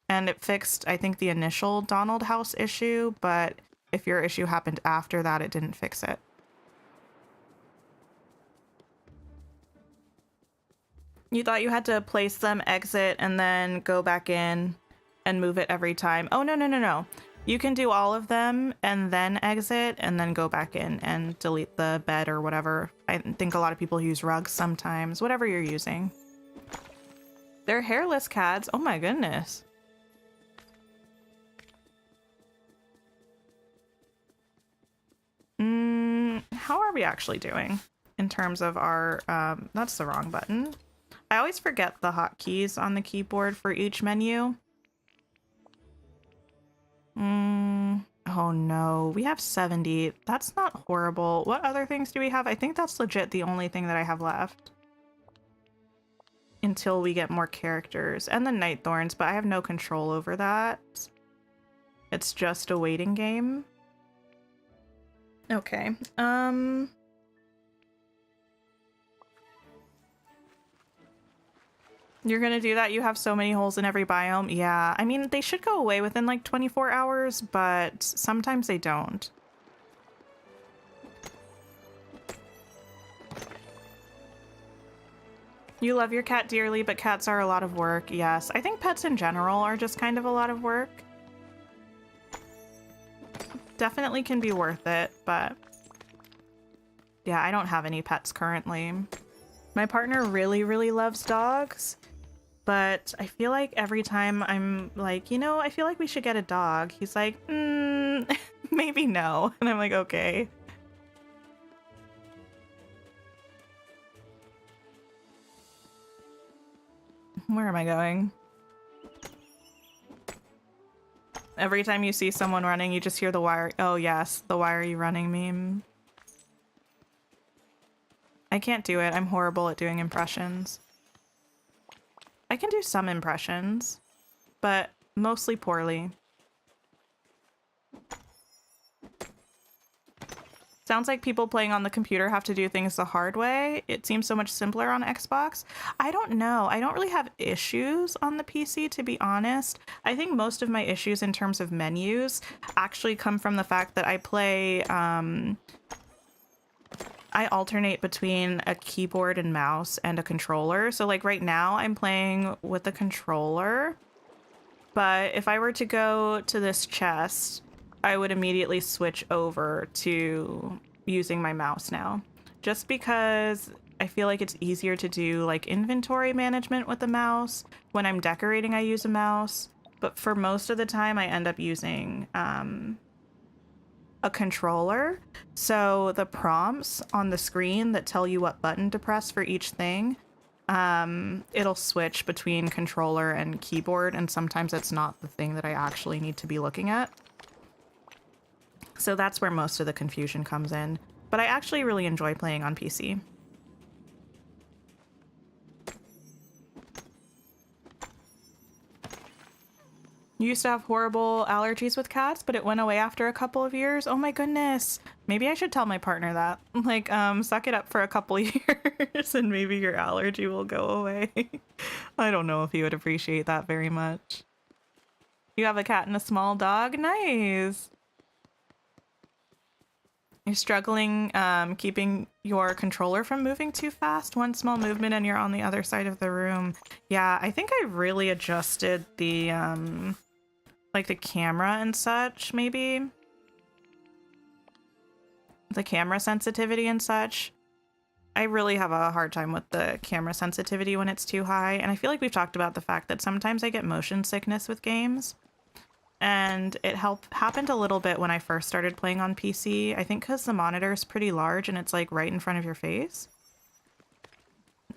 and it fixed, I think, the initial Donald house issue, but if your issue happened after that, it didn't fix it. You thought you had to place them, exit, and then go back in and move it every time. Oh, no. You can do all of them and then exit and then go back in and delete the bed or whatever. I think a lot of people use rugs sometimes, whatever you're using. They're hairless cats. Oh my goodness. How are we actually doing in terms of our, that's the wrong button. I always forget the hotkeys on the keyboard for each menu. Oh no, we have 70. That's not horrible. What other things do we have? I think that's legit the only thing that I have left. Until we get more characters. And the Night Thorns, but I have no control over that. It's just a waiting game. Okay. You're gonna do that? You have so many holes in every biome? Yeah, I mean, they should go away within like 24 hours, but sometimes they don't. You love your cat dearly, but cats are a lot of work. Yes, I think pets in general are just kind of a lot of work. Definitely can be worth it, but yeah, I don't have any pets currently. My partner really loves dogs, but I feel like every time I'm like, you know, I feel like we should get a dog, he's like, maybe no. And I'm like, okay. Where am I going? Every time you see someone running, you just hear the wire. Oh yes, the why are you running meme. I can't do it. I'm horrible at doing impressions. I can do some impressions, but mostly poorly. Sounds like people playing on the computer have to do things the hard way. It seems so much simpler on Xbox. I don't know. I don't really have issues on the PC, to be honest. I think most of my issues in terms of menus actually come from the fact that I play, I alternate between a keyboard and mouse and a controller. So like right now I'm playing with the controller, but if I were to go to this chest, I would immediately switch over to using my mouse now, just because I feel like it's easier to do like inventory management with the mouse. When I'm decorating, I use a mouse, but for most of the time I end up using a controller. So the prompts on the screen that tell you what button to press for each thing, it'll switch between controller and keyboard, and sometimes it's not the thing that I actually need to be looking at. So that's where most of the confusion comes in. But I actually really enjoy playing on PC. You used to have horrible allergies with cats, but it went away after a couple of years. Oh my goodness. Maybe I should tell my partner that. Like, suck it up for a couple years and maybe your allergy will go away. I don't know if he would appreciate that very much. You have a cat and a small dog? Nice. You're struggling keeping your controller from moving too fast. One small movement and you're on the other side of the room. Yeah, I think I really adjusted the like the camera and such, maybe. The camera sensitivity and such. I really have a hard time with the camera sensitivity when it's too high. And I feel like we've talked about the fact that sometimes I get motion sickness with games. and it happened a little bit when I first started playing on PC. I think because the monitor is pretty large and it's like right in front of your face.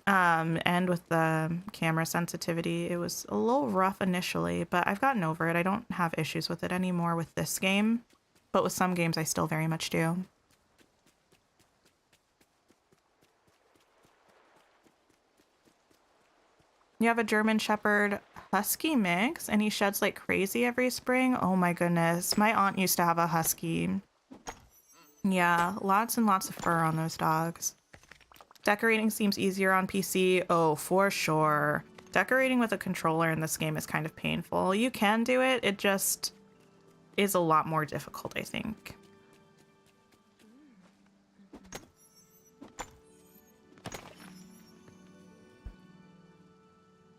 And with the camera sensitivity, it was a little rough initially, but I've gotten over it. I don't have issues with it anymore with this game, but with some games I still very much do. You have a German Shepherd Husky mix, and he sheds like crazy every spring. Oh my goodness. My aunt used to have a Husky. Yeah, lots and lots of fur on those dogs. Decorating seems easier on PC. Oh, for sure. Decorating with a controller in this game is kind of painful. You can do it, it just is a lot more difficult, I think.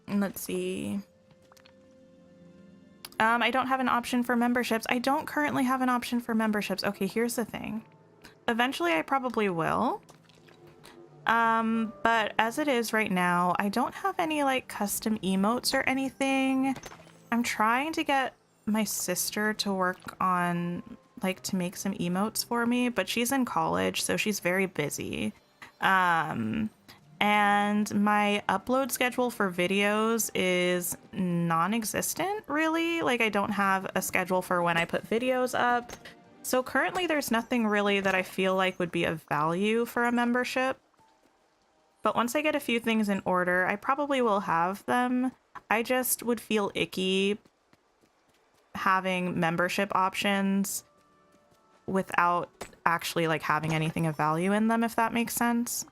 Let's see. I don't have an option for memberships. I don't currently have an option for memberships. Okay, here's the thing. Eventually I probably will. But as it is right now, I don't have any like custom emotes or anything. I'm trying to get my sister to work on like to make some emotes for me, but she's in college, so she's very busy. And my upload schedule for videos is non-existent, really. Like, I don't have a schedule for when I put videos up. So currently there's nothing really that I feel like would be of value for a membership. But once I get a few things in order, I probably will have them. I just would feel icky having membership options without actually like having anything of value in them, if that makes sense.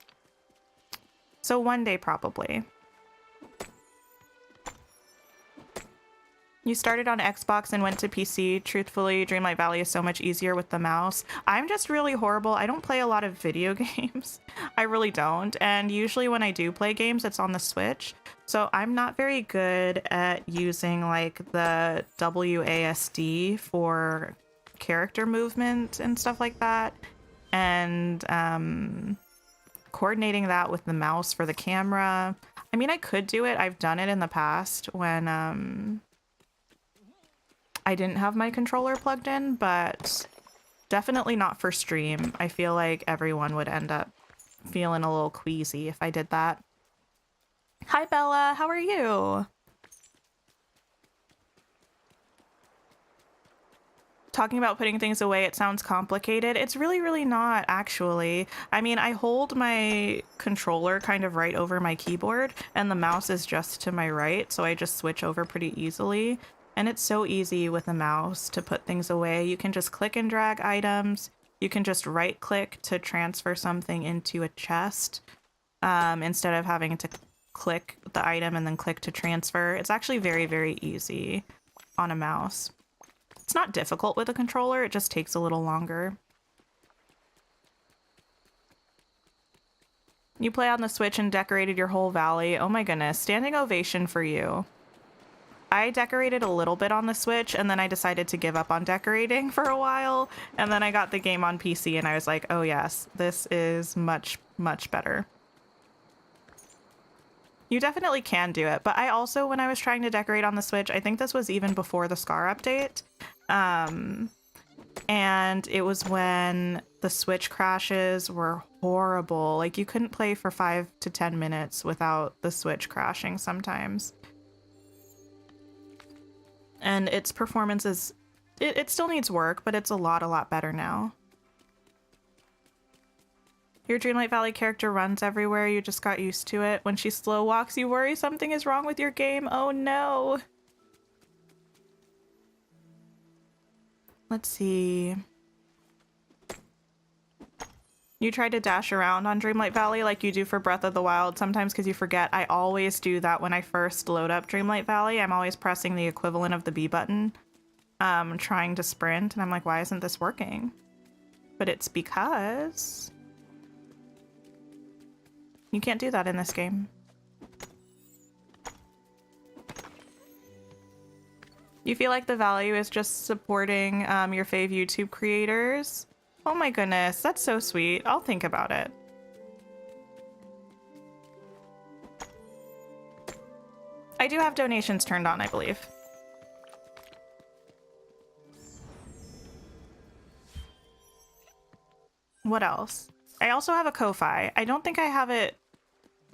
So one day, probably. You started on Xbox and went to PC. Truthfully, Dreamlight Valley is so much easier with the mouse. I'm just really horrible. I don't play a lot of video games. I really don't. And usually when I do play games, it's on the Switch. So I'm not very good at using like the WASD for character movement and stuff like that. And coordinating that with the mouse for the camera. I mean, I could do it. I've done it in the past when I didn't have my controller plugged in, but definitely not for stream. I feel like everyone would end up feeling a little queasy if I did that. Hi, Bella. How are you? Talking about putting things away, it sounds complicated. It's really, really not, actually. I mean, I hold my controller kind of right over my keyboard, and the mouse is just to my right, so I just switch over pretty easily. And it's so easy with a mouse to put things away. You can just click and drag items. You can just right click to transfer something into a chest instead of having to click the item and then click to transfer. It's actually very, very easy on a mouse. It's not difficult with a controller, it just takes a little longer. You play on the Switch and decorated your whole valley. Oh my goodness, standing ovation for you. I decorated a little bit on the Switch and then I decided to give up on decorating for a while. And then I got the game on PC and I was like, oh yes, this is much, much better. You definitely can do it. But I also, when I was trying to decorate on the Switch, I think this was even before the Scar update. And it was when the Switch crashes were horrible. Like, you couldn't play for 5 to 10 minutes without the Switch crashing sometimes. And its performance is, it still needs work, but it's a lot better now. Your Dreamlight Valley character runs everywhere, you just got used to it. When she slow walks, you worry something is wrong with your game. Oh no. Let's see. You try to dash around on Dreamlight Valley like you do for Breath of the Wild, sometimes because you forget. I always do that when I first load up Dreamlight Valley. I'm always pressing the equivalent of the B button, trying to sprint, and I'm like, why isn't this working? But it's because you can't do that in this game. You feel like the value is just supporting your fave YouTube creators? Oh my goodness, that's so sweet. I'll think about it. I do have donations turned on, I believe. What else? I also have a Ko-Fi. I don't think I have it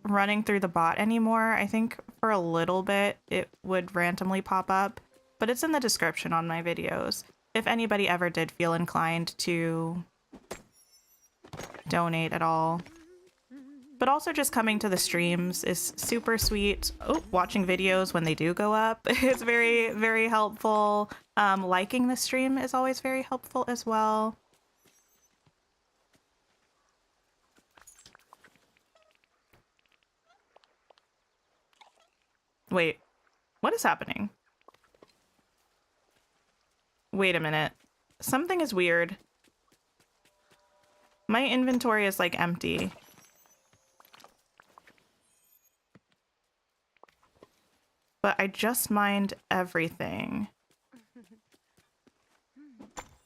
running through the bot anymore. I think for a little bit it would randomly pop up, but it's in the description on my videos if anybody ever did feel inclined to donate at all. But also just coming to the streams is super sweet. Oh, watching videos when they do go up is very, very helpful. Liking the stream is always very helpful as well. Wait, what is happening? Wait a minute. Something is weird. My inventory is like empty. But I just mined everything.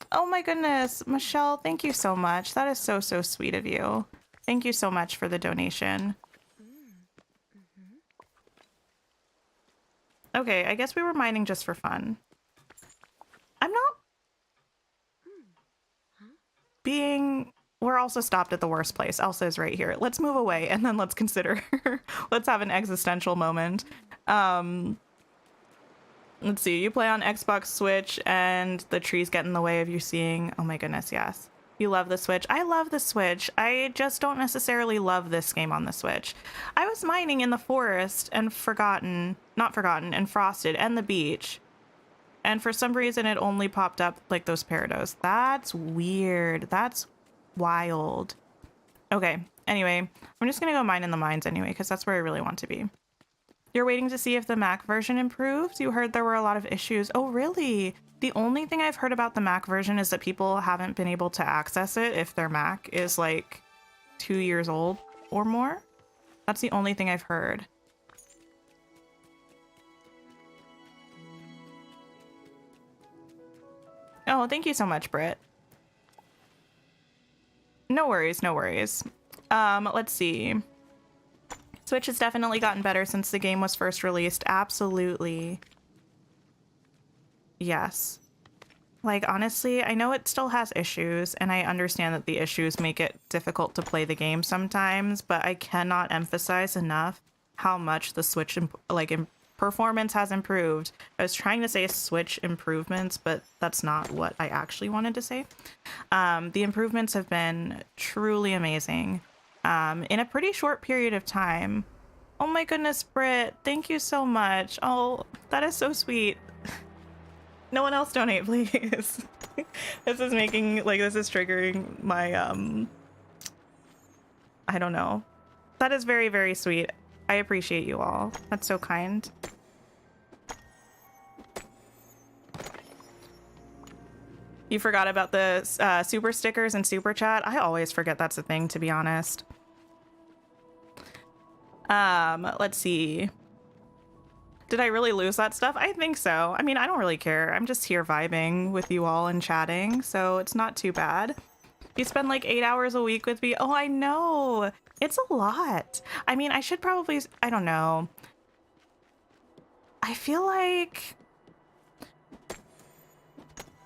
Oh my goodness, Michelle, thank you so much. That is so, so sweet of you. Thank you so much for the donation. Okay, I guess we were mining just for fun. I'm not being... We're also stopped at the worst place. Elsa is right here. Let's move away and then let's consider. Let's have an existential moment. Let's see. You play on Xbox, Switch, and the trees get in the way of you seeing... Oh my goodness, yes. You love the Switch. I love the Switch. I just don't necessarily love this game on the Switch. I was mining in the forest and not forgotten, and frosted, and the beach. And for some reason, it only popped up like those Parados. That's weird. That's wild. Okay. Anyway, I'm just going to go mine in the mines anyway, because that's where I really want to be. You're waiting to see if the Mac version improves? You heard there were a lot of issues. Oh, really? The only thing I've heard about the Mac version is that people haven't been able to access it if their Mac is like 2 years old or more. That's the only thing I've heard. Oh, thank you so much, Britt. No worries, no worries. Let's see. Switch has definitely gotten better since the game was first released. Absolutely. Yes. Like, honestly, I know it still has issues, and I understand that the issues make it difficult to play the game sometimes, but I cannot emphasize enough how much the Switch, performance has improved. I was trying to say Switch improvements, but that's not what I actually wanted to say. The improvements have been truly amazing in a pretty short period of time. Oh my goodness, Britt, thank you so much. Oh, that is so sweet. No one else donate, please. This is triggering my, I don't know. That is very, very sweet. I appreciate you all. That's so kind. You forgot about the super stickers and super chat? I always forget that's a thing, to be honest. Let's see. Did I really lose that stuff? I think so. I mean, I don't really care. I'm just here vibing with you all and chatting, so it's not too bad. You spend like 8 hours a week with me. Oh, I know. It's a lot. I mean, I should probably, I don't know. I feel like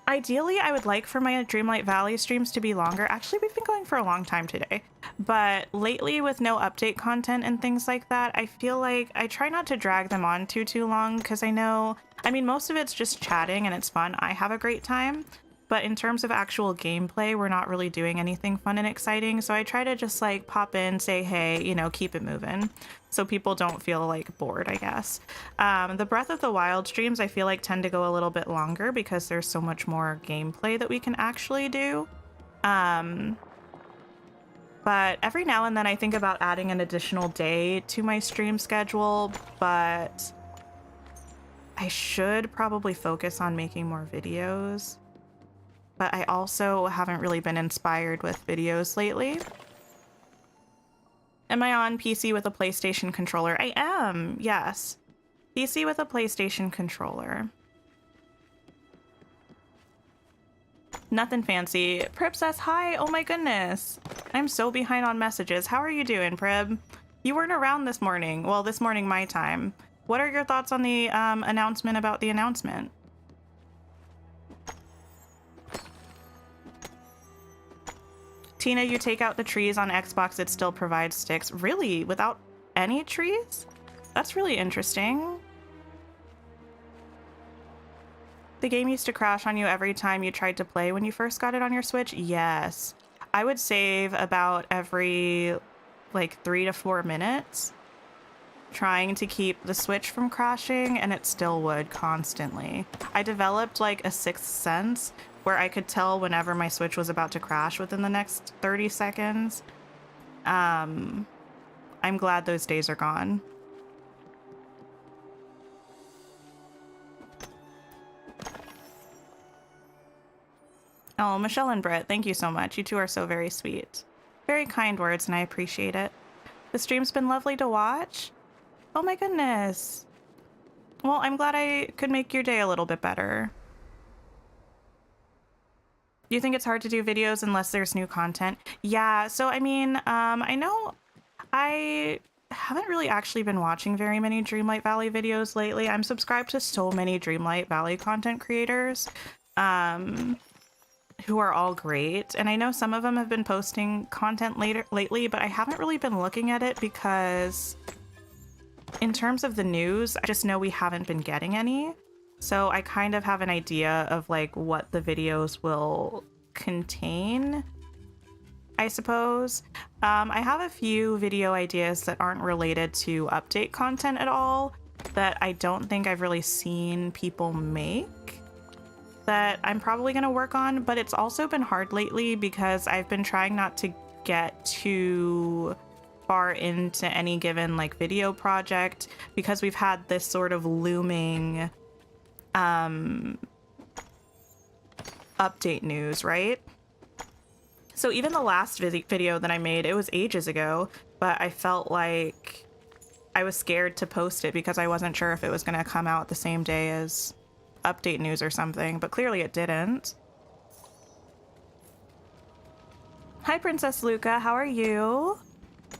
ideally I would like for my Dreamlight Valley streams to be longer. Actually, we've been going for a long time today, but lately with no update content and things like that, I feel like I try not to drag them on too long, because I know, I mean, most of it's just chatting and it's fun. I have a great time. But in terms of actual gameplay, we're not really doing anything fun and exciting. So I try to just like pop in, say, hey, you know, keep it moving. So people don't feel like bored, I guess. The Breath of the Wild streams, I feel like tend to go a little bit longer because there's so much more gameplay that we can actually do. But every now and then I think about adding an additional day to my stream schedule, but I should probably focus on making more videos. But I also haven't really been inspired with videos lately. Am I on PC with a PlayStation controller? I am, yes. PC with a PlayStation controller. Nothing fancy. Prib says hi. Oh my goodness. I'm so behind on messages. How are you doing, Prib? You weren't around this morning. Well, this morning my time. What are your thoughts on the announcement about the announcement? Tina, you take out the trees on Xbox, it still provides sticks. Really? Without any trees? That's really interesting. The game used to crash on you every time you tried to play when you first got it on your Switch? Yes. I would save about every like 3 to 4 minutes trying to keep the Switch from crashing, and it still would constantly. I developed like a sixth sense where I could tell whenever my Switch was about to crash within the next 30 seconds. I'm glad those days are gone. Oh, Michelle and Britt, thank you so much. You two are so very sweet. Very kind words, and I appreciate it. The stream's been lovely to watch. Oh my goodness. Well, I'm glad I could make your day a little bit better. Do you think it's hard to do videos unless there's new content? Yeah, so I mean, I know I haven't really actually been watching very many Dreamlight Valley videos lately. I'm subscribed to so many Dreamlight Valley content creators. Who are all great, and I know some of them have been posting content lately, but I haven't really been looking at it because in terms of the news, I just know we haven't been getting any, so I kind of have an idea of like what the videos will contain, I suppose. I have a few video ideas that aren't related to update content at all that I don't think I've really seen people make, that I'm probably going to work on, but it's also been hard lately because I've been trying not to get too far into any given like video project because we've had this sort of looming update news, right? So even the last video that I made, it was ages ago, but I felt like I was scared to post it because I wasn't sure if it was going to come out the same day as update news or something, but clearly it didn't. Hi, Princess Luca. How are you?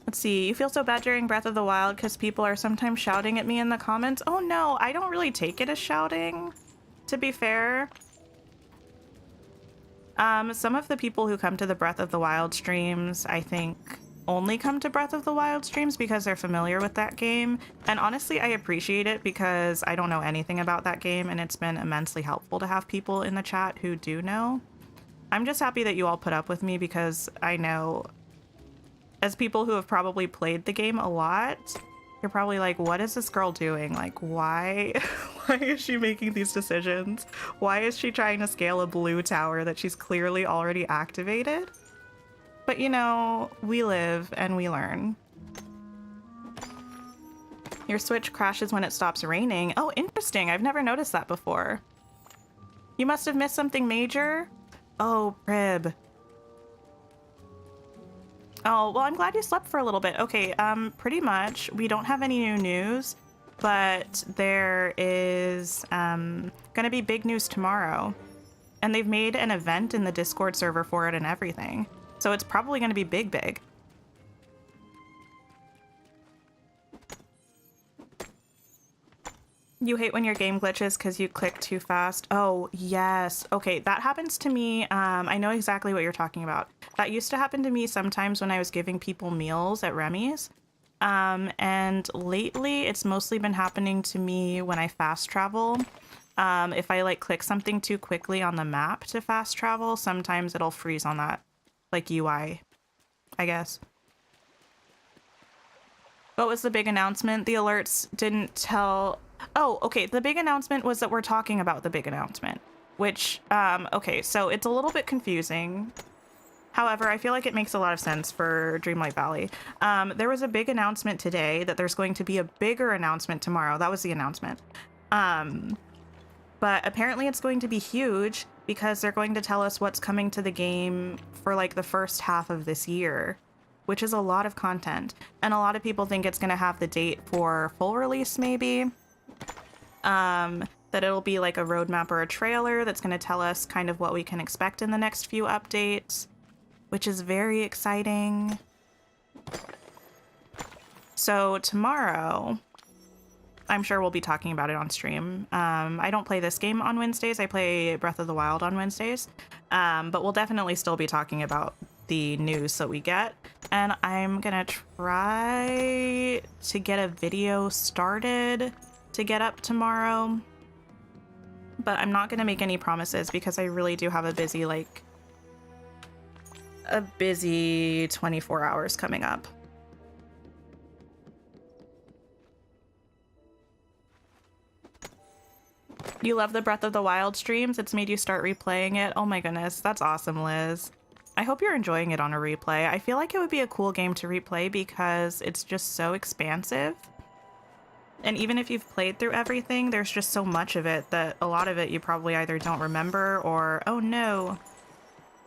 Let's see. You feel so bad during Breath of the Wild because people are sometimes shouting at me in the comments. Oh no, I don't really take it as shouting, to be fair. Some of the people who come to the Breath of the Wild streams, I think, only come to Breath of the Wild streams because they're familiar with that game. And honestly, I appreciate it because I don't know anything about that game, and it's been immensely helpful to have people in the chat who do know. I'm just happy that you all put up with me because I know, as people who have probably played the game a lot, you're probably like, what is this girl doing? Like, why is she making these decisions? Why is she trying to scale a blue tower that she's clearly already activated? But you know, we live and we learn. Your Switch crashes when it stops raining. Oh, interesting. I've never noticed that before. You must have missed something major. Oh, Prib. Oh, well, I'm glad you slept for a little bit. Okay, pretty much. We don't have any new news, but there is gonna be big news tomorrow. And they've made an event in the Discord server for it and everything. So it's probably going to be big. You hate when your game glitches because you click too fast. Oh, yes. Okay, that happens to me. I know exactly what you're talking about. That used to happen to me sometimes when I was giving people meals at Remy's. And lately, it's mostly been happening to me when I fast travel. If I like click something too quickly on the map to fast travel, sometimes it'll freeze on that like UI, I guess. What was the big announcement? The alerts didn't tell. Oh, okay. The big announcement was that we're talking about the big announcement, which, okay, so it's a little bit confusing. However, I feel like it makes a lot of sense for Dreamlight Valley. There was a big announcement today that there's going to be a bigger announcement tomorrow. That was the announcement. But apparently it's going to be huge because they're going to tell us what's coming to the game for like the first half of this year, which is a lot of content. And a lot of people think it's going to have the date for full release, maybe. That it'll be like a roadmap or a trailer that's going to tell us kind of what we can expect in the next few updates, which is very exciting. So tomorrow, I'm sure we'll be talking about it on stream. I don't play this game on Wednesdays. I play Breath of the Wild on Wednesdays. But we'll definitely still be talking about the news that we get. And I'm gonna try to get a video started to get up tomorrow. But I'm not gonna make any promises because I really do have a busy, like, a busy 24 hours coming up. You love the Breath of the Wild streams? It's made you start replaying it? Oh my goodness, that's awesome, Liz. I hope you're enjoying it on a replay. I feel like it would be a cool game to replay because it's just so expansive. And even if you've played through everything, there's just so much of it that a lot of it you probably either don't remember or, oh no,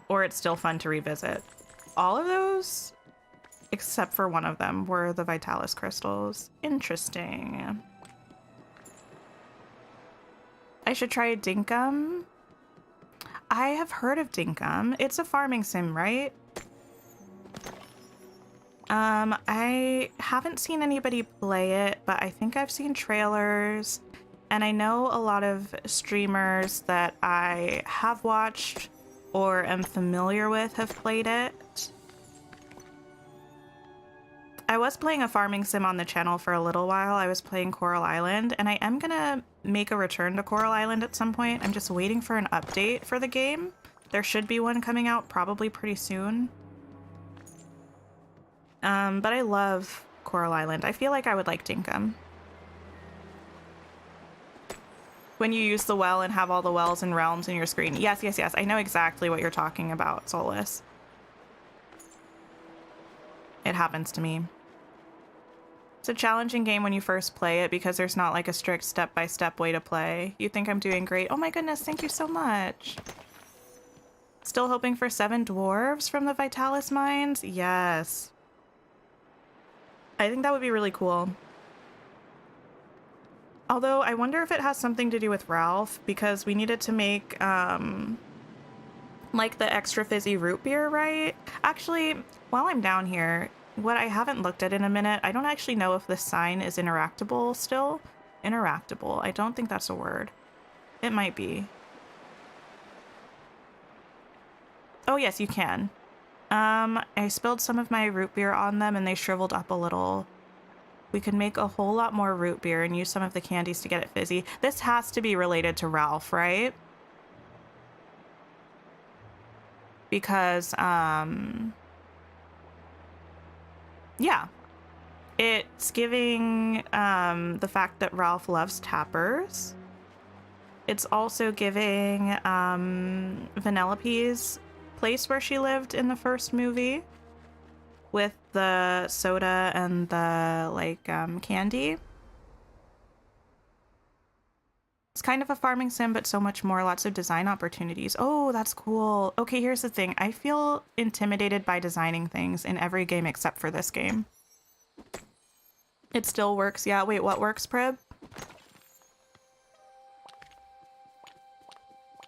or it's still fun to revisit. All of those, except for one of them, were the Vitalis crystals. Interesting. I should try Dinkum. I have heard of Dinkum. It's a farming sim, right? I haven't seen anybody play it, but I think I've seen trailers, and I know a lot of streamers that I have watched or am familiar with have played it. I was playing a farming sim on the channel for a little while. I was playing Coral Island, and I am gonna make a return to Coral Island at some point. I'm just waiting for an update for the game. There should be one coming out probably pretty soon. But I love Coral Island. I feel like I would like Dinkum. When you use the well and have all the wells and realms in your screen. Yes, yes, yes. I know exactly what you're talking about, Solus. It happens to me. It's a challenging game when you first play it because there's not like a strict step-by-step way to play. You think I'm doing great. Oh my goodness, thank you so much. Still hoping for 7 dwarves from the Vitalis mines? Yes. I think that would be really cool. Although I wonder if it has something to do with Ralph, because we needed to make like the extra fizzy root beer, right? Actually, while I'm down here, what I haven't looked at in a minute, I don't actually know if this sign is interactable still. Interactable. I don't think that's a word. It might be. Oh yes, you can. I spilled some of my root beer on them and they shriveled up a little. We could make a whole lot more root beer and use some of the candies to get it fizzy. This has to be related to Ralph, right? Because, yeah. It's giving the fact that Ralph loves tappers. It's also giving Vanellope's place where she lived in the first movie with the soda and the like candy. It's kind of a farming sim, but so much more, lots of design opportunities. Oh, that's cool. Okay, here's the thing. I feel intimidated by designing things in every game except for this game. It still works. Yeah, wait, what works, Prib?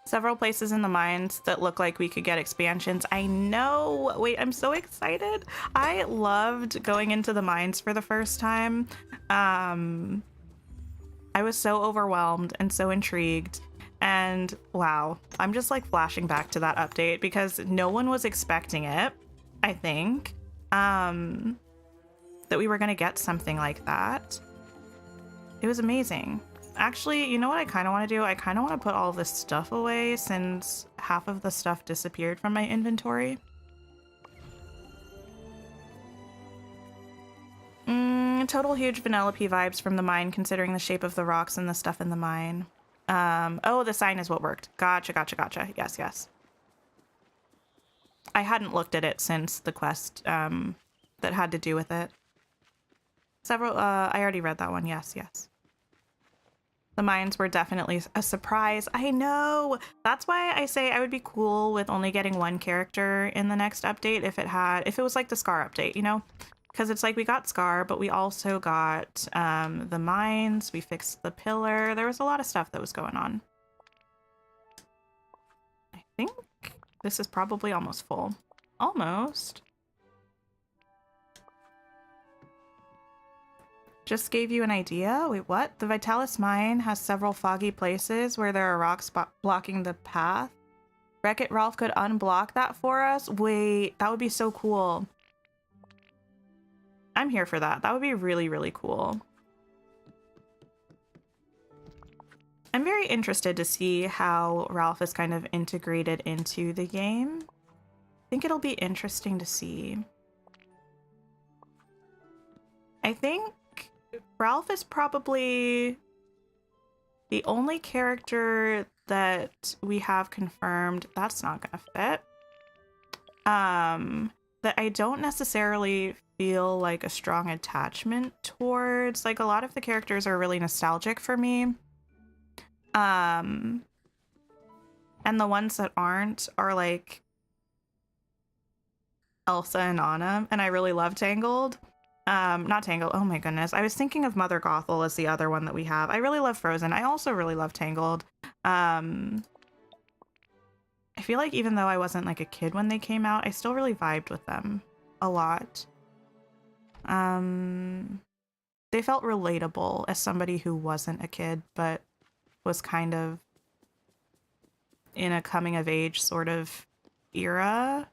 Several places in the mines that look like we could get expansions. I know. Wait, I'm so excited. I loved going into the mines for the first time. I was so overwhelmed and so intrigued. And wow, I'm just like flashing back to that update because no one was expecting it, I think, that we were going to get something like that. It was amazing. Actually, you know what I kind of want to do? I kind of want to put all this stuff away since half of the stuff disappeared from my inventory. Total huge Vanellope vibes from the mine, considering the shape of the rocks and the stuff in the mine. Oh, the sign is what worked. Gotcha, gotcha, gotcha. Yes, yes. I hadn't looked at it since the quest that had to do with it. Several, I already read that one. Yes, yes. The mines were definitely a surprise. I know. That's why I say I would be cool with only getting one character in the next update if it was like the Scar update, you know? Because it's like we got Scar, but we also got the mines, we fixed the pillar. There was a lot of stuff that was going on. I think this is probably almost full. Almost. Just gave you an idea? Wait, what? The Vitalis mine has several foggy places where there are rocks blocking the path. Wreck-It Ralph could unblock that for us. Wait, that would be so cool. I'm here for that. That would be really, really cool. I'm very interested to see how Ralph is kind of integrated into the game. I think it'll be interesting to see. I think Ralph is probably the only character that we have confirmed. That's not gonna fit. That I don't necessarily feel like a strong attachment towards. Like, a lot of the characters are really nostalgic for me. And the ones that aren't are like Elsa and Anna, and I really love Tangled. Not Tangled, oh my goodness. I was thinking of Mother Gothel as the other one that we have. I really love Frozen. I also really love Tangled. I feel like even though I wasn't like a kid when they came out, I still really vibed with them a lot. They felt relatable as somebody who wasn't a kid, but was kind of in a coming of age sort of era.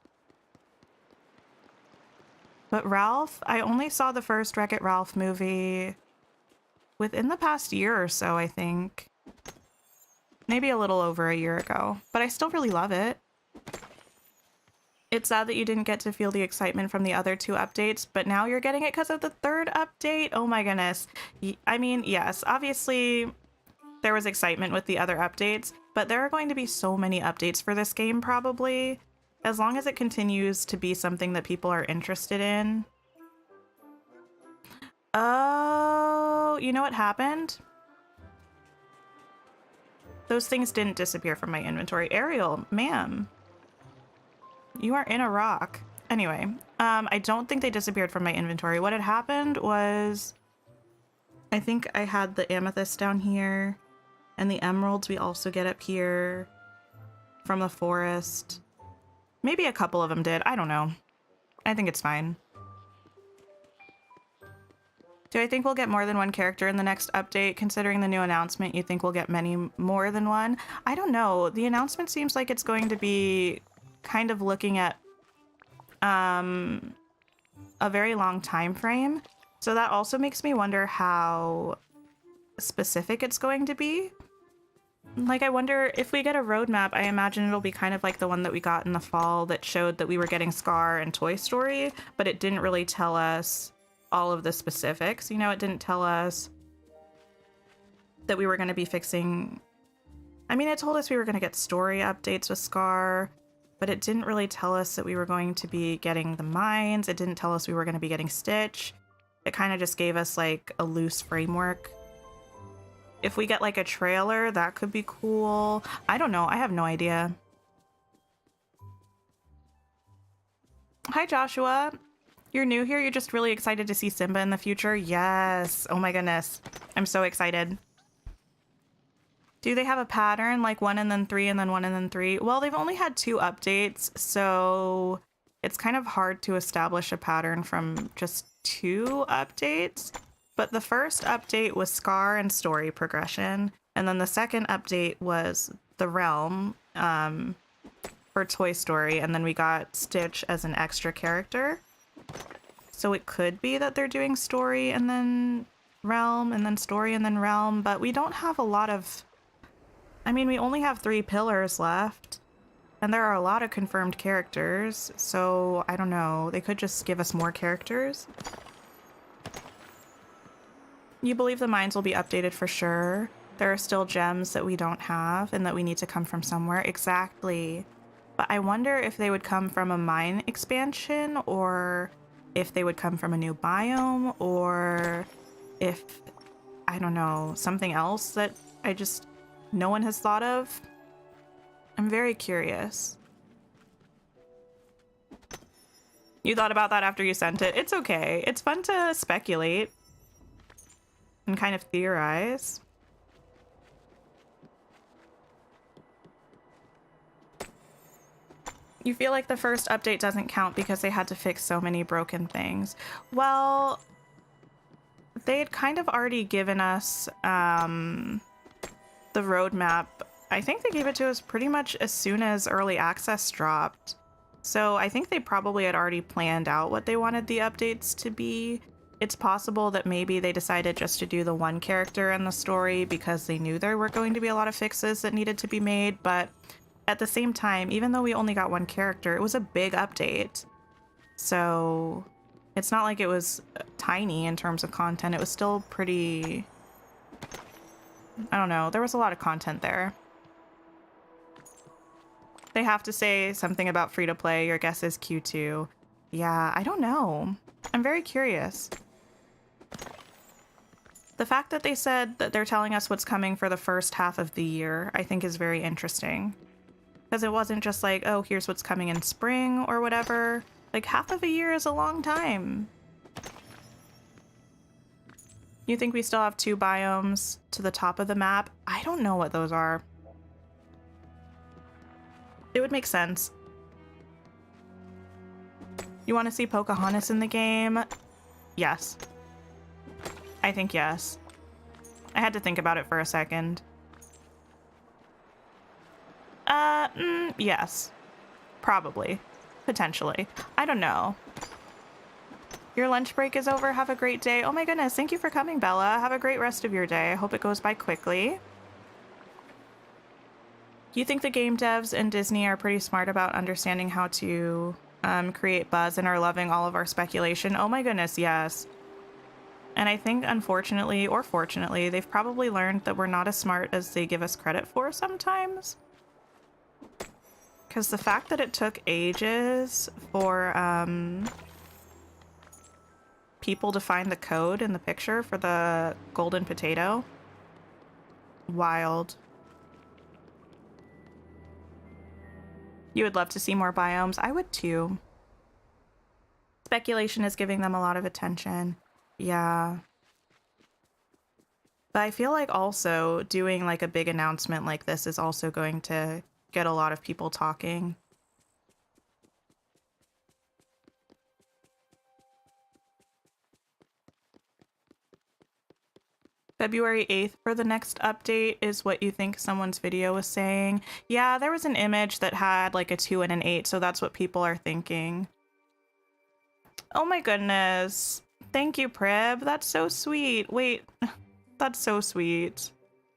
But Ralph, I only saw the first Wreck-It Ralph movie within the past year or so, I think. Maybe a little over a year ago, but I still really love it. It's sad that you didn't get to feel the excitement from the other two updates, but now you're getting it because of the third update? Oh my goodness. I mean, yes, obviously there was excitement with the other updates, but there are going to be so many updates for this game probably, as long as it continues to be something that people are interested in. Oh, you know what happened? Those things didn't disappear from my inventory. Ariel, ma'am. You are in a rock. Anyway, I don't think they disappeared from my inventory. What had happened was, I think I had the amethyst down here, and the emeralds we also get up here from the forest. Maybe a couple of them did. I don't know. I think it's fine. Do I think we'll get more than one character in the next update? Considering the new announcement, you think we'll get many more than one? I don't know. The announcement seems like it's going to be kind of looking at a very long time frame. So that also makes me wonder how specific it's going to be. Like, I wonder if we get a roadmap, I imagine it'll be kind of like the one that we got in the fall that showed that we were getting Scar and Toy Story, but it didn't really tell us all of the specifics. You know, it didn't tell us that we were going to be fixing... I mean, it told us we were going to get story updates with Scar, but it didn't really tell us that we were going to be getting the mines. It didn't tell us we were going to be getting Stitch. It kind of just gave us, like, a loose framework. If we get, like, a trailer, that could be cool. I don't know. I have no idea. Hi, Joshua. You're new here? You're just really excited to see Simba in the future? Yes. Oh my goodness. I'm so excited. Do they have a pattern, like 1 and then 3 and then 1 and then 3? Well, they've only had 2 updates, so it's kind of hard to establish a pattern from just 2 updates. But the first update was Scar and story progression, and then the second update was the realm for Toy Story, and then we got Stitch as an extra character. So it could be that they're doing story and then realm and then story and then realm, but we don't have a lot of... I mean, we only have 3 pillars left, and there are a lot of confirmed characters, so I don't know. They could just give us more characters. You believe the mines will be updated for sure. There are still gems that we don't have and that we need to come from somewhere. Exactly. But I wonder if they would come from a mine expansion, or if they would come from a new biome, or if, I don't know, something else that no one has thought of. I'm very curious. You thought about that after you sent it? It's okay. It's fun to speculate and kind of theorize. You feel like the first update doesn't count because they had to fix so many broken things. Well, they had kind of already given us the roadmap I think they gave it to us pretty much as soon as early access dropped. So I think they probably had already planned out what they wanted the updates to be. It's possible that maybe they decided just to do the one character in the story because they knew there were going to be a lot of fixes that needed to be made, but at the same time, even though we only got one character, it was a big update. So it's not like it was tiny in terms of content. It was still pretty... I don't know. There was a lot of content there. They have to say something about free-to-play. Your guess is Q2. Yeah, I don't know. I'm very curious. The fact that they said that they're telling us what's coming for the first half of the year, I think is very interesting. Because it wasn't just like, oh, here's what's coming in spring or whatever. Like, half of a year is a long time. You think we still have 2 biomes to the top of the map? I don't know what those are. It would make sense. You want to see Pocahontas in the game? Yes. I think yes. I had to think about it for a second. Yes. Probably. Potentially. I don't know. Your lunch break is over. Have a great day. Oh my goodness. Thank you for coming, Bella. Have a great rest of your day. I hope it goes by quickly. You think the game devs and Disney are pretty smart about understanding how to create buzz and are loving all of our speculation? Oh my goodness, yes. And I think, unfortunately, or fortunately, they've probably learned that we're not as smart as they give us credit for sometimes. Because the fact that it took ages for people to find the code in the picture for the golden potato. Wild. You would love to see more biomes. I would too. Speculation is giving them a lot of attention. Yeah. But I feel like also doing like a big announcement like this is also going to get a lot of people talking. February 8th for the next update is what you think someone's video was saying. Yeah, there was an image that had like a 2 and an 8, so that's what people are thinking. Oh my goodness. Thank you, Prib. That's so sweet. Wait, that's so sweet.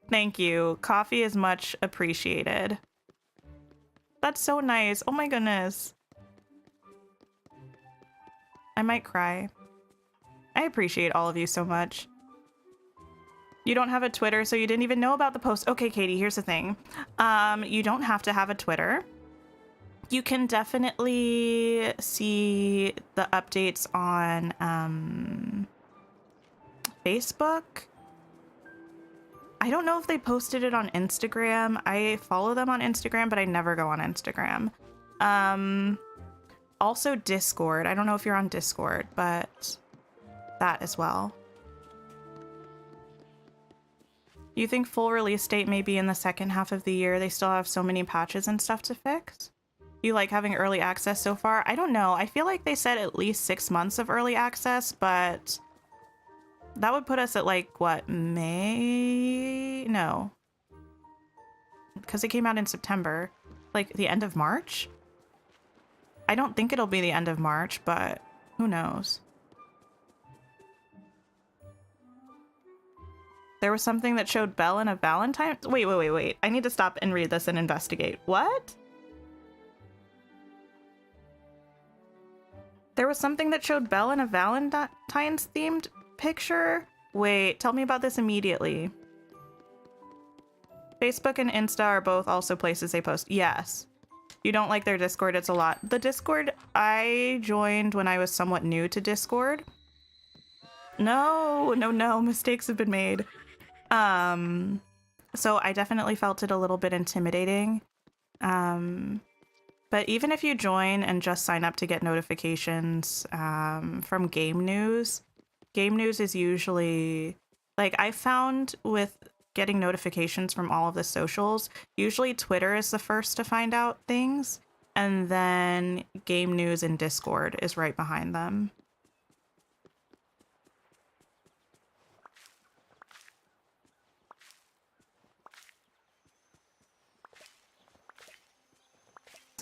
Thank you. Coffee is much appreciated. That's so nice. Oh my goodness. I might cry. I appreciate all of you so much. You don't have a Twitter, so you didn't even know about the post. Okay, Katie, here's the thing. You don't have to have a Twitter. You can definitely see the updates on Facebook. I don't know if they posted it on Instagram. I follow them on Instagram, but I never go on Instagram. Also Discord. I don't know if you're on Discord, but that as well. You think full release date may be in the second half of the year? They still have so many patches and stuff to fix. You like having early access so far? I don't know. I feel like they said at least 6 months of early access, but that would put us at like, what, May? No. Because it came out in September. Like the end of March? I don't think it'll be the end of March, but who knows? There was something that showed Belle in a Valentine. Wait. I need to stop and read this and investigate. What? There was something that showed Belle in a Valentine's themed picture? Wait, tell me about this immediately. Facebook and Insta are both also places they post. Yes. You don't like their Discord? It's a lot. The Discord I joined when I was somewhat new to Discord. No. Mistakes have been made. So I definitely felt it a little bit intimidating. But even if you join and just sign up to get notifications from game news is usually, like, I found with getting notifications from all of the socials, usually Twitter is the first to find out things, and then game news and Discord is right behind them.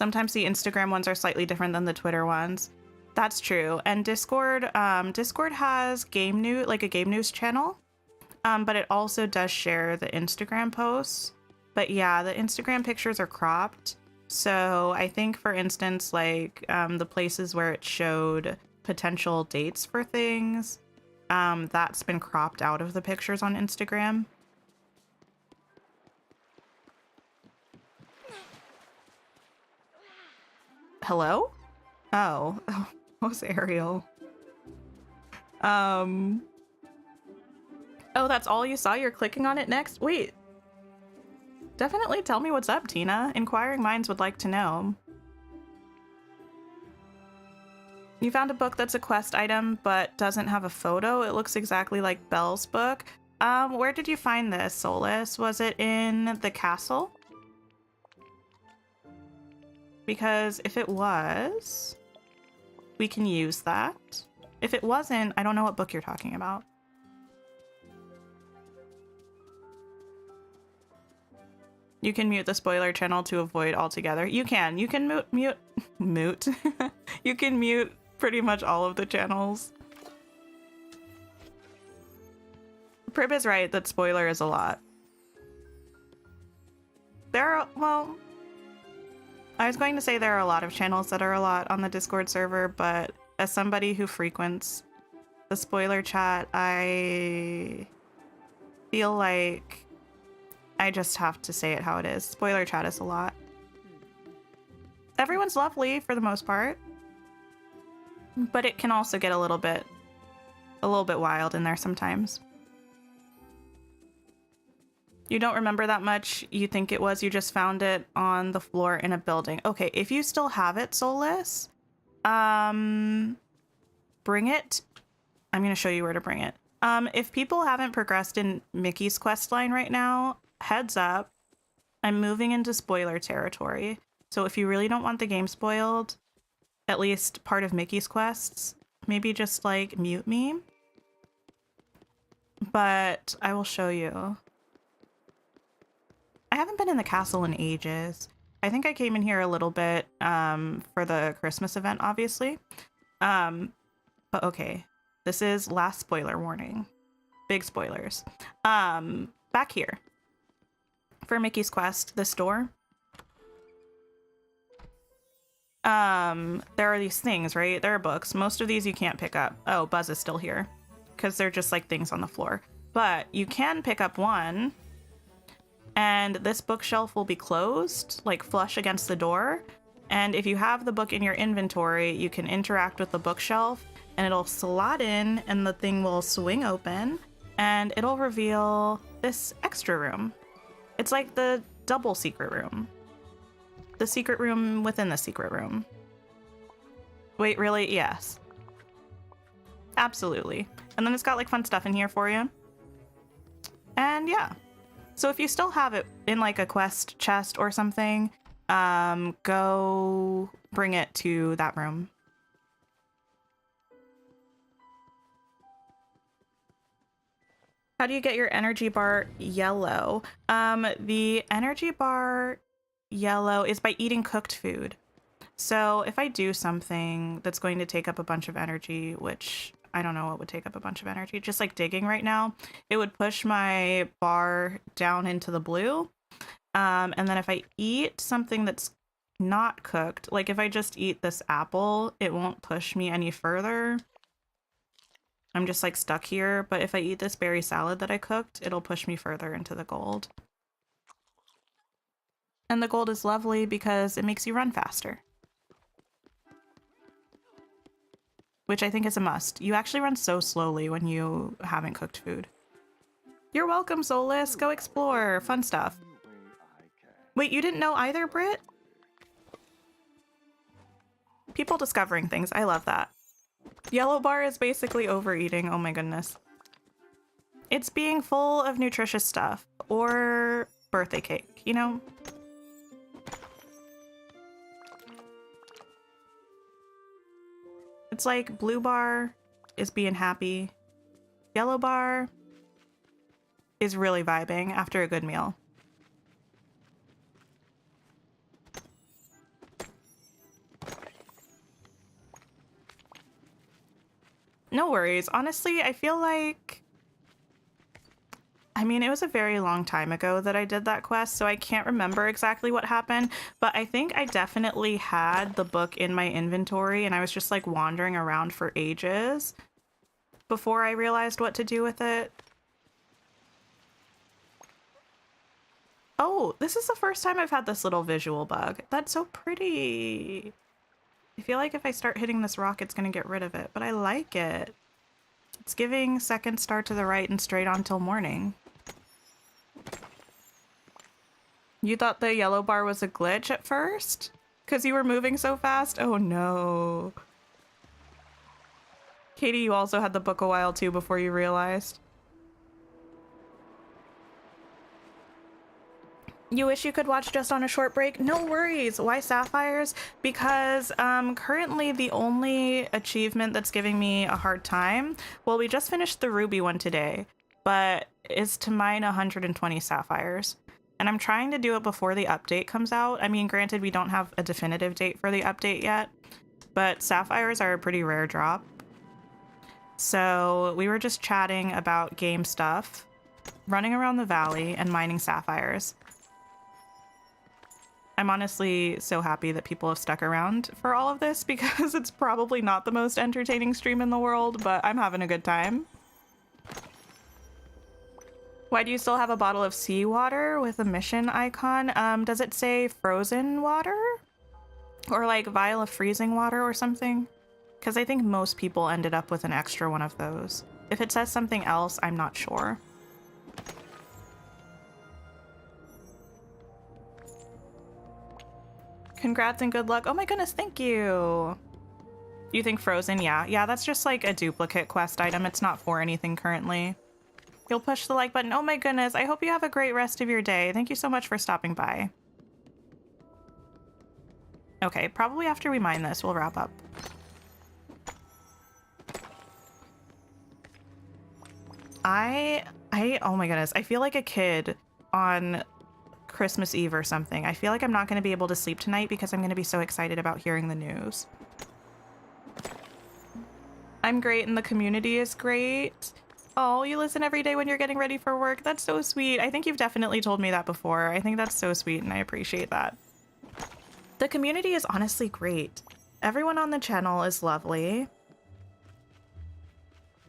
Sometimes the Instagram ones are slightly different than the Twitter ones. That's true. And Discord, Discord has game news, like a game news channel, but it also does share the Instagram posts. But yeah, the Instagram pictures are cropped. So I think, for instance, like the places where it showed potential dates for things, that's been cropped out of the pictures on Instagram. Hello? Oh, what was Ariel? Oh, that's all you saw? You're clicking on it next? Wait. Definitely tell me what's up, Tina. Inquiring minds would like to know. You found a book that's a quest item, but doesn't have a photo. It looks exactly like Belle's book. Where did you find this, Solus? Was it in the castle? Because if it was, we can use that. If it wasn't, I don't know what book you're talking about. You can mute the spoiler channel to avoid altogether. You can mute. You can mute pretty much all of the channels. Prib is right that spoiler is a lot. Well, I was going to say there are a lot of channels that are a lot on the Discord server, but as somebody who frequents the spoiler chat, I feel like I just have to say it how it is. Spoiler chat is a lot. Everyone's lovely for the most part, but it can also get a little bit wild in there sometimes. You don't remember that much. You think it was, you just found it on the floor in a building. Okay, if you still have it, Solus, bring it. I'm going to show you where to bring it. If people haven't progressed in Mickey's quest line right now, heads up, I'm moving into spoiler territory. So if you really don't want the game spoiled, at least part of Mickey's quests, maybe just like mute me. But I will show you. I haven't been in the castle in ages. I think I came in here a little bit for the Christmas event, obviously. But okay, this is last spoiler warning. Big spoilers. Back here. For Mickey's quest, this door. There are these things, right? There are books. Most of these you can't pick up. Oh, Buzz is still here. Because they're just like things on the floor. But you can pick up one. And this bookshelf will be closed, like flush against the door. And if you have the book in your inventory, you can interact with the bookshelf and it'll slot in and the thing will swing open and it'll reveal this extra room. It's like the double secret room. The secret room within the secret room. Wait, really? Yes. Absolutely. And then it's got like fun stuff in here for you. And yeah. So if you still have it in like a quest chest or something, go bring it to that room. How do you get your energy bar yellow? The energy bar yellow is by eating cooked food. So if I do something that's going to take up a bunch of energy, which I don't know what would take up a bunch of energy, just like digging right now, it would push my bar down into the blue. And then if I eat something that's not cooked, like if I just eat this apple, it won't push me any further. I'm just like stuck here. But if I eat this berry salad that I cooked, it'll push me further into the gold. And the gold is lovely because it makes you run faster. Which I think is a must. You actually run so slowly when you haven't cooked food. You're welcome, Solus. Go explore. Fun stuff. Wait, you didn't know either, Britt? People discovering things. I love that. Yellow bar is basically overeating. Oh my goodness. It's being full of nutritious stuff. Or birthday cake, you know? It's like blue bar is being happy. Yellow bar is really vibing after a good meal. No worries. Honestly, I feel like... I mean, it was a very long time ago that I did that quest, so I can't remember exactly what happened, but I think I definitely had the book in my inventory, and I was just, like, wandering around for ages before I realized what to do with it. Oh, this is the first time I've had this little visual bug. That's so pretty. I feel like if I start hitting this rock, it's going to get rid of it, but I like it. It's giving second star to the right and straight on till morning. You thought the yellow bar was a glitch at first? Because you were moving so fast? Oh no. Katie, you also had the book a while too before you realized. You wish you could watch just on a short break? No worries. Why Sapphires? Because currently the only achievement that's giving me a hard time, well, we just finished the Ruby one today, but is to mine 120 Sapphires. And I'm trying to do it before the update comes out. I mean, granted, we don't have a definitive date for the update yet, but Sapphires are a pretty rare drop. So we were just chatting about game stuff, running around the valley and mining Sapphires. I'm honestly so happy that people have stuck around for all of this because it's probably not the most entertaining stream in the world, but I'm having a good time. Why do you still have a bottle of seawater with a mission icon? Does it say frozen water? Or like vial of freezing water or something? Because I think most people ended up with an extra one of those. If it says something else, I'm not sure. Congrats and good luck. Oh my goodness, thank you. You think frozen? Yeah. Yeah, that's just like a duplicate quest item. It's not for anything currently. You'll push the like button. Oh my goodness. I hope you have a great rest of your day. Thank you so much for stopping by. Okay, probably after we mine this, we'll wrap up. Oh my goodness. I feel like a kid on Christmas Eve or something. I feel like I'm not going to be able to sleep tonight because I'm going to be so excited about hearing the news. I'm great and the community is great. Oh, you listen every day when you're getting ready for work. That's so sweet. I think you've definitely told me that before. I think that's so sweet and I appreciate that. The community is honestly great. Everyone on the channel is lovely.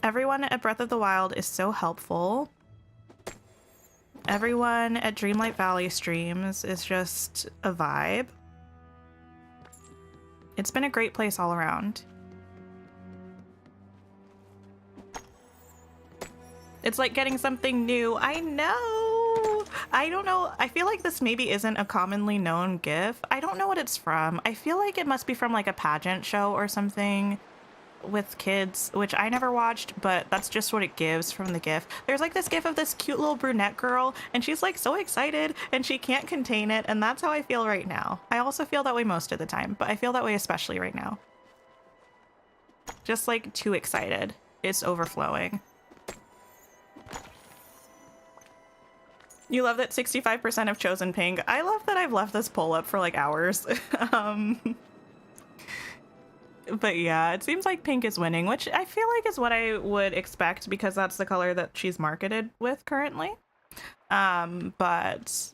Everyone at Breath of the Wild is so helpful. Everyone at Dreamlight Valley streams is just a vibe. It's been a great place all around. It's like getting something new. I know. I don't know. I feel like this maybe isn't a commonly known GIF. I don't know what it's from. I feel like it must be from like a pageant show or something with kids, which I never watched, but that's just what it gives from the GIF. There's like this GIF of this cute little brunette girl and she's like so excited and she can't contain it, and that's how I feel right now. I also feel that way most of the time, but I feel that way especially right now. Just like too excited. It's overflowing. You love that 65% have chosen pink. I love that I've left this poll up for like hours. But yeah, it seems like pink is winning, which I feel like is what I would expect because that's the color that she's marketed with currently. But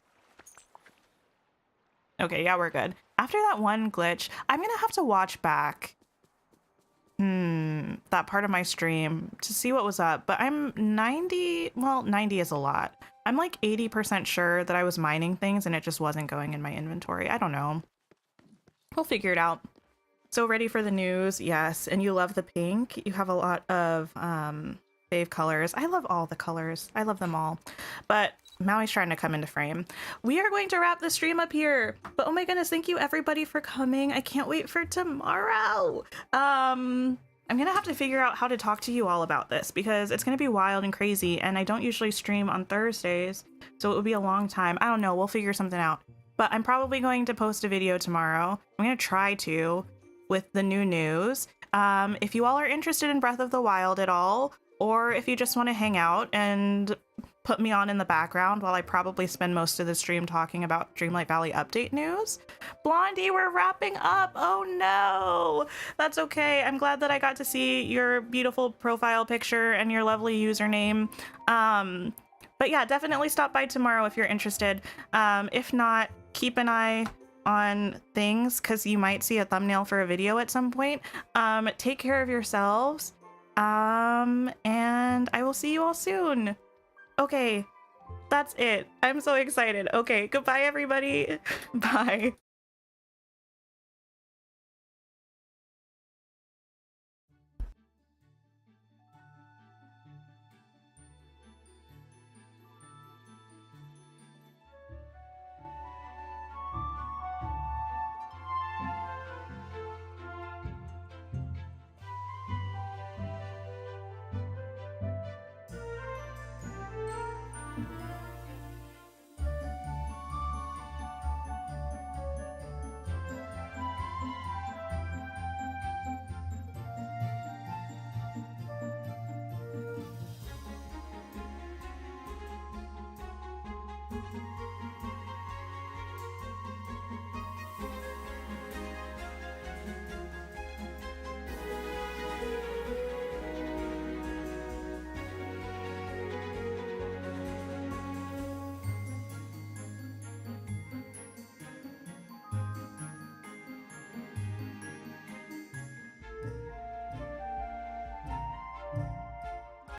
okay, yeah, we're good. After that one glitch, I'm gonna have to watch back that part of my stream to see what was up, but I'm 90 is a lot. I'm like 80% sure that I was mining things and it just wasn't going in my inventory. I don't know. We'll figure it out. So ready for the news? Yes. And you love the pink. You have a lot of fave colors. I love all the colors. I love them all. But Maui's trying to come into frame. We are going to wrap the stream up here. But oh my goodness, thank you everybody for coming. I can't wait for tomorrow. I'm gonna have to figure out how to talk to you all about this because it's gonna be wild and crazy, and I don't usually stream on Thursdays, so it would be a long time. I don't know, we'll figure something out. But I'm probably going to post a video tomorrow. I'm gonna try to, with the new news. If you all are interested in Breath of the Wild at all, or if you just want to hang out and put me on in the background while I probably spend most of the stream talking about Dreamlight Valley update news. Blondie, we're wrapping up. Oh no, that's okay. I'm glad that I got to see your beautiful profile picture and your lovely username. But yeah, definitely stop by tomorrow if you're interested. If not, keep an eye on things because you might see a thumbnail for a video at some point. Take care of yourselves. And I will see you all soon. Okay, that's it. I'm so excited. Okay, goodbye, everybody. Bye.